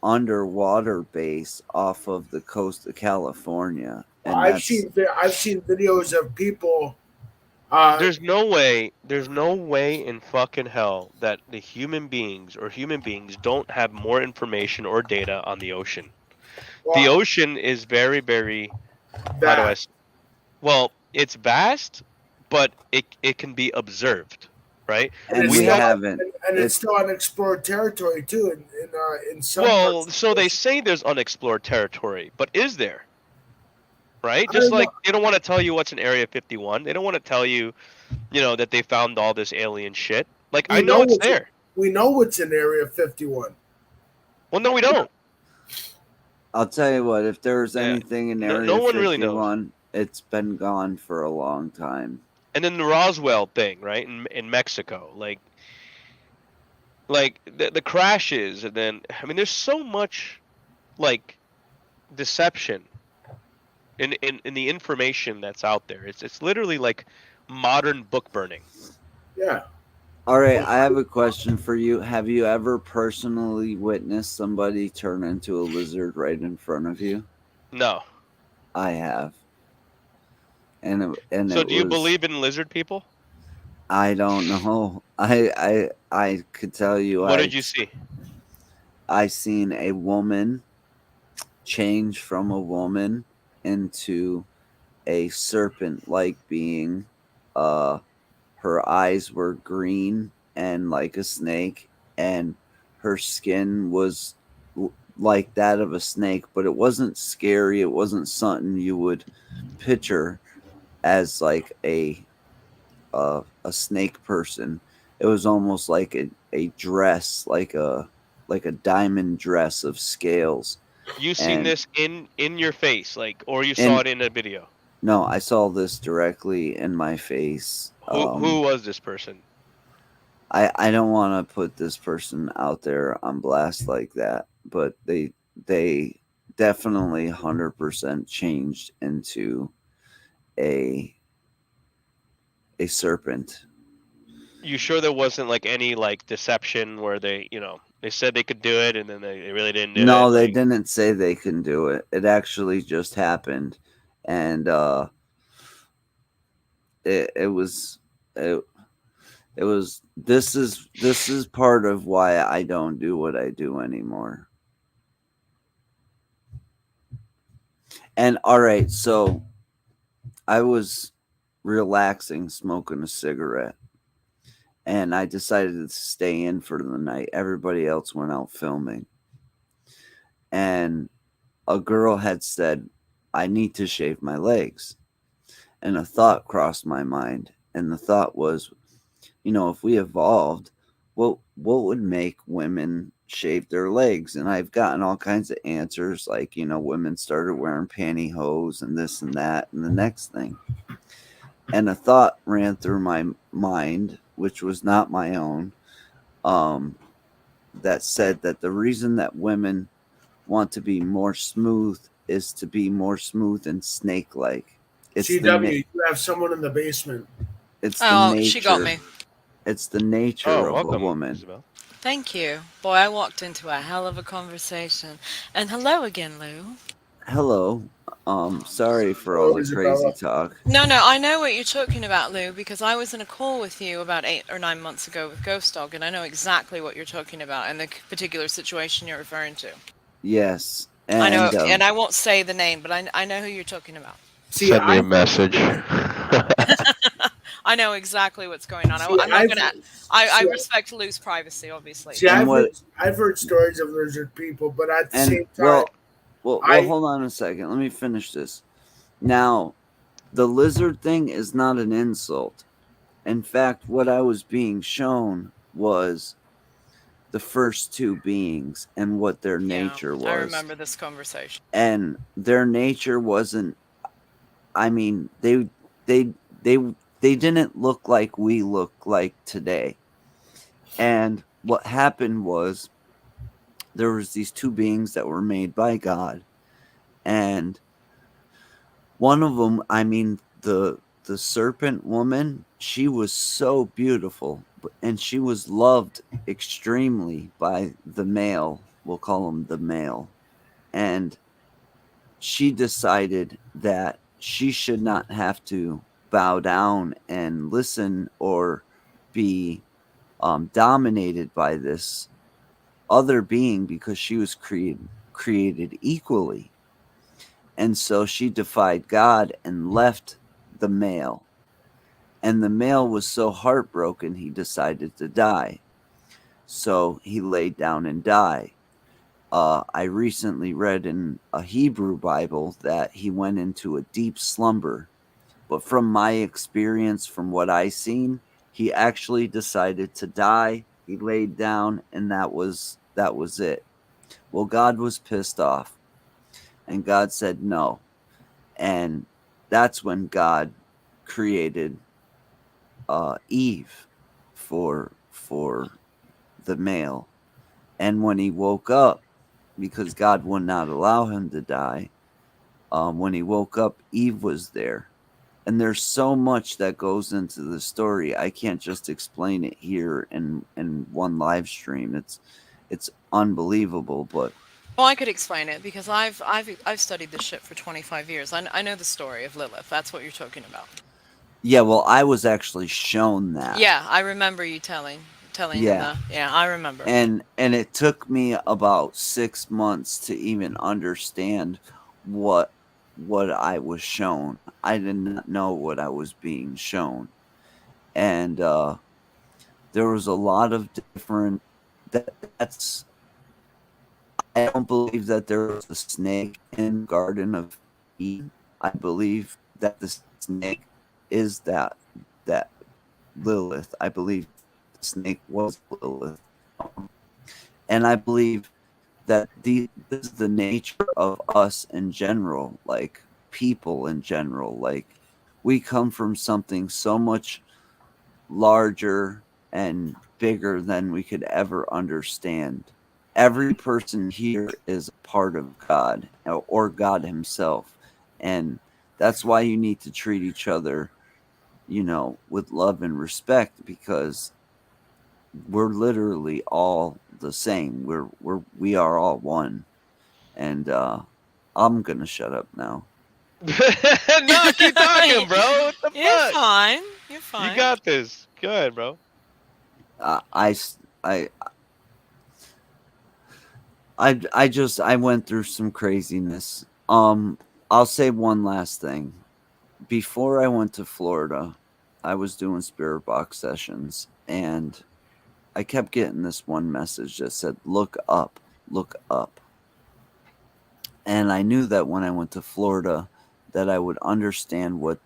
underwater base off of the coast of California. And I've seen videos of people. There's no way in fucking hell that the human beings don't have more information or data on the ocean. The ocean is very, very it's vast, but it can be observed, right? And it's still unexplored territory too. In some parts. So they say there's unexplored territory, but is there? Right? Just like they don't want to tell you what's in Area 51. They don't want to tell you, that they found all this alien shit. Like, I know it's there. We know what's in Area 51. Well, no, we don't. I'll tell you what, if there's anything in Area no one 51, really knows. It's been gone for a long time. And then the Roswell thing, right, in Mexico. Like the crashes, and then, I mean, there's so much, like, deception in the information that's out there. It's literally like modern book burning. Yeah. All right, I have a question for you. Have you ever personally witnessed somebody turn into a lizard right in front of you? No. I have. And so do you believe in lizard people? I don't know. I could tell you. What did you see? I seen a woman change from a woman into a serpent-like being. Her eyes were green and like a snake, and her skin was like that of a snake, but it wasn't scary. It wasn't something you would picture as like a snake person. It was almost like a dress, like a diamond dress of scales. You seen this in your face, like, or you saw it in a video? No, I saw this directly in my face. Who was this person? I don't want to put this person out there on blast like that, but they definitely 100% changed into a serpent. You sure there wasn't like any like deception where they said they could do it and then they really didn't do it? No, they didn't say they can do it. It actually just happened, and it was. This is part of why I don't do what I do anymore. And all right, so I was relaxing, smoking a cigarette, and I decided to stay in for the night. Everybody else went out filming, and a girl had said, "I need to shave my legs," and a thought crossed my mind, and the thought was, if we evolved, what would make women shave their legs? And I've gotten all kinds of answers, like, women started wearing pantyhose and this and that and the next thing. And a thought ran through my mind, which was not my own, that said that the reason that women want to be more smooth is to be more smooth and snake-like. It's CW, you have someone in the basement. It's the nature. She got me. It's the nature of a woman. Isabel. Thank you. Boy, I walked into a hell of a conversation. And hello again, Lou. Hello. Sorry for all Hello, the Isabella. crazy talk. No, I know what you're talking about, Lou, because I was in a call with you about 8 or 9 months ago with Ghost Dog, and I know exactly what you're talking about and the particular situation you're referring to. Yes, I know, and and I won't say the name, but I know who you're talking about. See, Send me a I've message. I know exactly what's going on. See, I'm not I've- gonna. I see, respect Lou's privacy, obviously. See, And I've heard stories of lizard people, but at the and same time, well, I- hold on a second. Let me finish this. Now, the lizard thing is not an insult. In fact, what I was being shown was the first two beings and what their nature was. I remember this conversation. And their nature wasn't. I mean, they didn't look like we look like today. And what happened was there was these two beings that were made by God, and one of them, I mean, the serpent woman, she was so beautiful, and she was loved extremely by the male. We'll call him the male. And she decided that she should not have to bow down and listen or be dominated by this other being, because she was created equally. And so she defied God and left the male. And the male was so heartbroken, he decided to die. So he laid down and died. I recently read in a Hebrew Bible that he went into a deep slumber. But from my experience, from what I seen, he actually decided to die. He laid down, and that was it. Well, God was pissed off, and God said no. And that's when God created Eve for the male. And when he woke up, because God would not allow him to die, when he woke up, Eve was there. And there's so much that goes into the story. I can't just explain it here in one live stream. It's unbelievable. But Well, I could explain it because I've studied this shit for 25 years. I know the story of Lilith. That's what you're talking about. yeah, well, I was actually shown that. Yeah, I remember you telling Yeah. yeah, I remember. And it took me about 6 months to even understand what I was shown. I did not know what I was being shown. And there was a lot of different that's I don't believe that there was a snake in Garden of Eden. I believe that the snake is that Lilith. I believe the snake was Lilith. And I believe that this is the nature of us in general, like people in general. Like, we come from something so much larger and bigger than we could ever understand. Every person here is a part of God or God himself. And that's why you need to treat each other, with love and respect, because we're literally all the same. We are all one. And I'm gonna shut up now. No, keep talking, bro. What the You're fuck? fine. You're fine. You got this. Go ahead, bro. I went through some craziness. I'll say one last thing. Before I went to Florida, I was doing spirit box sessions, and I kept getting this one message that said, "Look up, look up." And I knew that when I went to Florida, that I would understand what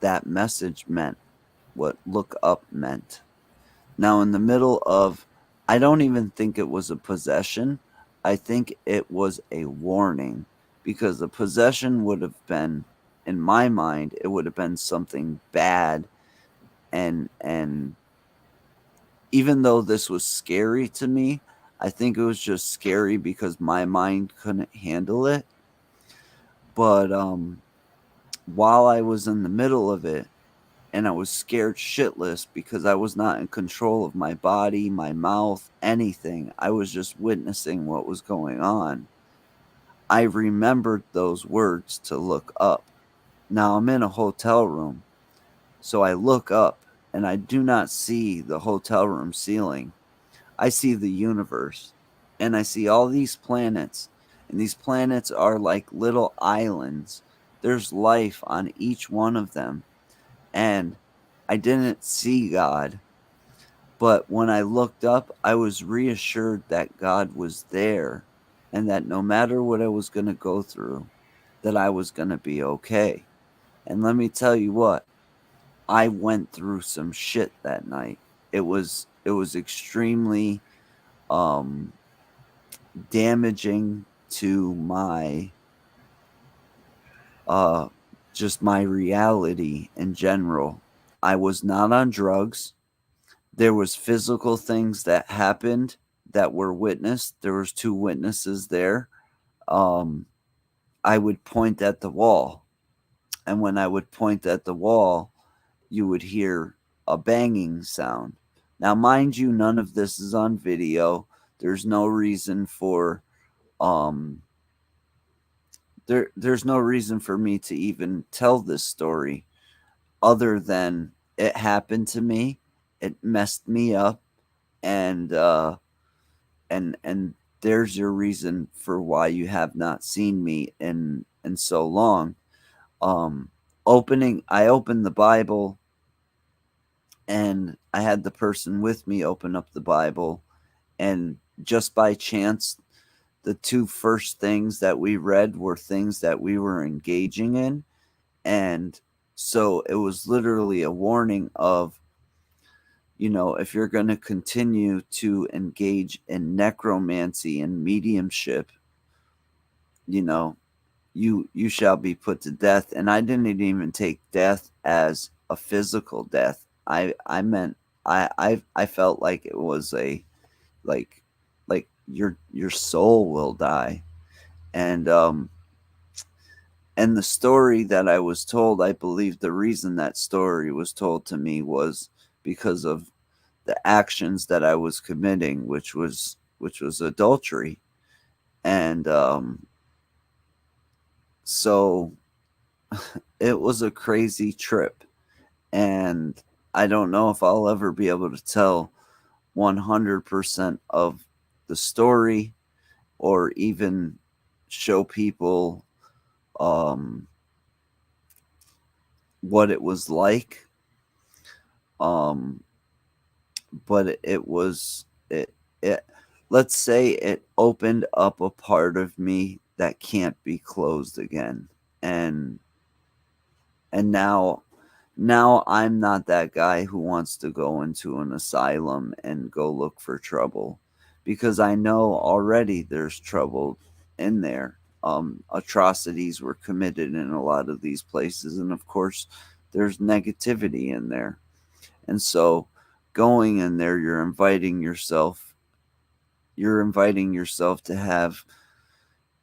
that message meant, what look up meant. Now, in the middle of, I don't even think it was a possession. I think it was a warning, because the possession would have been, in my mind, it would have been something bad. And even though this was scary to me, I think it was just scary because my mind couldn't handle it. But while I was in the middle of it, and I was scared shitless because I was not in control of my body, my mouth, anything. I was just witnessing what was going on. I remembered those words to look up. Now I'm in a hotel room, so I look up and I do not see the hotel room ceiling. I see the universe, and I see all these planets, and these planets are like little islands. There's life on each one of them, and I didn't see God, but when I looked up, I was reassured that God was there, and that no matter what I was going to go through, that I was going to be okay. And let me tell you what, I went through some shit that night. It was extremely damaging to my just my reality in general. I was not on drugs. There was physical things that happened that were witnessed. There was 2 witnesses there. I would point at the wall, and when I would point at the wall, you would hear a banging sound. Now, mind you, none of this is on video. There's no reason for there's no reason for me to even tell this story other than it happened to me. It messed me up, and there's your reason for why you have not seen me in so long. I opened the Bible, and I had the person with me open up the Bible, and just by chance, the 2 first things that we read were things that we were engaging in. And so it was literally a warning of, if you're going to continue to engage in necromancy and mediumship, you shall be put to death. And I didn't even take death as a physical death. I meant I felt like it was a like your soul will die. And the story that I was told, I believe the reason that story was told to me was because of the actions that I was committing, which was adultery. And so it was a crazy trip, and I don't know if I'll ever be able to tell 100% of the story, or even show people what it was like. But it let's say it opened up a part of me that can't be closed again. And now I'm not that guy who wants to go into an asylum and go look for trouble, because I know already there's trouble in there. Atrocities were committed in a lot of these places, and of course there's negativity in there. And so going in there, you're inviting yourself to have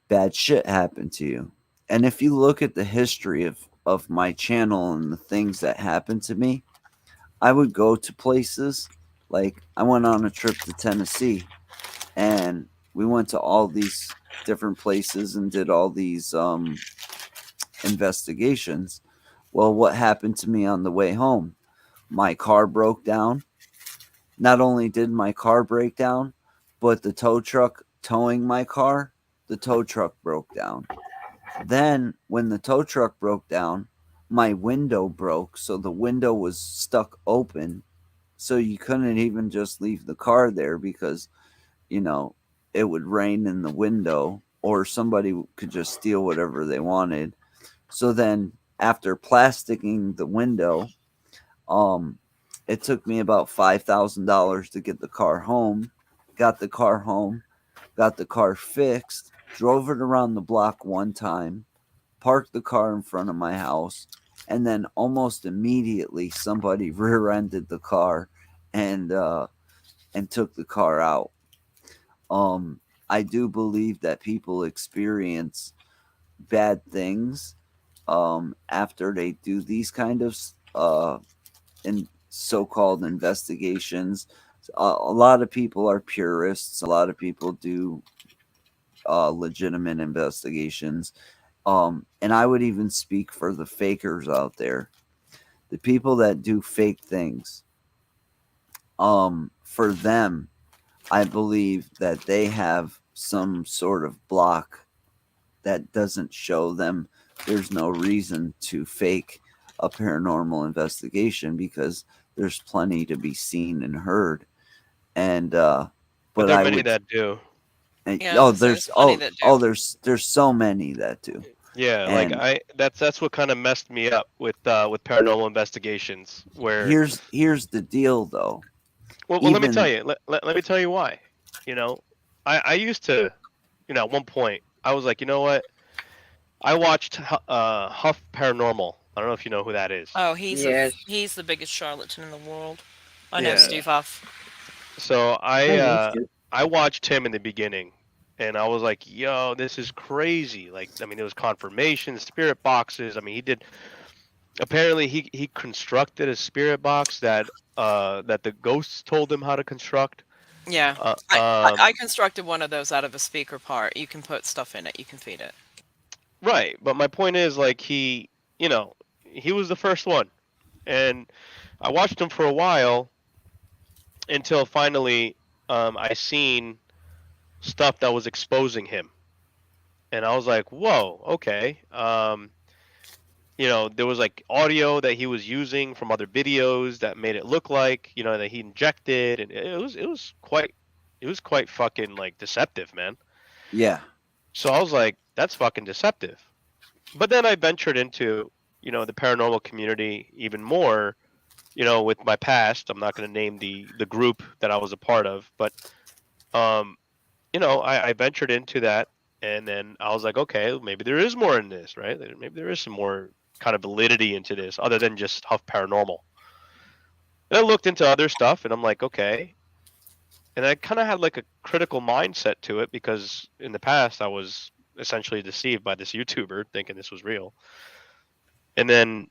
bad shit happen to you. And if you look at the history of my channel and the things that happened to me, I would go to places like, I went on a trip to Tennessee, and we went to all these different places and did all these investigations. Well, what happened to me on the way home? My car broke down. Not only did my car break down, but the tow truck towing my car, the tow truck broke down. Then when the tow truck broke down, my window broke, so the window was stuck open, so you couldn't even just leave the car there, because it would rain in the window, or somebody could just steal whatever they wanted. So then after plasticking the window, it took me about $5,000 to get the car home. Got the car home, got the car fixed, drove it around the block one time, parked the car in front of my house, and then almost immediately somebody rear-ended the car and took the car out. I do believe that people experience bad things after they do these kind of so-called investigations. A lot of people are purists. A lot of people do legitimate investigations. And I would even speak for the fakers out there, the people that do fake things. For them, I believe that they have some sort of block that doesn't show them there's no reason to fake a paranormal investigation because there's plenty to be seen and heard. And but there are many that do. And, Yeah, there's plenty that do. there's so many that do. Yeah, And like that's what kind of messed me up with paranormal investigations. Where here's the deal, though. well, let me tell you. Let me tell you why. You know, I used to, you know, at one point I was like, you know what? I watched Huff Paranormal. I don't know if you know who that is. Oh, he's the biggest charlatan in the world. I know Yeah. Steve Huff. So I watched him in the beginning, and I was like, yo, this is crazy. Like, I mean, it was confirmation, spirit boxes. I mean, apparently he constructed a spirit box that the ghosts told him how to construct. Yeah, I constructed one of those out of a speaker part. You can put stuff in it. You can feed it. Right, but my point is, like, he was the first one, and I watched him for a while until finally I seen stuff that was exposing him, and I was like, whoa, okay. You know, there was like audio that he was using from other videos that made it look like, you know, that he injected, and it was quite fucking like deceptive, man. Yeah. So I was like, that's fucking deceptive. But then I ventured into, you know, the paranormal community even more, you know, with my past. I'm not going to name the group that I was a part of, but, you know, I ventured into that, and then I was like, okay, maybe there is more in this, right? Maybe there is some more kind of validity into this other than just Huff Paranormal. And I looked into other stuff, and I'm like, okay. And I kind of had like a critical mindset to it because in the past I was essentially deceived by this YouTuber thinking this was real. And then,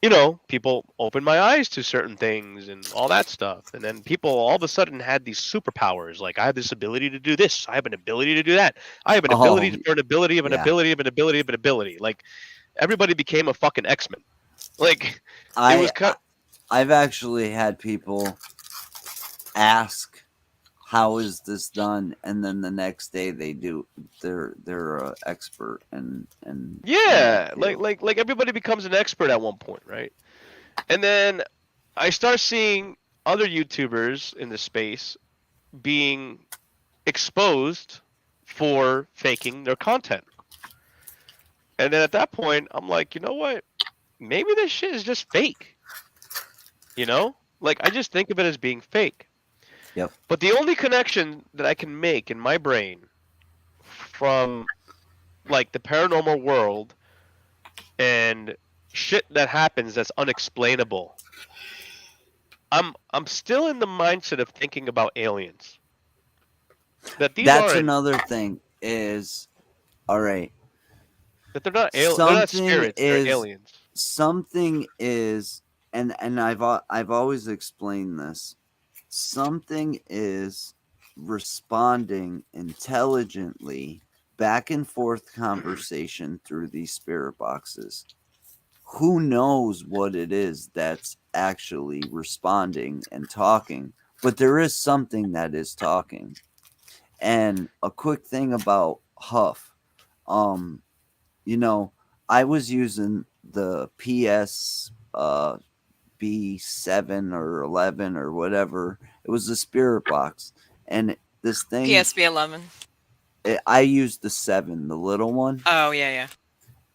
you know, people opened my eyes to certain things and all that stuff. And then people all of a sudden had these superpowers. Like, I have this ability to do this. I have an ability to do that. I have an ability for an ability of an ability of an ability of an ability. Like, everybody became a fucking X-Men. Like, I've actually had people ask, how is this done? And then the next day they do. They're an expert and yeah, like everybody becomes an expert at one point, right? And then I start seeing other YouTubers in the space being exposed for faking their content. And then at that point, I'm like, you know what? Maybe this shit is just fake. You know? Like, I just think of it as being fake. Yep. But the only connection that I can make in my brain from like the paranormal world and shit that happens that's unexplainable, I'm still in the mindset of thinking about aliens. That's another thing is, all right. That they're not aliens. They're not spirits. They're aliens. Something is, and I've always explained this. Something is responding intelligently back and forth conversation through these spirit boxes. Who knows what it is that's actually responding and talking, but there is something that is talking. And a quick thing about Huff, you know, I was using the PS B7 or 11 or whatever. It was a spirit box, and this thing PSP 11. I used the 7, the little one. Oh yeah.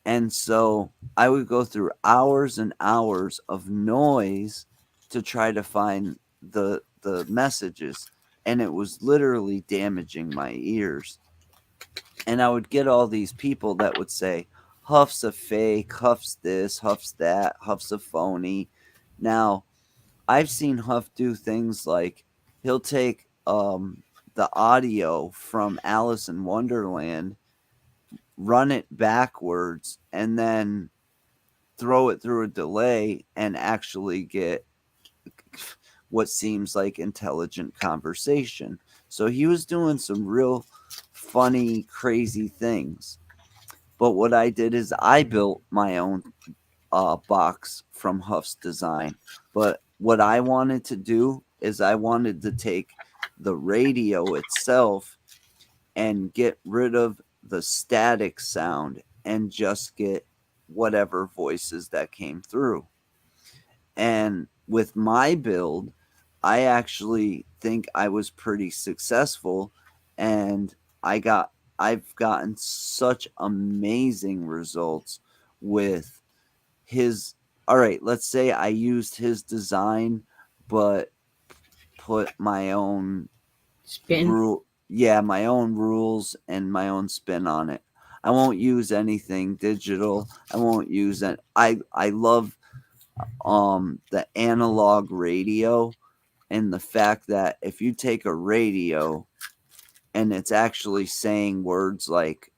And so I would go through hours and hours of noise to try to find the messages, and it was literally damaging my ears. And I would get all these people that would say, Huff's a fake, Huff's this, Huff's that, Huff's a phony. Now, I've seen Huff do things like he'll take the audio from Alice in Wonderland, run it backwards, and then throw it through a delay and actually get what seems like intelligent conversation. So he was doing some real funny, crazy things. But what I did is I built my own box from Huff's design. But what I wanted to do is I wanted to take the radio itself and get rid of the static sound and just get whatever voices that came through. And with my build, I actually think I was pretty successful, and I've gotten such amazing results with his. All right, let's say I used his design but put my own Spin. my own rules and my own spin on it. I won't use anything digital. I won't use it. I love the analog radio, and the fact that if you take a radio and it's actually saying words like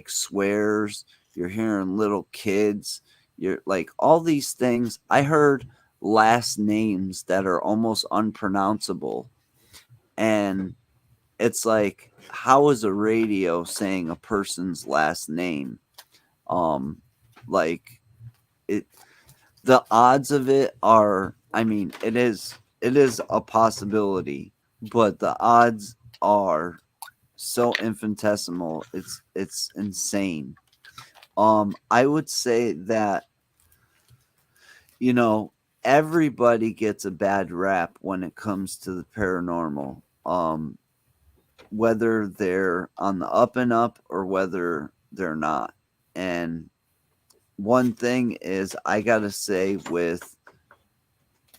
swears, you're hearing little kids, you're like all these things. I heard last names that are almost unpronounceable, and it's like, how is a radio saying a person's last name? Like it, the odds of it are, I mean, it is a possibility, but the odds are so infinitesimal. It's insane. I would say that, you know, everybody gets a bad rap when it comes to the paranormal. Whether they're on the up and up or whether they're not. And one thing is, I gotta say, with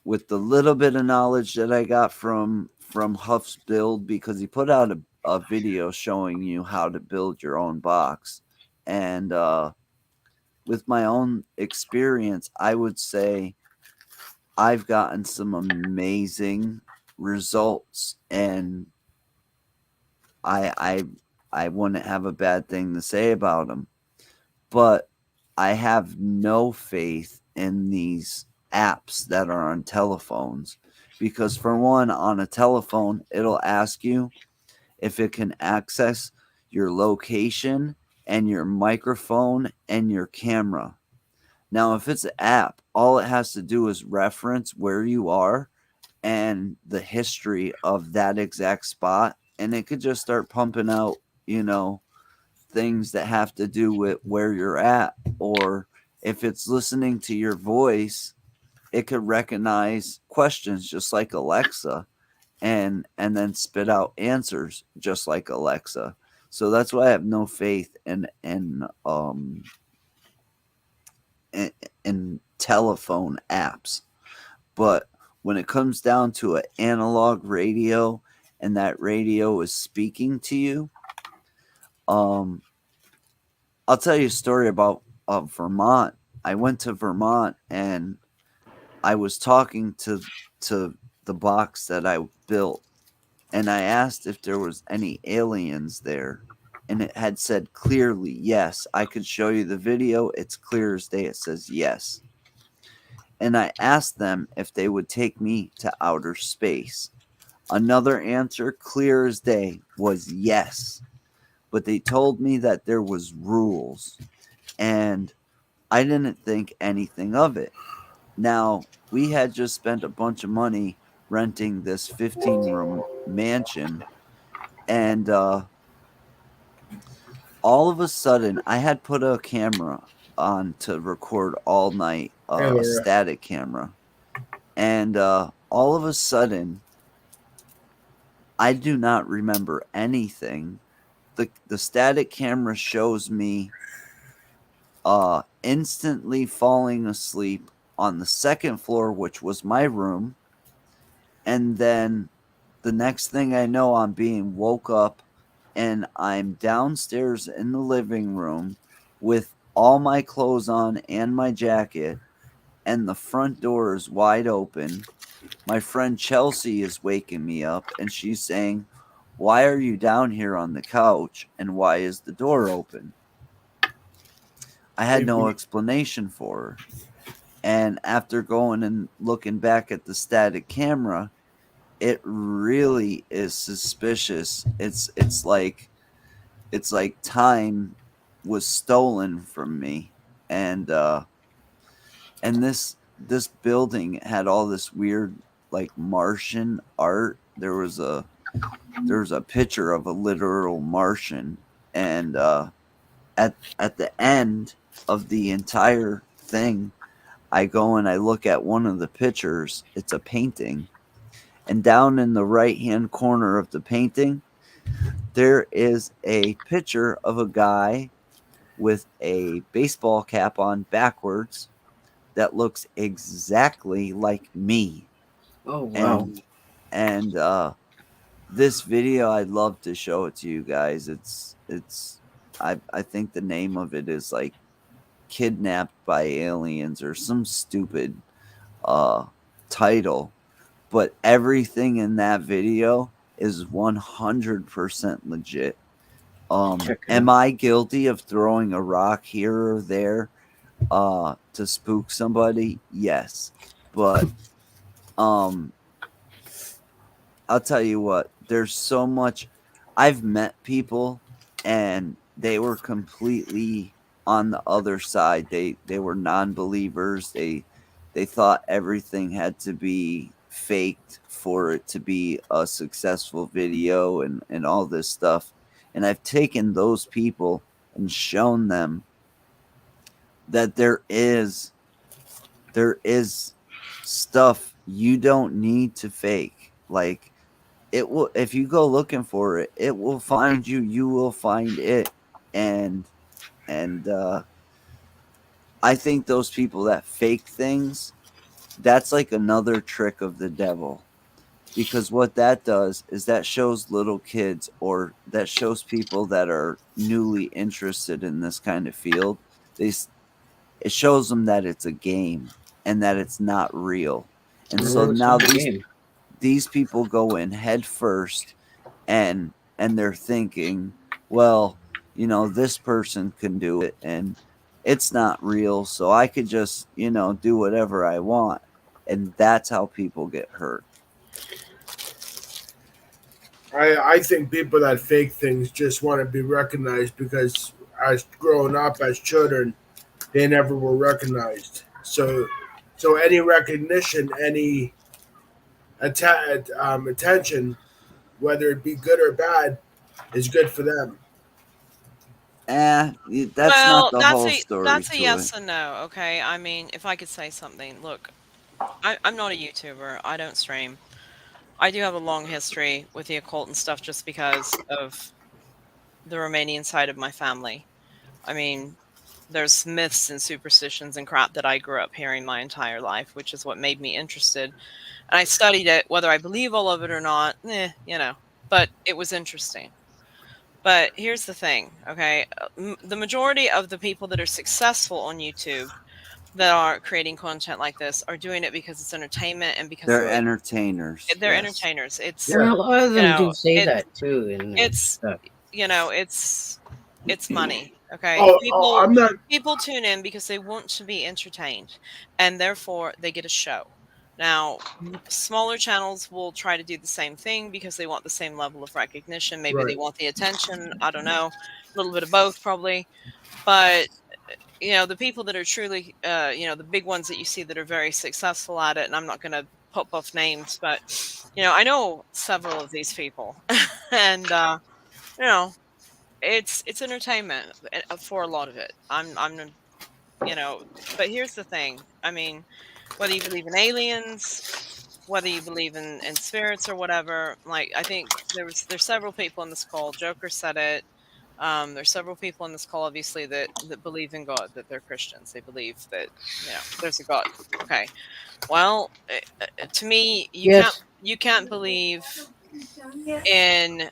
the little bit of knowledge that I got from Huff's build, because he put out a video showing you how to build your own box, and with my own experience, I would say I've gotten some amazing results, and I wouldn't have a bad thing to say about them. But I have no faith in these apps that are on telephones, because for one, on a telephone, it'll ask you if it can access your location and your microphone and your camera. Now, if it's an app, all it has to do is reference where you are and the history of that exact spot, and it could just start pumping out, you know, things that have to do with where you're at. Or if it's listening to your voice, it could recognize questions just like Alexa, and then spit out answers just like Alexa. So that's why I have no faith in telephone apps. But when it comes down to an analog radio, and that radio is speaking to you, I'll tell you a story about Vermont. I went to Vermont, and I was talking to the box that I built, and I asked if there was any aliens there, and it had said clearly yes. I could show you the video. It's clear as day. It says yes. And I asked them if they would take me to outer space. Another answer, clear as day, was yes. But they told me that there was rules, and I didn't think anything of it. Now, we had just spent a bunch of money renting this 15-room mansion, and all of a sudden, I had put a camera on to record all night, a static camera, and all of a sudden, I do not remember anything. The static camera shows me instantly falling asleep on the second floor, which was my room. And then the next thing I know, I'm being woke up, and I'm downstairs in the living room with all my clothes on and my jacket, and the front door is wide open. My friend Chelsea is waking me up, and she's saying, "Why are you down here on the couch, and why is the door open?" I had no explanation for her. And after going and looking back at the static camera, it really is suspicious. It's like it's like time was stolen from me, and this building had all this weird like Martian art. There was a picture of a literal Martian, and at the end of the entire thing, I go and I look at one of the pictures. It's a painting, and down in the right hand corner of the painting, there is a picture of a guy with a baseball cap on backwards that looks exactly like me. Oh wow! And this video, I'd love to show it to you guys. I think the name of it is like Kidnapped by Aliens or some stupid title, but everything in that video is 100% legit. Am I guilty of throwing a rock here or there to spook somebody? Yes, but I'll tell you what, there's so much. I've met people and they were completely on the other side. They were non-believers. They thought everything had to be faked for it to be a successful video and all this stuff. And I've taken those people and shown them that there is stuff you don't need to fake. Like, it will, if you go looking for it, it will find you. You will find it. And I think those people that fake things, that's like another trick of the devil. Because what that does is that shows little kids, or that shows people that are newly interested in this kind of field, it shows them that it's a game and that it's not real. And so now these people go in head first, and they're thinking, well, you know, this person can do it and it's not real, so I could just, you know, do whatever I want. And that's how people get hurt. I think people that fake things just want to be recognized because as growing up as children, they never were recognized. So any recognition, any attention, whether it be good or bad, is good for them. That's not the whole story. That's a to yes it. and no. Okay, I mean, if I could say something, look, I'm not a YouTuber. I don't stream. I do have a long history with the occult and stuff just because of the Romanian side of my family. I mean, there's myths and superstitions and crap that I grew up hearing my entire life, which is what made me interested. And I studied it, whether I believe all of it or not, you know, but it was interesting. But here's the thing, okay? The majority of the people that are successful on YouTube that are creating content like this are doing it because it's entertainment and because They're entertainers. they're yes. entertainers. It's A lot of them you know, do say that too. In their it's stuff. you know, it's money. Okay, I'm not. people tune in because they want to be entertained, and therefore they get a show. Now, smaller channels will try to do the same thing because they want the same level of recognition. Maybe they want the attention. I don't know, a little bit of both probably. But you know, the people that are truly, you know, the big ones that you see that are very successful at it, and I'm not going to pop off names, but you know, I know several of these people, and you know, it's entertainment for a lot of it. I'm you know, but here's the thing. I mean, whether you believe in aliens, whether you believe in spirits or whatever, like I think there's several people in this call. Joker said it. There's several people in this call, obviously, that believe in God, that they're Christians. They believe that, you know, there's a God. Okay. Well, to me, you can't believe in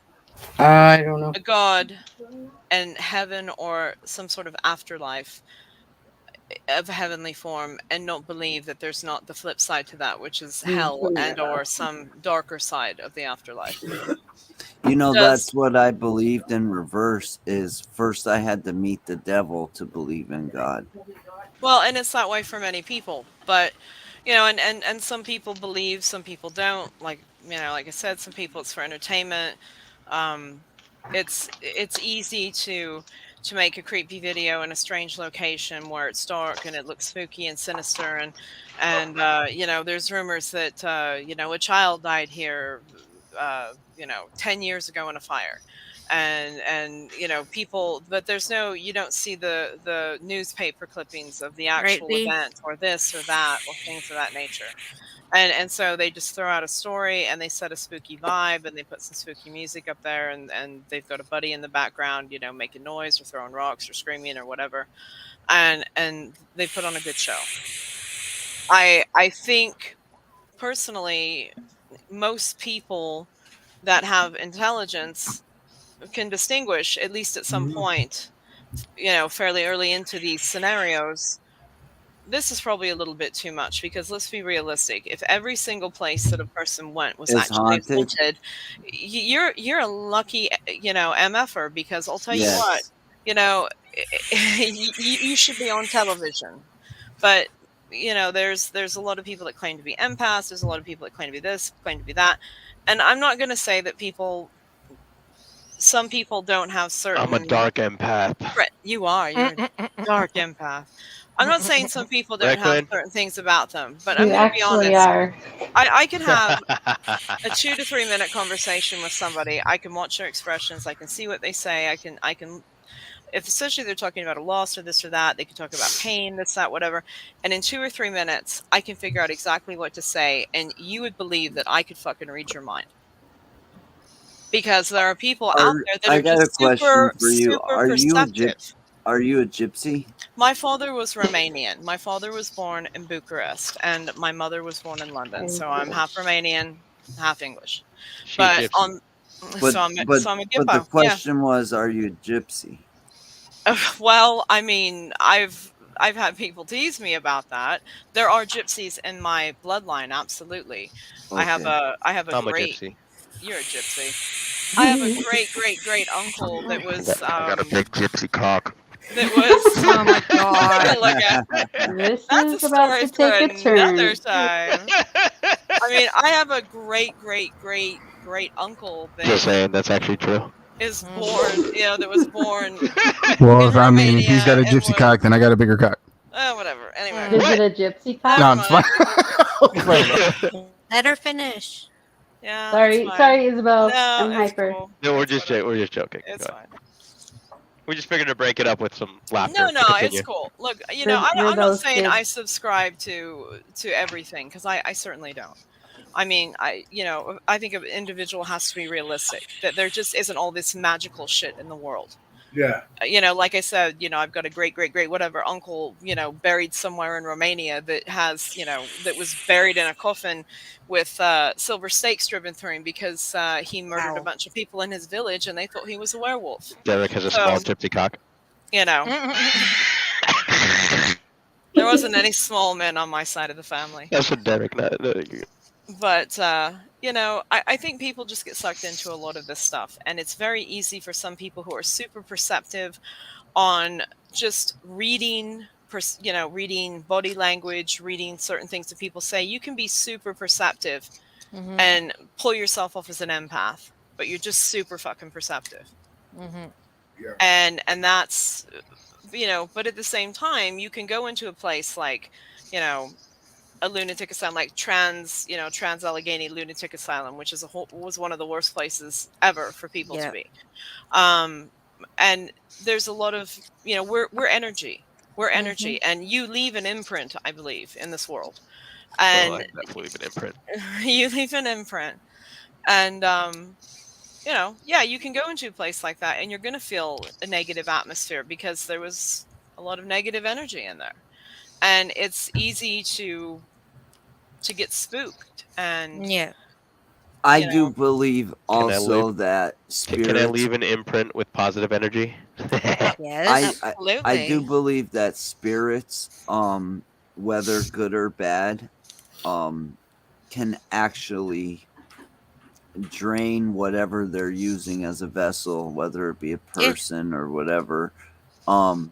I don't know. a God and heaven or some sort of afterlife of a heavenly form and not believe that there's not the flip side to that, which is hell and or some darker side of the afterlife. You know, that's what I believed in reverse, is first I had to meet the devil to believe in God. Well, and it's that way for many people, but you know, and some people believe, some people don't. Like, you know, like I said, some people it's for entertainment. it's easy to make a creepy video in a strange location where it's dark and it looks spooky and sinister, and there's rumors that a child died here 10 years ago in a fire, and people, but you don't see the newspaper clippings of the actual event or this or that or things of that nature. And so they just throw out a story and they set a spooky vibe and they put some spooky music up there, and they've got a buddy in the background, making noise or throwing rocks or screaming or whatever. And they put on a good show. I think personally, most people that have intelligence can distinguish, at least at some point, fairly early into these scenarios, this is probably a little bit too much, because let's be realistic. If every single place that a person went was actually haunted, you're a lucky, MFer, because I'll tell you what, you should be on television. But there's a lot of people that claim to be empaths. There's a lot of people that claim to be this, claim to be that, and I'm not going to say that some people don't have certain. I'm a dark empath. You are. You're a dark empath. I'm not saying some people don't have certain things about them, but I'm going to be honest. I can have a 2 to 3 minute conversation with somebody. I can watch their expressions. I can see what they say. I can, if essentially they're talking about a loss or this or that, they can talk about pain, this, that, whatever. And in 2 or 3 minutes, I can figure out exactly what to say. And you would believe that I could fucking read your mind. Because there are people out there that are just super perceptive. Are you a gypsy? My father was Romanian. My father was born in Bucharest, and my mother was born in London. So I'm half Romanian, half English. I'm a Gippo. But the question was, are you a gypsy? Well, I mean, I've had people tease me about that. There are gypsies in my bloodline, absolutely. Okay. I have a I'm great. a gypsy. You're a gypsy. I have a great uncle that was. I got a big gypsy cock. That was. Oh my god! Look at This that's is a about story to take a for turn. another time. I mean, I have a great uncle that Just saying, that's actually true. is born. That was born. Well, in if I mean, if he's got a Romania gypsy and cock, then I got a bigger cock. whatever. Anyway. Is it a gypsy cock? No, it's fine. Let her finish. Yeah. Sorry, Isabel. No, I'm it's hyper. cool. No, we're just joking. It's fine. We just figured to break it up with some laughter. No, Continue. it's cool. Look, They're I'm not those saying kids. I subscribe to everything, because I certainly don't. I mean, I think an individual has to be realistic, that there just isn't all this magical shit in the world. Yeah. Like I said, I've got a great whatever uncle, buried somewhere in Romania that has, that was buried in a coffin with silver stakes driven through him because he murdered a bunch of people in his village and they thought he was a werewolf. Derek has a small gypsy cock. There wasn't any small men on my side of the family. That's what Derek. But I think people just get sucked into a lot of this stuff, and it's very easy for some people who are super perceptive on just reading body language, reading certain things that people say. You can be super perceptive and pull yourself off as an empath, but you're just super fucking perceptive. Yeah. And that's, but at the same time, you can go into a place like, a lunatic asylum, like Trans Allegheny Lunatic Asylum, which is was one of the worst places ever for people to be. And there's a lot of, we're energy. We're energy, and you leave an imprint, I believe, in this world. And I definitely leave an imprint. You leave an imprint, and you can go into a place like that, and you're going to feel a negative atmosphere because there was a lot of negative energy in there, and it's easy to get spooked. And I do believe also that spirits. Can I leave an imprint with positive energy? Yes, absolutely. I do believe that spirits, whether good or bad, can actually drain whatever they're using as a vessel, whether it be a person or whatever, and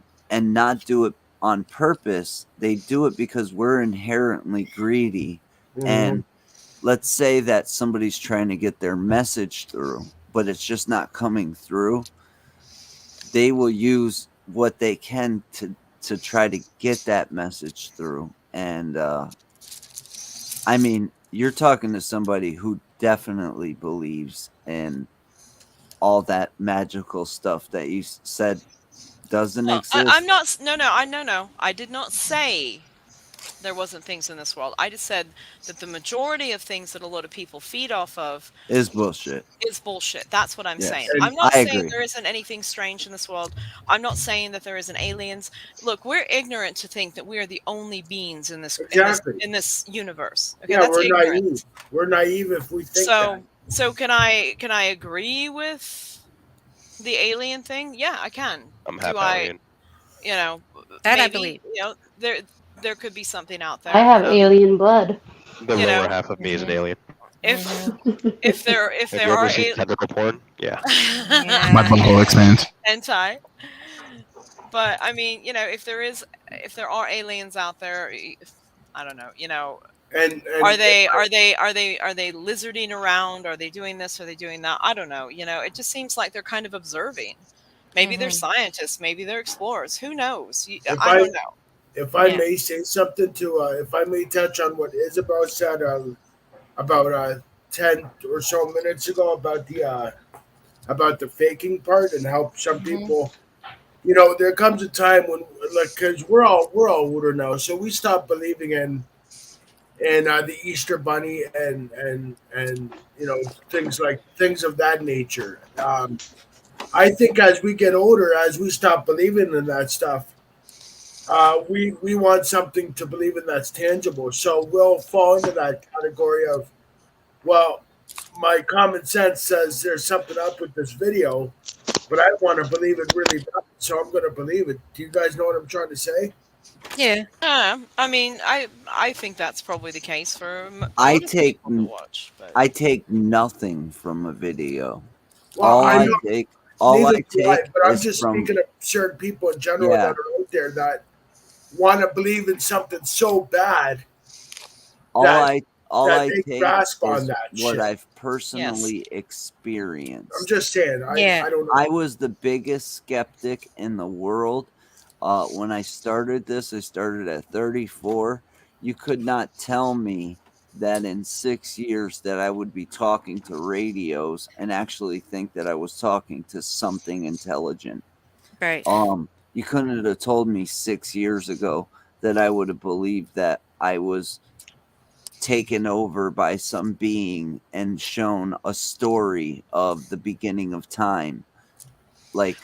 not do it on purpose. They do it because we're inherently greedy. And let's say that somebody's trying to get their message through, but it's just not coming through, they will use what they can to try to get that message through. And I mean, you're talking to somebody who definitely believes in all that magical stuff that you said doesn't exist. I'm not. No. I did not say there wasn't things in this world. I just said that the majority of things that a lot of people feed off of Is bullshit. is bullshit. That's what I'm Yes. saying. And I'm not I saying agree. there isn't anything strange in this world. I'm not saying that there isn't aliens. Look, we're ignorant to think that we are the only beings in this Exactly. in this universe. Okay, Yeah, that's we're ignorant. naive. We're naive if we think that. So can I agree with the alien thing? Yeah, I can. I'm Do half I? alien. You know, That I maybe believe. you know there could be something out there. I have alien blood. The You lower know, half of me is an alien. if there Have there you ever are seen tentacle porn? Yeah. My butthole expands. hentai. But I mean, you know, if there are aliens out there, I don't know, you know, And are they lizarding around? Are they doing this? Are they doing that? I don't know. You know, it just seems like they're kind of observing. Maybe they're scientists. Maybe they're explorers. Who knows? I don't know. If I Yeah. may say something if I may touch on what Isabel said about 10 or so minutes ago about the faking part and how some people, there comes a time when, like, because we're all older now, so we stop believing in the Easter Bunny and things of that nature. I think as we get older, as we stop believing in that stuff, we want something to believe in that's tangible. So we'll fall into that category of, well, my common sense says there's something up with this video, but I want to believe it really bad, so I'm going to believe it. Do you guys know what I'm trying to say? Yeah. I mean, I think that's probably the case for I most take people to watch. But I take nothing from a video. Well, all I I know- take all Neither I do I, take but I'm is just from speaking of certain people in general Yeah. that are out there that want to believe in something so bad all that I they take grasp on is that what shit. I've personally experienced. I'm just saying. I don't know. I was the biggest skeptic in the world. When I started this, I started at 34. You could not tell me that in 6 years that I would be talking to radios and actually think that I was talking to something intelligent. Right. You couldn't have told me 6 years ago that I would have believed that I was taken over by some being and shown a story of the beginning of time. Like,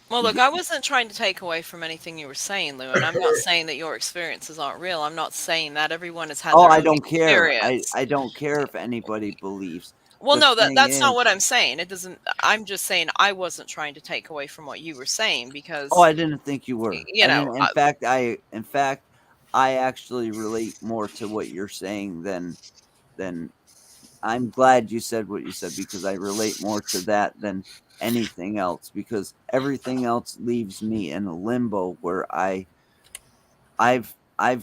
well, look, I wasn't trying to take away from anything you were saying, Lou, and I'm not saying that your experiences aren't real. I'm not saying that everyone has had oh, their I own don't care. experience. I don't care if anybody believes. Well, The no, thing that's not is- what I'm saying. It doesn't. I'm just saying I wasn't trying to take away from what you were saying because. Oh, I didn't think you were. You know, in fact, I actually relate more to what you're saying than. I'm glad you said what you said because I relate more to that than anything else because everything else leaves me in a limbo where I've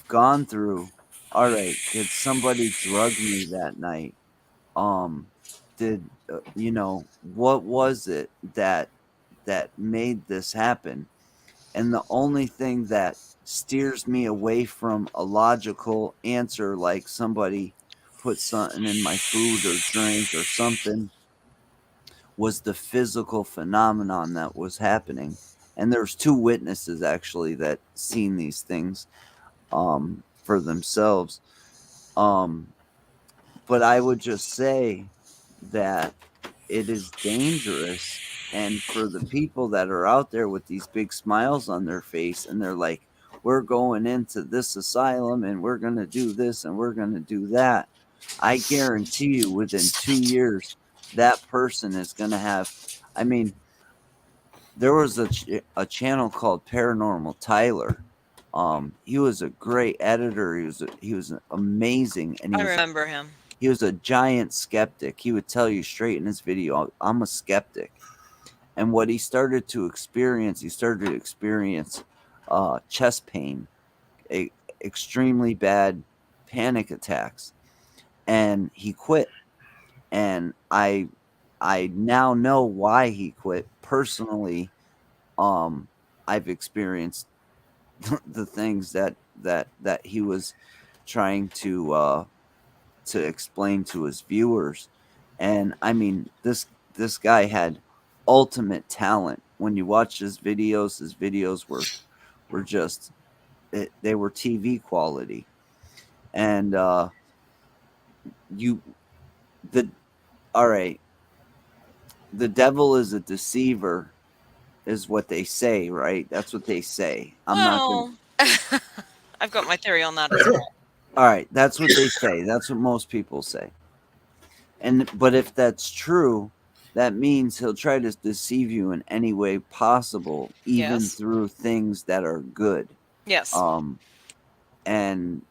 gone through. All right, did somebody drug me that night? Did what was it that made this happen? And the only thing that steers me away from a logical answer, like somebody put something in my food or drink or something, was the physical phenomenon that was happening. And there's 2 witnesses actually that seen these things for themselves. But I would just say that it is dangerous. And for the people that are out there with these big smiles on their face and they're like, we're going into this asylum and we're going to do this and we're going to do that. I guarantee you within 2 years, that person is going to have, I mean, there was a channel called Paranormal Tyler. He was a great editor. He was amazing. And I remember him. He was a giant skeptic. He would tell you straight in his video, I'm a skeptic. And what he started to experience, chest pain, extremely bad panic attacks. And he quit. And I I now know why he quit. Personally, I've experienced the things that he was trying to explain to his viewers. And I mean, this guy had ultimate talent. When you watch his videos were just they were TV quality. And all right, the devil is a deceiver, is what they say, right? That's what they say. I've got my theory on that as well. All right, that's what they say. That's what most people say. But if that's true, that means he'll try to deceive you in any way possible, even through things that are good. Yes. And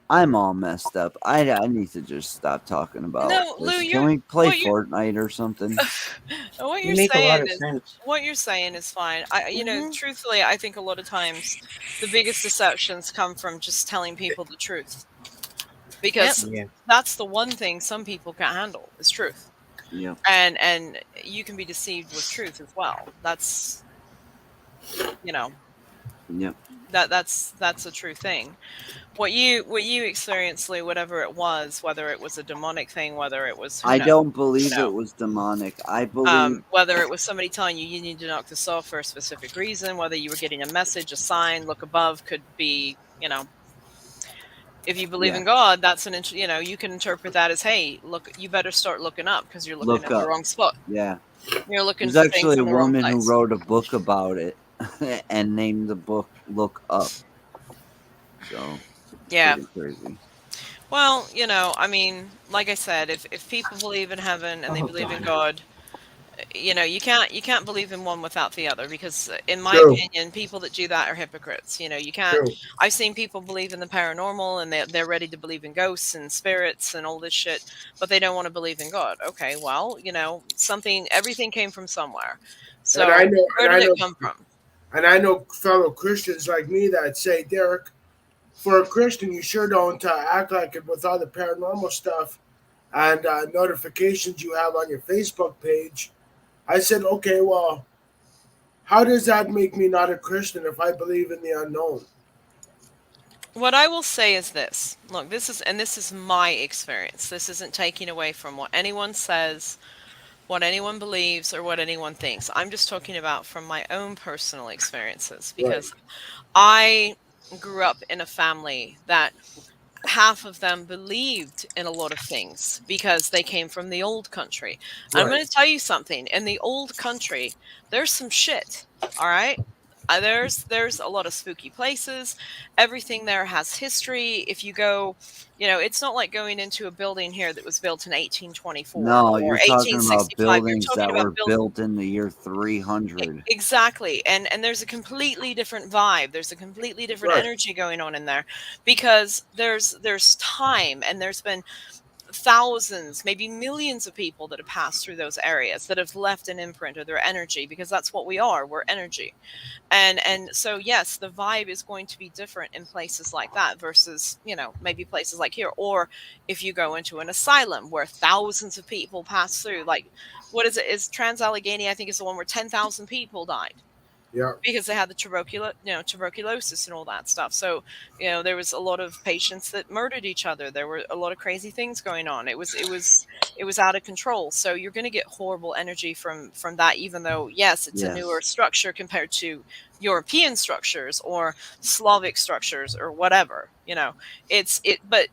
I'm all messed up. I need to just stop talking about this. Can we play Fortnite or something? What You make a lot of is sense. what you're saying is fine. You know, truthfully, I think a lot of times the biggest deceptions come from just telling people the truth, because that's the one thing some people can't handle is truth. Yeah. And you can be deceived with truth as well. That's, you know. Yep. That's a true thing. What you experienced, Lou, whatever it was, whether it was a demonic thing, whether it was I don't believe it was demonic. I believe whether it was somebody telling you need to knock this off for a specific reason, whether you were getting a message, a sign, look above, could be, you know, if you believe in God, that's you know, you can interpret that as, hey, look, you better start looking up because you're looking at the wrong spot. Yeah. You're looking There's for things actually a in the wrong woman place. who wrote a book about it and named the book Look Up. So yeah. pretty crazy. Well, you know, I mean, like I said, if people believe in heaven and they believe in God, you know, you can't believe in one without the other, because in my opinion, people that do that are hypocrites. You know, you can't. I've seen people believe in the paranormal and they're ready to believe in ghosts and spirits and all this shit, but they don't want to believe in God. Okay, well, you know, everything came from somewhere. So where did it come from? And I know fellow Christians like me that say, Derek, for a Christian, you sure don't act like it with all the paranormal stuff and notifications you have on your Facebook page. I said, okay, well, how does that make me not a Christian if I believe in the unknown? What I will say is this. Look, this is my experience. This isn't taking away from what anyone says, what anyone believes, or what anyone thinks. I'm just talking about from my own personal experiences, because I grew up in a family that half of them believed in a lot of things because they came from the old country. I'm going to tell you something. In the old country, there's some shit. All right. There's a lot of spooky places. Everything there has history. If you go, you know, it's not like going into a building here that was built in 1824 No, or you're talking about 1865. buildings that were built in the year 300. Exactly. And there's a completely different vibe. There's a completely different energy going on in there, because there's time, and there's been thousands, maybe millions of people that have passed through those areas that have left an imprint of their energy, because that's what we are. We're energy. And so, yes, the vibe is going to be different in places like that versus, you know, maybe places like here. Or if you go into an asylum where thousands of people pass through, like, what is it? Is Trans-Allegheny, I think, is the one where 10,000 people died. Yeah. Because they had the tuberculosis and all that stuff. So, you know, there was a lot of patients that murdered each other. There were a lot of crazy things going on. It was out of control. So you're going to get horrible energy from that, even though, yes, it's a newer structure compared to European structures or Slavic structures or whatever. You know, but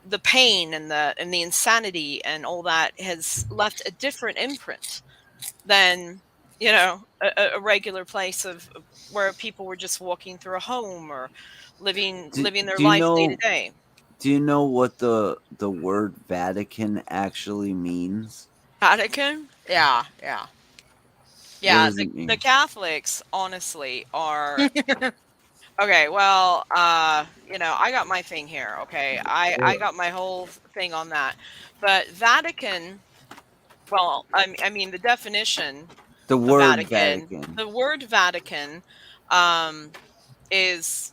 the pain and the insanity and all that has left a different imprint than, you know, a regular place of where people were just walking through a home or living their life day to day. Do you know what the word Vatican actually means? Vatican? Yeah. The Catholics, honestly, are okay. Well, you know, I got my thing here. Okay, I got my whole thing on that. But Vatican, well, I mean, the definition. The word Vatican. The word Vatican is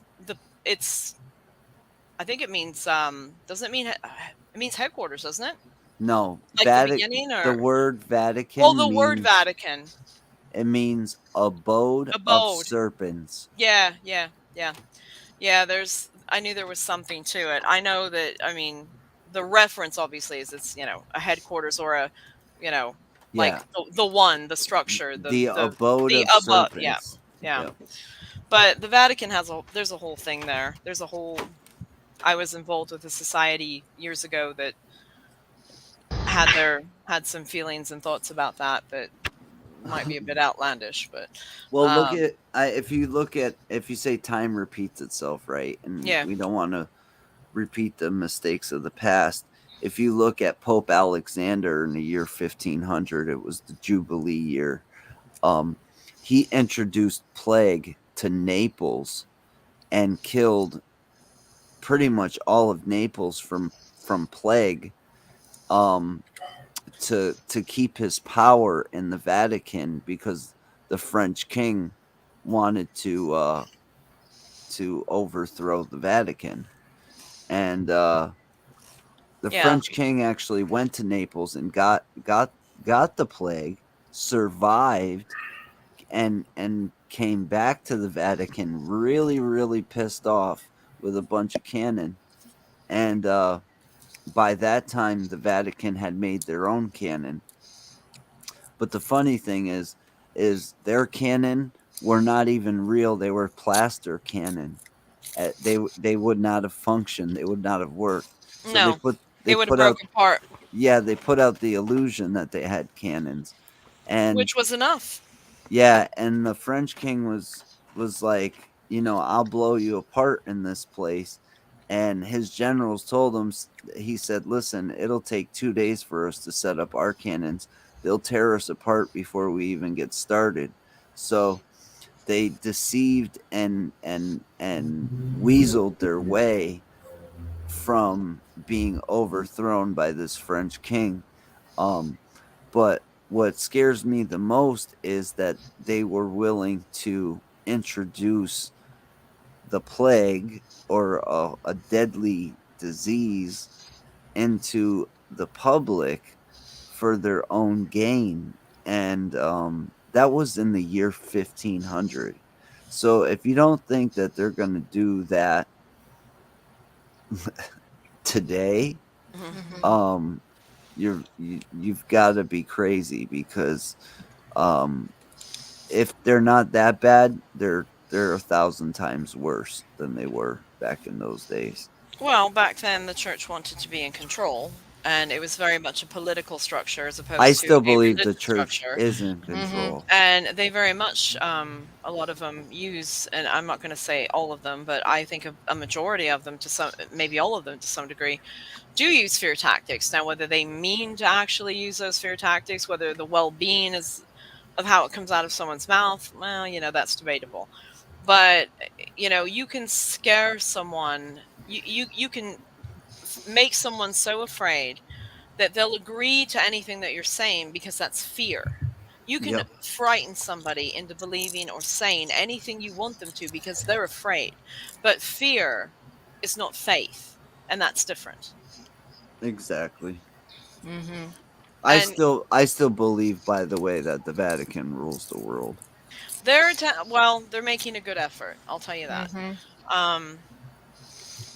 I think it means doesn't it mean it means headquarters, doesn't it? No, Like the beginning, The or word Vatican. oh, the word means- Vatican. It means abode of Abode. serpents. Yeah. I knew there was something to it. I know that. I mean, the reference obviously is it's a headquarters or a, like Yeah. the structure, The abode of serpents. Yeah. Yep. But the Vatican there's a whole thing there. I was involved with a society years ago that had some feelings and thoughts about that might be a bit outlandish, but Well, if you say time repeats itself, right? And Yeah. we don't want to repeat the mistakes of the past. If you look at Pope Alexander in the year 1500, it was the Jubilee year. He introduced plague to Naples and killed pretty much all of Naples from plague. To keep his power in the Vatican, because the French king wanted to overthrow the Vatican, and the French king actually went to Naples and got the plague, survived, and came back to the Vatican really, really pissed off with a bunch of cannon, and by that time, the Vatican had made their own cannon. But the funny thing is their cannon were not even real. They were plaster cannon. They would not have functioned. They would not have worked. So no, they would put have broken apart. Yeah, they put out the illusion that they had cannons, and Which was enough. Yeah, and the French king was like, I'll blow you apart in this place. And his generals told him, he said, listen, it'll take 2 days for us to set up our cannons. They'll tear us apart before we even get started. So they deceived and weaseled their way from being overthrown by this French king. But what scares me the most is that they were willing to introduce the plague or a deadly disease into the public for their own gain, and that was in the year 1500. So if you don't think that they're going to do that today, you've got to be crazy, because if they're not that bad, they're 1,000 times worse than they were back in those days. Well, back then the church wanted to be in control, and it was very much a political structure as opposed to I still believe a the religious church structure. is in control. And they very much, a lot of them use, and I'm not going to say all of them, but I think a majority of them, maybe all of them to some degree, do use fear tactics. Now, whether they mean to actually use those fear tactics, whether the well-being is of how it comes out of someone's mouth, well, that's debatable. But you can scare someone. You can make someone so afraid that they'll agree to anything that you're saying, because that's fear. You can frighten somebody into believing or saying anything you want them to because they're afraid. But fear is not faith, and that's different. Exactly. Mm-hmm. I still believe, by the way, that the Vatican rules the world. They're making a good effort. I'll tell you that.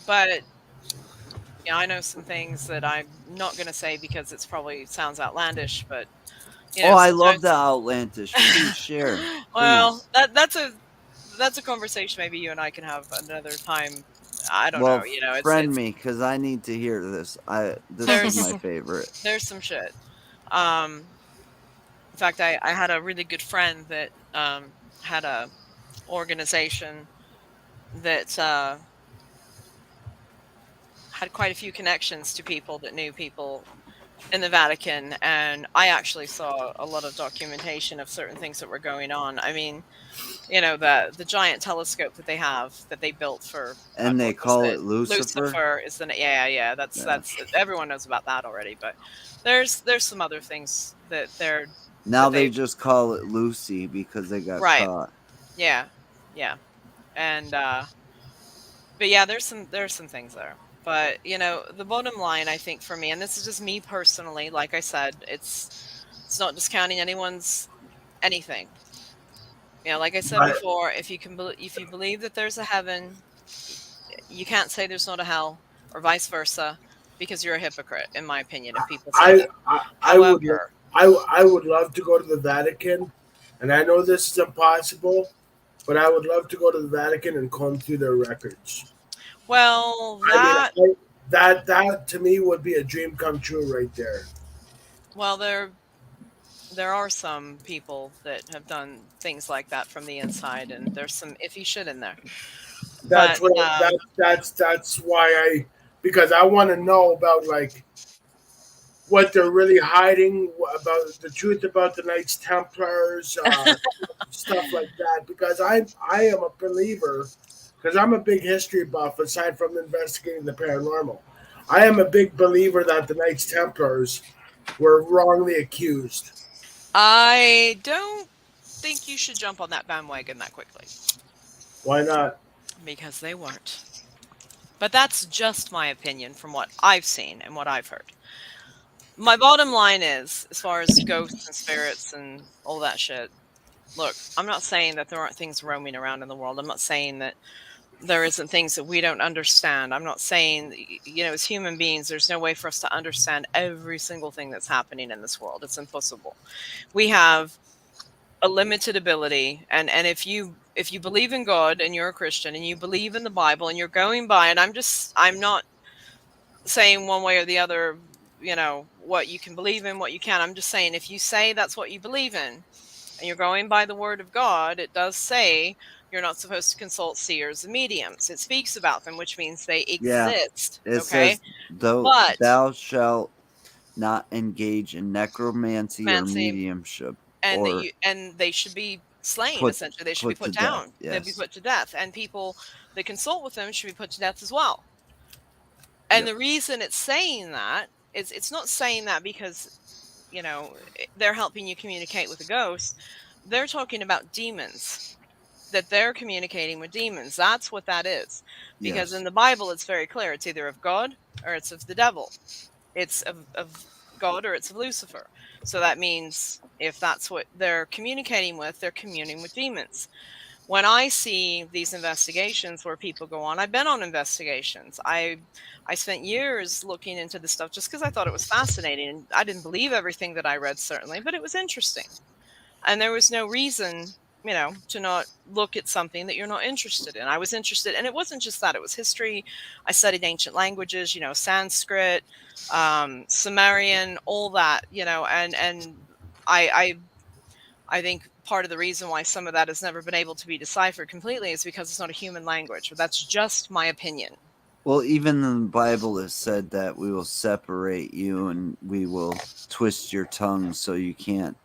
But I know some things that I'm not going to say because it's probably sounds outlandish. But I love the outlandish. Please share. Well, that's a conversation maybe you and I can have another time. I don't know. Friend me, because I need to hear this. This is my favorite. There's some shit. In fact, I had a really good friend that had a organization that had quite a few connections to people that knew people in the Vatican, and I actually saw a lot of documentation of certain things that were going on. I mean, the giant telescope that they have that they built for, and they call it Lucifer. Lucifer is that's everyone knows about that already. But there's some other things that they're now they just call it Lucy because they got caught. Yeah, and but yeah, there's some things there. But the bottom line, I think, for me, and this is just me personally, like I said, it's not discounting anyone's anything. Like I said Right. before, if you believe that there's a heaven, you can't say there's not a hell, or vice versa, because you're a hypocrite, in my opinion. If people say that. I would However, I would love to go to the Vatican, and I know this is impossible, but I would love to go to the Vatican and comb through their records. well, I mean, that to me would be a dream come true right there. well, there are some people that have done things like that from the inside, and there's some iffy shit in there. That's But what that's why because I want to know about like what they're really hiding about the truth about the Knights Templars, stuff like that. Because I am a believer, because I'm a big history buff. Aside from investigating the paranormal, I am a big believer that the Knights Templars were wrongly accused. I don't think you should jump on that bandwagon that quickly. Why not? Because they weren't. But that's just my opinion from what I've seen and what I've heard. My bottom line is, as far as ghosts and spirits and all that shit, look, I'm not saying that there aren't things roaming around in the world. I'm not saying that there isn't things that we don't understand. I'm not saying, as human beings, there's no way for us to understand every single thing that's happening in this world. It's impossible. We have a limited ability, and if you believe in God and you're a Christian and you believe in the Bible and you're going by, and I'm not saying one way or the other, what you can believe in, what you can. I'm just saying, if you say that's what you believe in and you're going by the word of God, it does say you're not supposed to consult seers and mediums. It speaks about them, which means they exist. It Okay. says, But thou shalt not engage in necromancy or mediumship. And they should be slain, essentially. They should be put down. They'd be put to death. And people that consult with them should be put to death as well. And the reason it's saying that is it's not saying that because, they're helping you communicate with a ghost. They're talking about demons, that they're communicating with demons. That's what that is. Because in the Bible, it's very clear. It's either of God or it's of the devil. It's of God or it's of Lucifer. So that means if that's what they're communicating with, they're communing with demons. When I see these investigations where people go on, I've been on investigations. I spent years looking into this stuff just because I thought it was fascinating. And I didn't believe everything that I read, certainly, but it was interesting. And there was no reason, to not look at something that you're not interested in. I was interested, and it wasn't just that. It was history. I studied ancient languages, Sanskrit, Sumerian, all that, and I think part of the reason why some of that has never been able to be deciphered completely is because it's not a human language. But that's just my opinion. Well, even in the Bible, it said that we will separate you and we will twist your tongue so you can't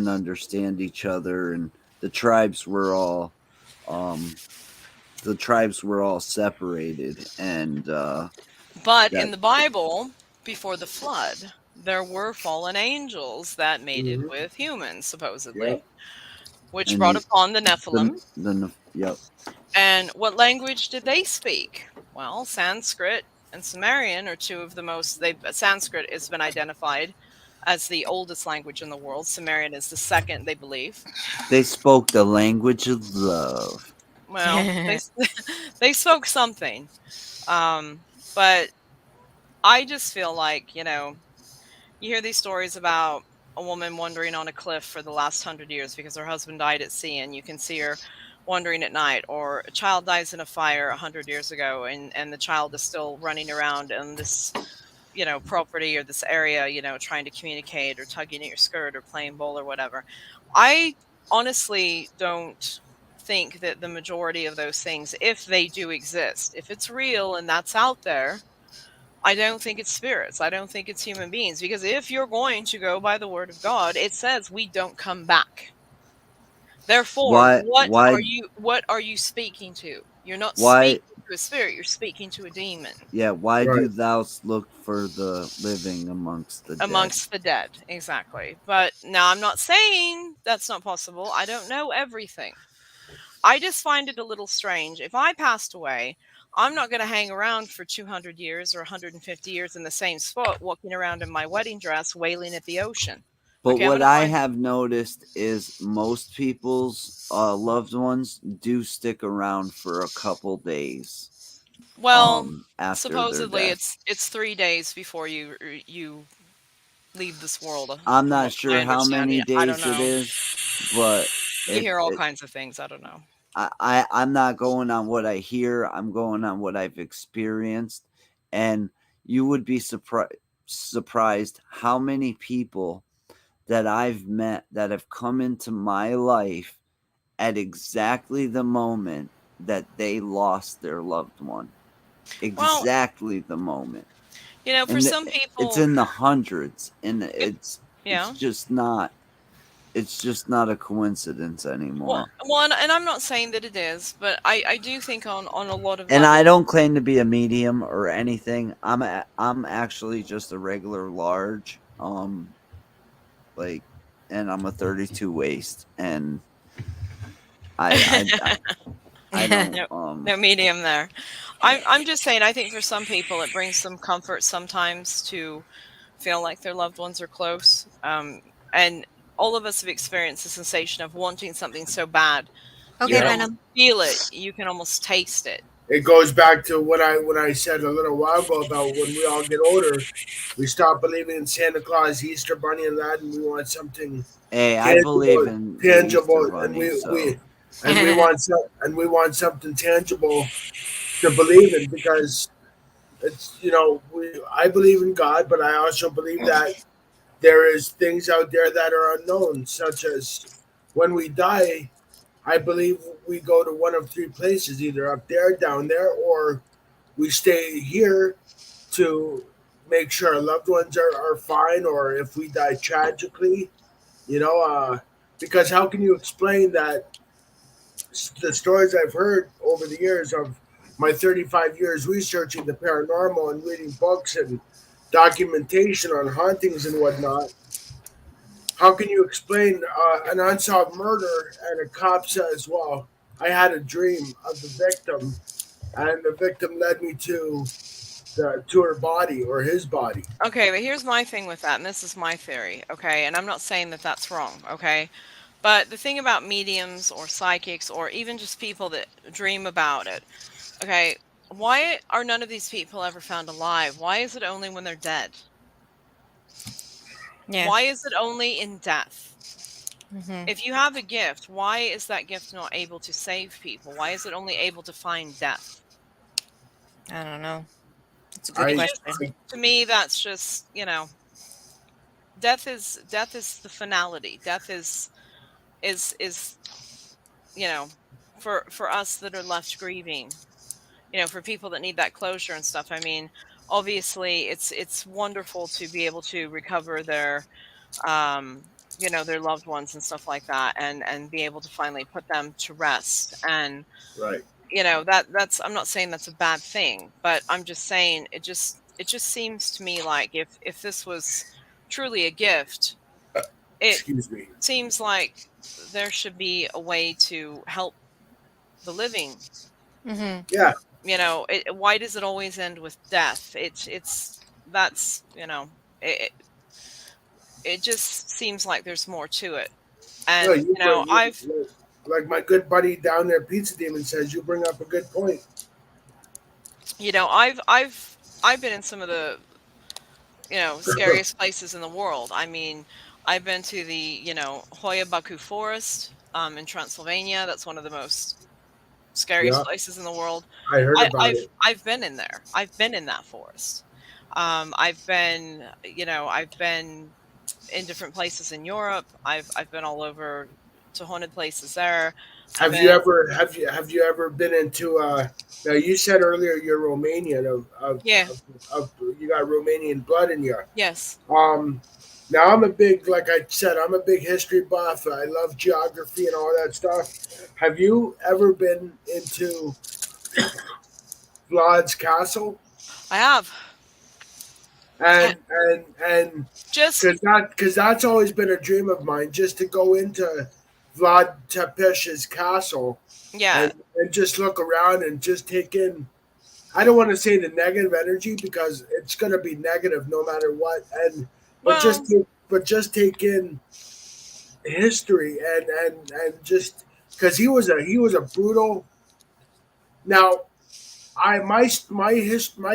understand each other. And the tribes were all separated. And but in the Bible, before the flood, there were fallen angels that mated with humans, supposedly, which brought upon the Nephilim. And what language did they speak? Well, Sanskrit and Sumerian are two of the most. Sanskrit has been identified as the oldest language in the world. Sumerian is the second, they believe. They spoke the language of love. Well, they spoke something. But I just feel like, you hear these stories about a woman wandering on a cliff for the last 100 years because her husband died at sea, and you can see her wandering at night, or a child dies in a fire 100 years ago and the child is still running around in this, property or this area, trying to communicate or tugging at your skirt or playing ball or whatever. I honestly don't think that the majority of those things, if they do exist, if it's real and that's out there, I don't think it's spirits. I don't think it's human beings, because if you're going to go by the word of God, it says we don't come back. Therefore, what are you speaking to? You're not speaking to a spirit, you're speaking to a demon. Yeah, why do thou look for the living amongst the dead? Amongst the dead, exactly. But now I'm not saying that's not possible. I don't know everything. I just find it a little strange. If I passed away, I'm not going to hang around for 200 years or 150 years in the same spot, walking around in my wedding dress, wailing at the ocean. But Okay, I'm what gonna I find- have noticed is most people's loved ones do stick around for a couple days. Well, after supposedly their death. it's 3 days before you leave this world. I'm from not what sure my how many understanding. I don't days it know. is, but You hear all kinds of things. I don't know. I'm not going on what I hear. I'm going on what I've experienced, and you would be surprised how many people that I've met that have come into my life at exactly the moment that they lost their loved one. Exactly the moment. You know, for And some people, it's in the hundreds, and it's yeah. just not. It's just not a coincidence anymore. Well, and I'm not saying that it is, but I do think on a lot of And I levels- don't claim to be a medium or anything. I'm actually just a regular large. And I'm a 32 waist, and I don't. no medium there. I'm just saying. I think for some people, it brings some comfort sometimes to feel like their loved ones are close. And all of us have experienced the sensation of wanting something so bad. Okay, You can Venom. almost feel it. You can almost taste it. It goes back to what I said a little while ago about when we all get older, we stop believing in Santa Claus, Easter Bunny, and that, and we want something. Hey, I believe in the tangible, Easter Bunny, and we want something tangible to believe in, because it's I believe in God, but I also believe that there is things out there that are unknown, such as when we die. I believe we go to one of three places, either up there, down there, or we stay here to make sure our loved ones are fine, or if we die tragically, because how can you explain that the stories I've heard over the years of my 35 years researching the paranormal and reading books and documentation on hauntings and whatnot, how can you explain an unsolved murder and a cop says, well, I had a dream of the victim and the victim led me to her body or his body? Okay, but here's my thing with that, and this is my theory, okay? And I'm not saying that that's wrong, okay? But the thing about mediums or psychics or even just people that dream about it, okay, why are none of these people ever found alive? Why is it only when they're dead? Yeah. Why is it only in death? Mhm. If you have a gift, why is that gift not able to save people? Why is it only able to find death? I don't know. It's a good question. To me, that's just, death is the finality. Death is for us that are left grieving, for people that need that closure and stuff. I mean, obviously it's wonderful to be able to recover their their loved ones and stuff like that, and be able to finally put them to rest. And right, that's, I'm not saying that's a bad thing, but I'm just saying it just seems to me like if this was truly a gift, it seems like there should be a way to help the living. Mm-hmm. Yeah. Why does it always end with death? It just seems like there's more to it. And I've like my good buddy down there, Pizza Demon, says, you bring up a good point. I've been in some of the scariest places in the world. I mean, I've been to the Hoya Baku Forest in Transylvania. That's one of the most scariest places in the world. I heard about it. I've been in there. I've been in that forest. I've been in different places in Europe. I've been all over to haunted places there. Have you ever been into now you said earlier you're Romanian of you got Romanian blood in you. Yes. Now I'm a big, like I said, I'm a big history buff. I love geography and all that stuff. Have you ever been into Vlad's castle? I have. And just because that's always been a dream of mine, just to go into Vlad Tepes's castle, and just look around and just take in I don't want to say the negative energy because it's going to be negative no matter what. And but just take in history and just because he was a brutal. Now, my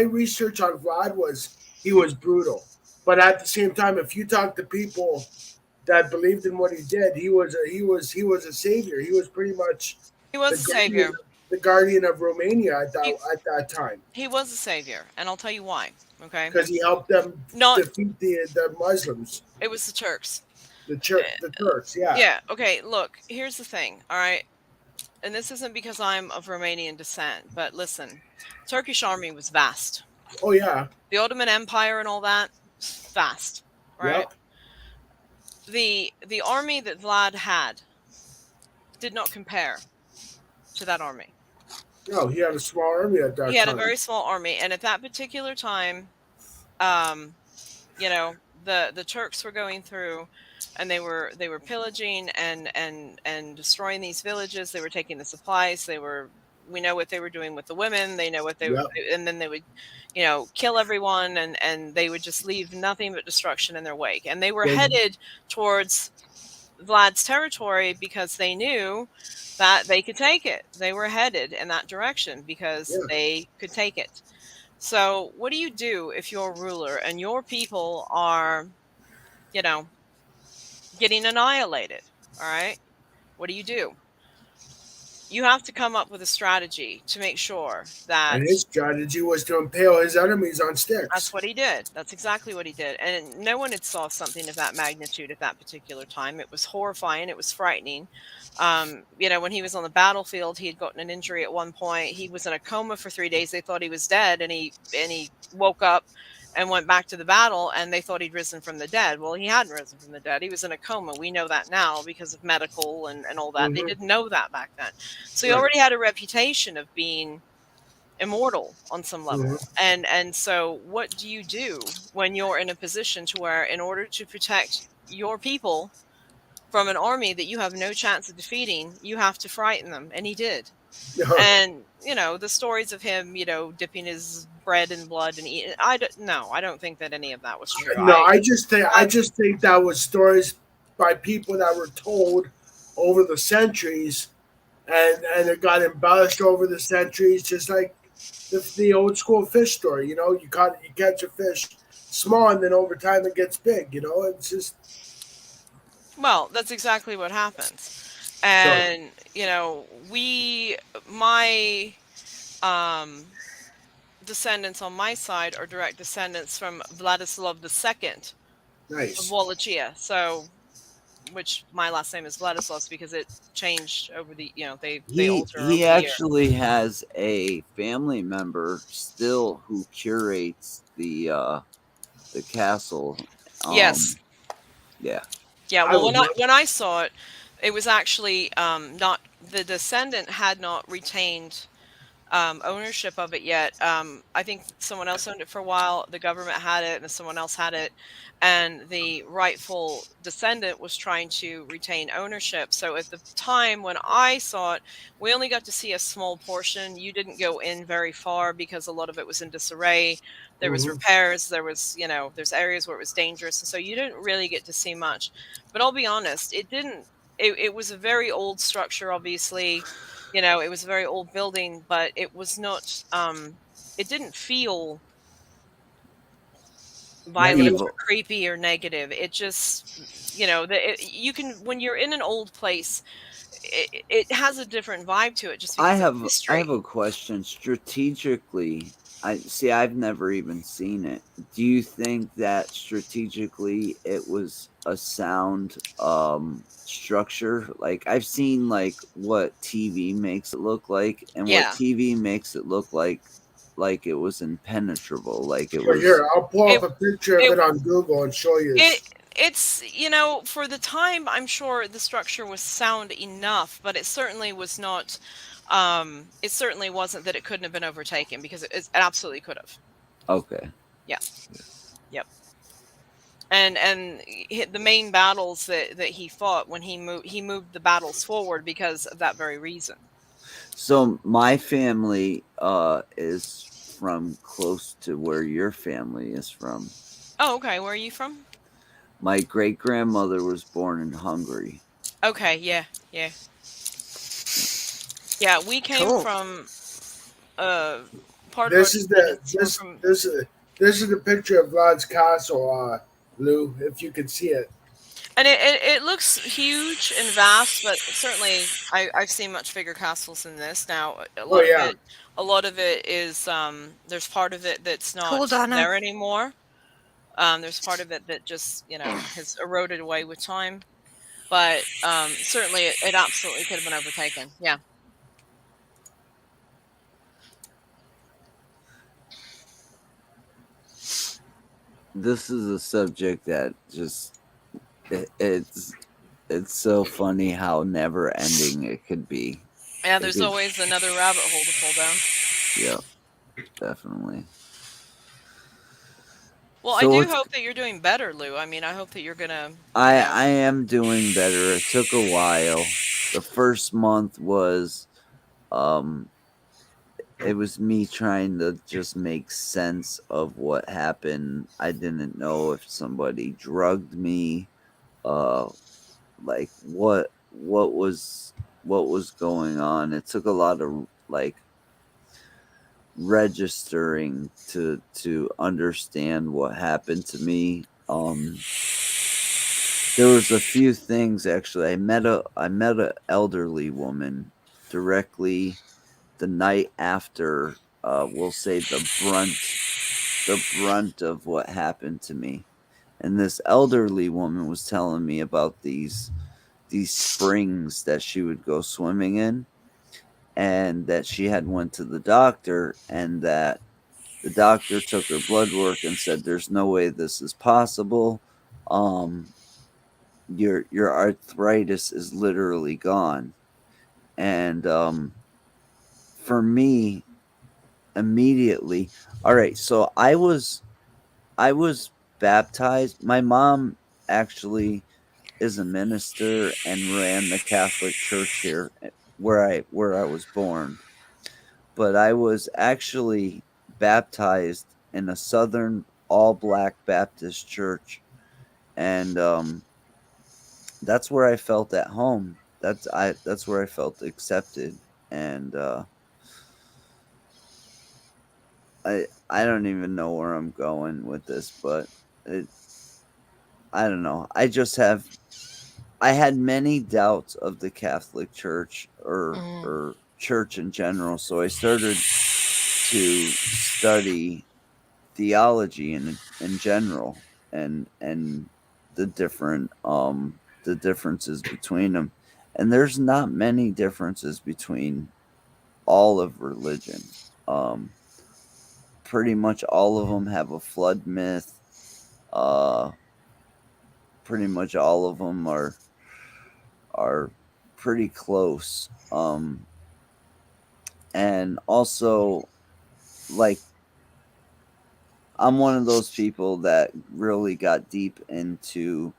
research on Vlad was he was brutal, but at the same time, if you talk to people that believed in what he did, he was a savior. He was pretty much a savior. The guardian of Romania at that time. He was a savior, and I'll tell you why. Okay, because he helped them defeat the Muslims. It was the Turks. The Turks, yeah. Yeah. Okay. Look, here's the thing. All right, and this isn't because I'm of Romanian descent, but listen, Turkish army was vast. Oh yeah. The Ottoman Empire and all that, vast, right? Yep. The army that Vlad had did not compare to that army. No, he had a small army at that time. He had a very small army, and at that particular time, you know, the Turks were going through, and they were pillaging and destroying these villages. They were taking the supplies. We know what they were doing with the women. They know what they were, and then they would, you know, kill everyone, and they would just leave nothing but destruction in their wake. And they were headed towards Vlad's territory because they knew that they could take it. They were headed in that direction because they could take it. So what do you do if you're a ruler and your people are, you know, getting annihilated? All right. What do? You have to come up with a strategy to make sure that... And his strategy was to impale his enemies on sticks. That's what he did. That's exactly what he did. And no one had saw something of that magnitude at that particular time. It was horrifying. It was frightening. You know, when he was on the battlefield, he had gotten an injury at one point. He was in a coma for 3 days. They thought he was dead, and he woke up and went back to the battle, and they thought he'd risen from the dead. Well, he hadn't risen from the dead. He was in a coma. We know that now because of medical and all that. Mm-hmm. They didn't know that back then. So he already had a reputation of being immortal on some level. Mm-hmm. And so what do you do when you're in a position to where, in order to protect your people from an army that you have no chance of defeating, you have to frighten them? And he did. And, you know, the stories of him, you know, dipping his bread in blood and eating, I don't think that any of that was true. No, I just think that was stories by people that were told over the centuries, and it got embellished over the centuries, just like the old school fish story. You know, you catch a fish small, and then over time it gets big. You know, it's just... Well, that's exactly what happens. And, you know, my descendants on my side are direct descendants from Vladislav II of Wallachia. So, which my last name is Vladislav because it changed over the, you know, they alter over He actually has a family member still who curates the castle. Yes. Yeah. Yeah, well, when I saw it, it was actually not, the descendant had not retained ownership of it yet. I think someone else owned it for a while. The government had it, and someone else had it, and the rightful descendant was trying to retain ownership. So at the time when I saw it, we only got to see a small portion. You didn't go in very far because a lot of it was in disarray. There was repairs. There was, you know, there's areas where it was dangerous, and so you didn't really get to see much. But I'll be honest, it was a very old structure, obviously. You know, it was a very old building, but it was not, it didn't feel violent or creepy or negative. It just, you know, you can, when you're in an old place, it has a different vibe to it. Just because I have a question. Strategically, I've never even seen it. Do you think that strategically it was a sound structure? Like, I've seen like what TV makes it look like, and what TV makes it look like it was impenetrable. Like it was. Here, I'll pull up a picture of it on Google and show you. It's, you know, for the time, I'm sure the structure was sound enough, but it certainly was not. It certainly wasn't that it couldn't have been overtaken, because it absolutely could have. Okay. Yeah. Yep. And the main battles that he fought, when he moved the battles forward because of that very reason. So my family is from close to where your family is from. Oh, okay. Where are you from? My great grandmother was born in Hungary. Okay, yeah. Yeah, we came Cool. from part This of is our the descendants were from this is the picture of Vlad's castle, Lou. If you can see it. and it looks huge and vast, but certainly I've seen much bigger castles than this. Now a lot of it is there's part of it that's Cool, not Donna. there anymore. There's part of it that just has eroded away with time, but certainly it absolutely could have been overtaken. Yeah. This is a subject that just it's so funny how never ending it could be. Yeah, there's always another rabbit hole to fall down. Yeah, definitely. Well, So I do what's- hope that you're doing better, Lou. I mean, I hope that you're gonna. I am doing better. It took a while. The first month was it was me trying to just make sense of what happened. I didn't know if somebody drugged me, like what was going on. It took a lot of like registering to understand what happened to me. There was a few things actually. I met a elderly woman directly the night after, we'll say the brunt of what happened to me. And this elderly woman was telling me about these springs that she would go swimming in, and that she had went to the doctor, and that the doctor took her blood work and said, "There's no way this is possible. Your arthritis is literally gone." And for me, immediately, all right, so I was baptized. My mom actually is a minister and ran the Catholic Church here where I was born. But I was actually baptized in a Southern all-black Baptist church, and that's where I felt at home. That's where I felt accepted, and I don't even know where I'm going with this, but I don't know. I had many doubts of the Catholic Church or church in general, so I started to study theology in general and the differences between them. And there's not many differences between all of religion. Pretty much all of them have a flood myth. Pretty much all of them are pretty close. And also, like, I'm one of those people that really got deep into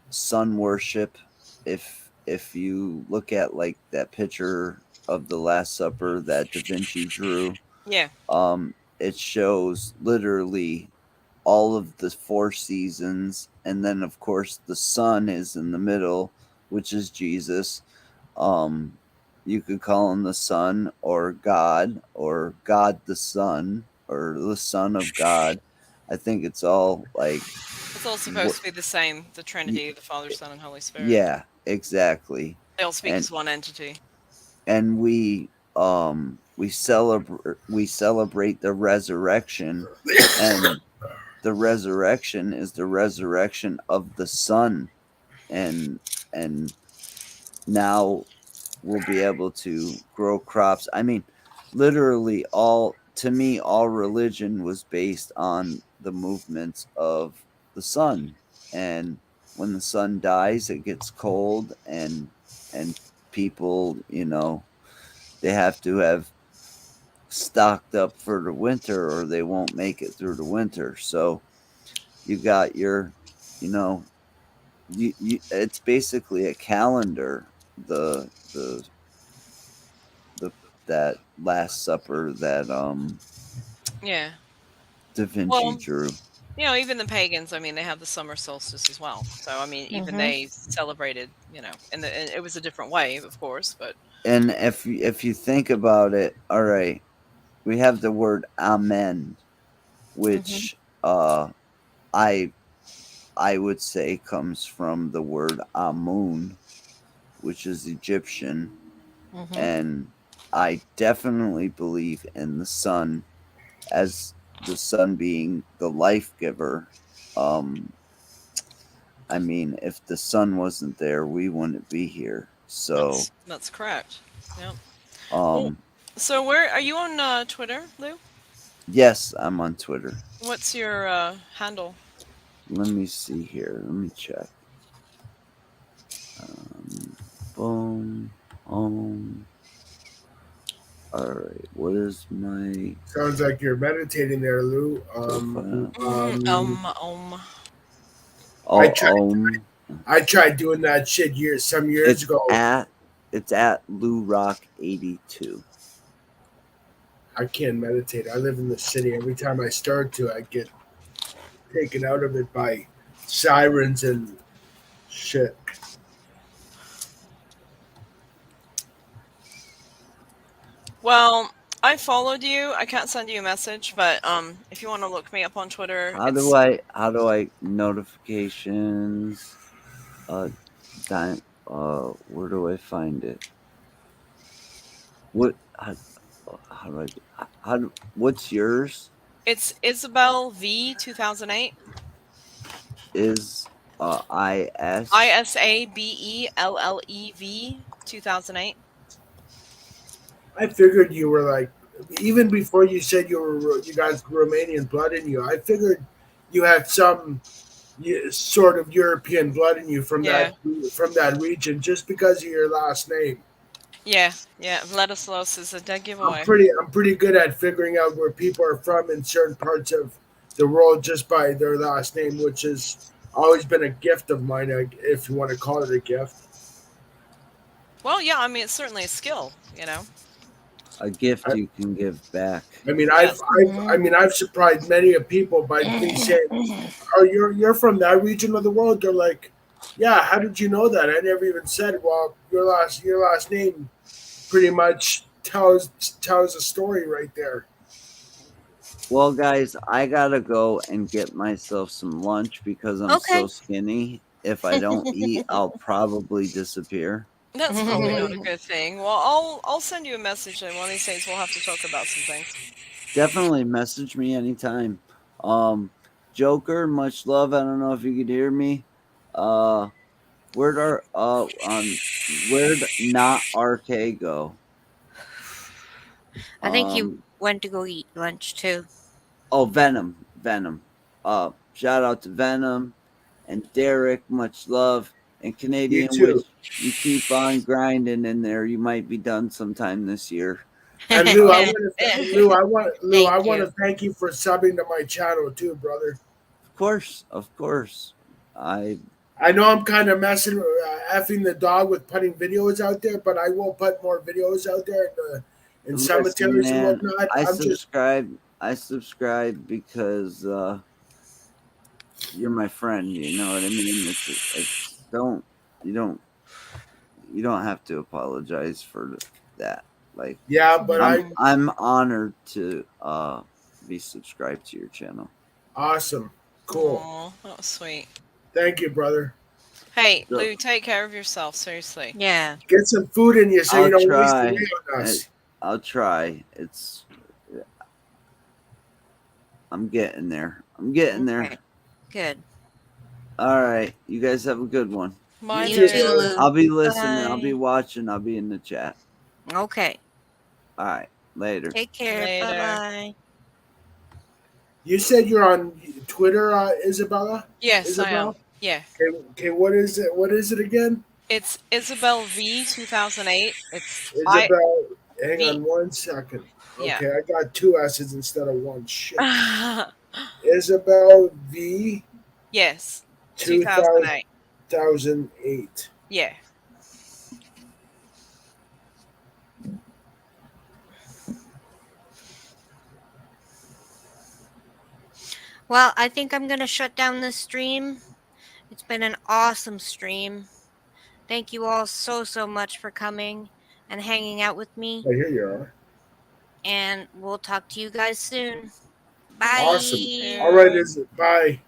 sun worship. If you look at like that picture of the Last Supper that Da Vinci drew, Yeah. it shows literally all of the 4 seasons, and then of course the sun is in the middle, which is Jesus. You could call him the Son or God the Son or the Son of God. I think it's all like It's all supposed to be the same, the Trinity, the Father, Son, and Holy Spirit. Yeah, exactly. They all speak as one entity. And we celebrate the resurrection, and the resurrection is the resurrection of the Son, and now we'll be able to grow crops. I mean, literally all religion was based on the movements of the sun. And when the sun dies, it gets cold, and people, they have to have stocked up for the winter or they won't make it through the winter. So you got your, it's basically a calendar. The that Last Supper that Yeah. Da Vinci Well, drew. you know, even the pagans, I mean, they have the summer solstice as well. So, I mean, even Mhm. they celebrated, and it was a different way, of course, but And if you think about it, all right, we have the word Amen, which I would say comes from the word Amun, which is Egyptian, and I definitely believe in the sun as the sun being the life giver. I mean, if the sun wasn't there, we wouldn't be here. So, that's correct. Yeah. um, So, where are you on Twitter, Lou? yes, I'm on Twitter. What's your handle? Let me see here. Let me check. Boom. All right. What is my Sounds like you're meditating there, Lou. I tried doing that shit some years ago. It's at Lou Rock 82. I can't meditate. I live in the city. Every time I start to, I get taken out of it by sirens and shit. Well, I followed you. I can't send you a message, but if you want to look me up on Twitter, How do I notifications? Where do I find it? What's yours? It's Isabel V 2008. Is IS ISABELLEV 2008. I figured you were like, even before you said you guys Romanian blood in you. I figured you had some sort of European blood in you from that region, just because of your last name. Yeah, Vladislaus is a dead giveaway. I'm pretty good at figuring out where people are from in certain parts of the world just by their last name, which has always been a gift of mine, if you want to call it a gift. Well, yeah, I mean, it's certainly a skill, a gift you can give back. I mean, I've surprised many of people by me saying, "Oh, you're from that region of the world." They're like, "Yeah, how did you know that?" I never even said, "Well, your last name pretty much tells a story right there." Well, guys, I gotta go and get myself some lunch because I'm so skinny. If I don't eat, I'll probably disappear. That's probably not a good thing. Well, I'll send you a message, and one of these days we'll have to talk about some things. Definitely message me anytime. Joker, much love. I don't know if you could hear me. Where'd not RK go? I think you went to go eat lunch too. Oh, Venom. Shout out to Venom and Derek, much love. And Canadian Witch, you keep on grinding in there. You might be done sometime this year. And Lou, I want to thank you for subbing to my channel too, brother. Of course. I know I'm kind of effing the dog with putting videos out there, but I will put more videos out there in cemeteries and whatnot. I subscribe because you're my friend. You know what I mean? You don't have to apologize for that. Like, yeah, but I'm honored to be subscribed to your channel. Awesome, cool. Aww, that was sweet. Thank you, brother. Hey, Lou, take care of yourself. Seriously. Yeah. Get some food in you so you don't waste the day on us. I'll try. I'm getting there. Good. All right. You guys have a good one. You too, Lou. I'll be listening. Bye. I'll be watching. I'll be in the chat. Okay. All right. Later. Take care. Bye-bye. You said you're on Twitter, Isabella? Yes, Isabel? I am. Yeah. Okay, what is it? What is it again? It's Isabel V 2008. It's Isabel. Hang on 1 second. Yeah. Okay, I got 2 S's instead of 1. Shit. Isabel V. Yes. 2008. 2008. Yeah. Well, I think I'm going to shut down this stream. It's been an awesome stream. Thank you all so much for coming and hanging out with me. Oh, here you are. And we'll talk to you guys soon. Bye. Awesome. All right, is it? Bye.